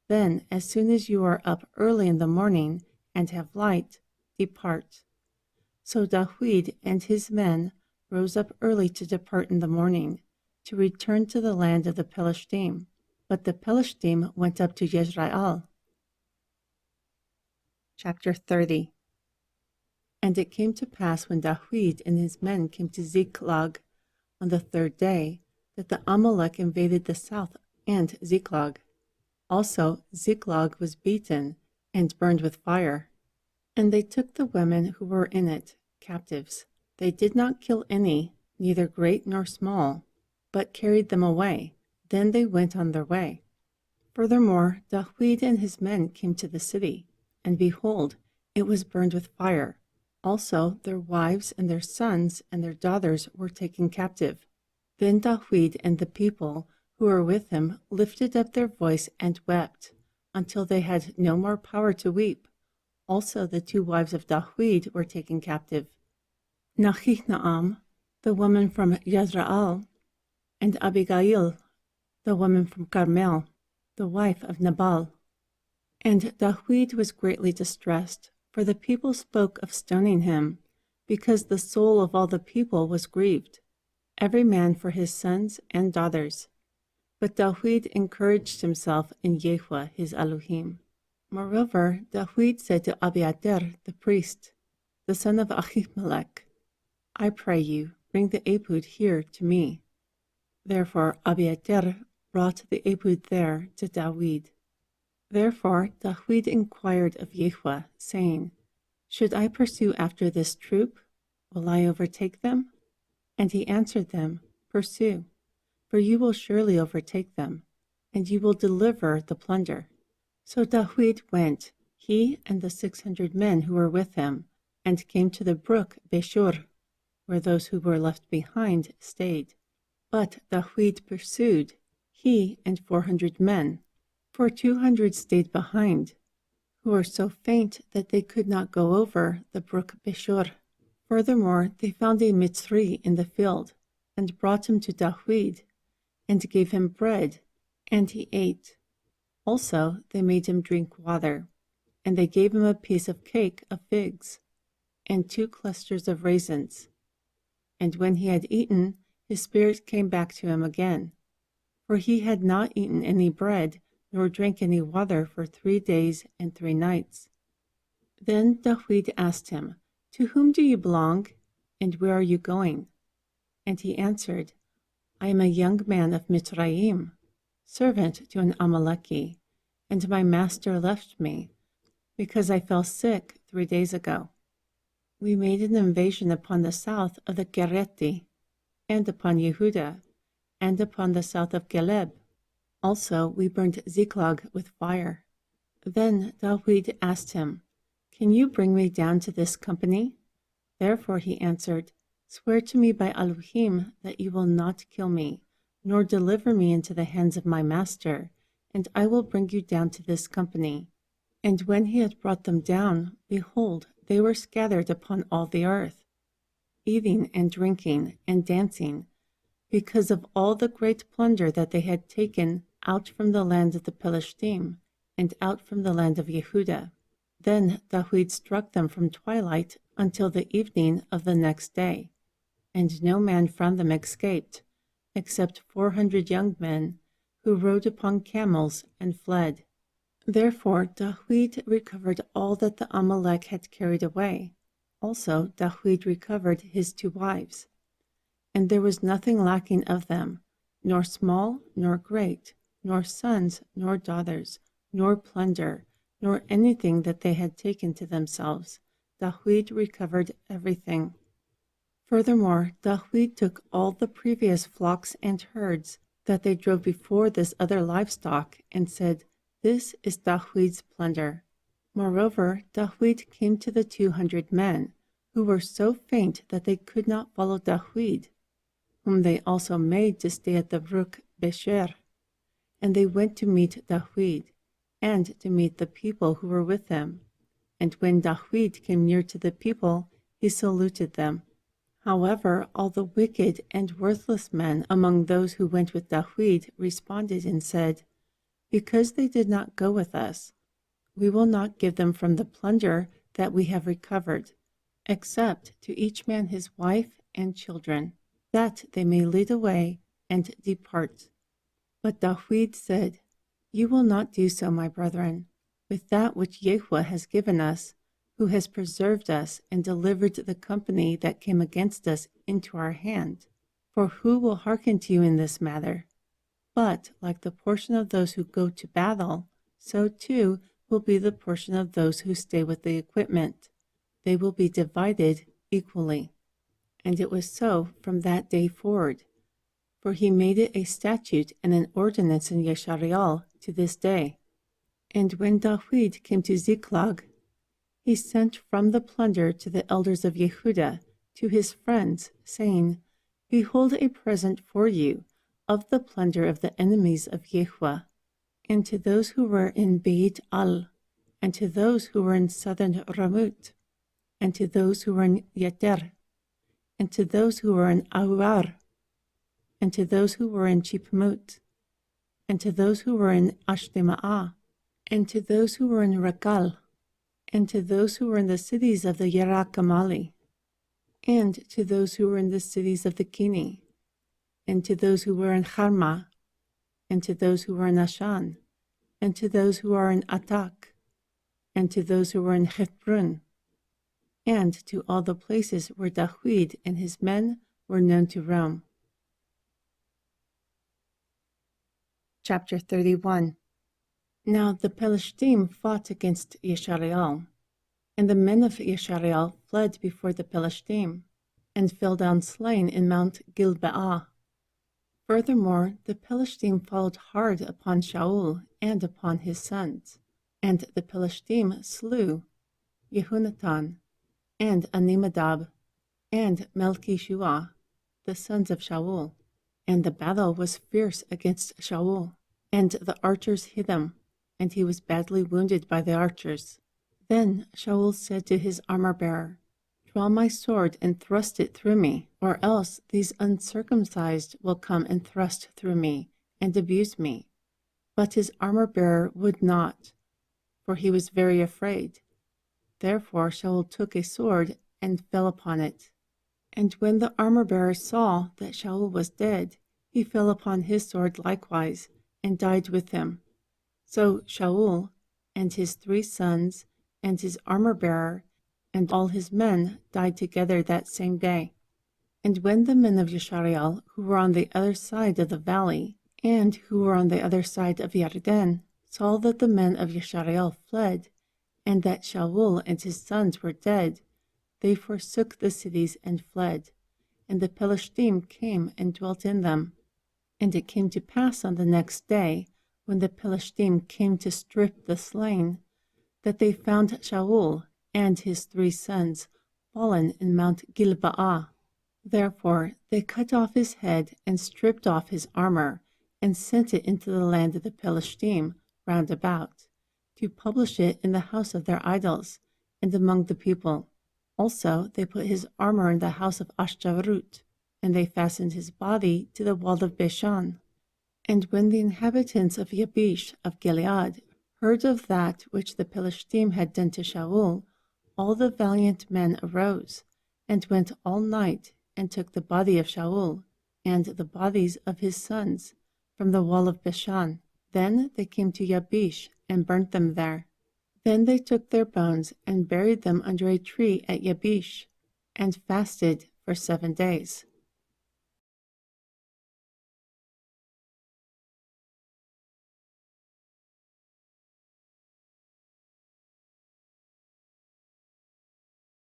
Then, as soon as you are up early in the morning and have light, depart. So Dawid and his men rose up early to depart in the morning, to return to the land of the Philistine. But the Philistine went up to Yezreel. Chapter 30. And it came to pass when Dawid and his men came to Ziklag on the third day, that the Amalek invaded the south and Ziklag. Also Ziklag was beaten and burned with fire. And they took the women who were in it captives. They did not kill any, neither great nor small, but carried them away. Then they went on their way. Furthermore, Dawid and his men came to the city, and behold, it was burned with fire. Also their wives and their sons and their daughters were taken captive. Then Dawid and the people who were with him lifted up their voice and wept until they had no more power to weep. Also the 2 wives of Dawid were taken captive, Nachihnaam, the woman from Yezreel, and Abigail, the woman from Carmel, the wife of Nabal. And Dawid was greatly distressed, for the people spoke of stoning him, because the soul of all the people was grieved, every man for his sons and daughters. But Dawid encouraged himself in Yahweh his Elohim. Moreover, Dawid said to Abiathar the priest, the son of Ahimelech, I pray you, bring the ephod here to me. Therefore Abiathar brought the ephod there to Dawid. Therefore Dawid inquired of Yahweh, saying, Should I pursue after this troop? Will I overtake them? And he answered them, Pursue, for you will surely overtake them, and you will deliver the plunder. So Dawid went, he and the 600 men who were with him, and came to the brook Beshur, where those who were left behind stayed. But Dawid pursued, he and 400 men, for 200 stayed behind, who were so faint that they could not go over the brook Beshur. Furthermore, they found a Mitzri in the field, and brought him to Dawid, and gave him bread, and he ate. Also they made him drink water, and they gave him a piece of cake of figs, and 2 clusters of raisins. And when he had eaten, his spirit came back to him again, for he had not eaten any bread, nor drank any water for 3 days and 3 nights. Then Dawid asked him, To whom do you belong, and where are you going? And he answered, I am a young man of Mitzrayim, servant to an Amaleki, and my master left me, because I fell sick 3 days ago. We made an invasion upon the south of the Gereti, and upon Yehuda, and upon the south of Geleb. Also we burned Ziklag with fire. Then Dawid asked him, Can you bring me down to this company? Therefore he answered, Swear to me by Elohim that you will not kill me, nor deliver me into the hands of my master, and I will bring you down to this company. And when he had brought them down, behold, they were scattered upon all the earth, eating and drinking and dancing, because of all the great plunder that they had taken out from the land of the Pelishtim, and out from the land of Yehuda. Then Dawid struck them from twilight until the evening of the next day, and no man from them escaped, except 400 young men, who rode upon camels and fled. Therefore Dawid recovered all that the Amalek had carried away. Also Dawid recovered his 2 wives. And there was nothing lacking of them, nor small nor great, nor sons nor daughters, nor plunder, nor anything that they had taken to themselves. Dawid recovered everything. Furthermore, Dawid took all the previous flocks and herds that they drove before this other livestock, and said, This is Dawid's plunder. Moreover, Dawid came to the 200 men, who were so faint that they could not follow Dawid, whom they also made to stay at the brook Besher. And they went to meet Dawid, and to meet the people who were with him. And when Dawid came near to the people, he saluted them. However, all the wicked and worthless men among those who went with Dawid responded and said, Because they did not go with us, we will not give them from the plunder that we have recovered, except to each man his wife and children, that they may lead away and depart. But Dawid said, You will not do so, my brethren, with that which Yahweh has given us, who has preserved us and delivered the company that came against us into our hand. For who will hearken to you in this matter? But like the portion of those who go to battle, so too will be the portion of those who stay with the equipment. They will be divided equally. And it was so from that day forward. For he made it a statute and an ordinance in Yeshareal to this day. And when Dawid came to Ziklag, he sent from the plunder to the elders of Yehuda, to his friends, saying, Behold a present for you, of the plunder of the enemies of Yahweh, and to those who were in Beit Al, and to those who were in southern Ramut, and to those who were in Yeter, and to those who were in Awar, and to those who were in Chipmut, and to those who were in Ashdema'ah, and to those who were in Rakal, and to those who were in the cities of the Yerakamali, and to those who were in the cities of the Kini, and to those who were in Harma, and to those who were in Ashan, and to those who are in Atak, and to those who were in Hebron, and to all the places where Dawid and his men were known to roam. Chapter 31. Now the Pelishtim fought against Yeshareal, and the men of Yeshareal fled before the Pelishtim, and fell down slain in Mount Gilbeah. Furthermore, the Pelishtim followed hard upon Shaul and upon his sons, and the Pelishtim slew Jehunathan, and Animadab, and Melchishua, the sons of Shaul. And the battle was fierce against Shaul, and the archers hit him, and he was badly wounded by the archers. Then Shaul said to his armor-bearer, "Draw my sword and thrust it through me, or else these uncircumcised will come and thrust through me, and abuse me." But his armor-bearer would not, for he was very afraid. Therefore Shaul took a sword and fell upon it. And when the armor-bearer saw that Shaul was dead, he fell upon his sword likewise, and died with him. So Shaul, and his 3 sons, and his armor-bearer, and all his men died together that same day. And when the men of Yeshareal, who were on the other side of the valley, and who were on the other side of Yarden, saw that the men of Yeshareal fled, and that Shaul and his sons were dead, they forsook the cities and fled, and the Pelishtim came and dwelt in them. And it came to pass on the next day, when the Pelishtim came to strip the slain, that they found Shaul and his 3 sons fallen in Mount Gilbeah. Therefore they cut off his head and stripped off his armor, and sent it into the land of the Pelishtim round about, to publish it in the house of their idols, and among the people. Also they put his armor in the house of Ashtarut, and they fastened his body to the wall of Bashan. And when the inhabitants of Yabesh of Gilead heard of that which the Pelishtim had done to Shaul, all the valiant men arose, and went all night, and took the body of Shaul, and the bodies of his sons, from the wall of Bashan. Then they came to Yabesh, and burnt them there. Then they took their bones, and buried them under a tree at Yabesh, and fasted for 7 days.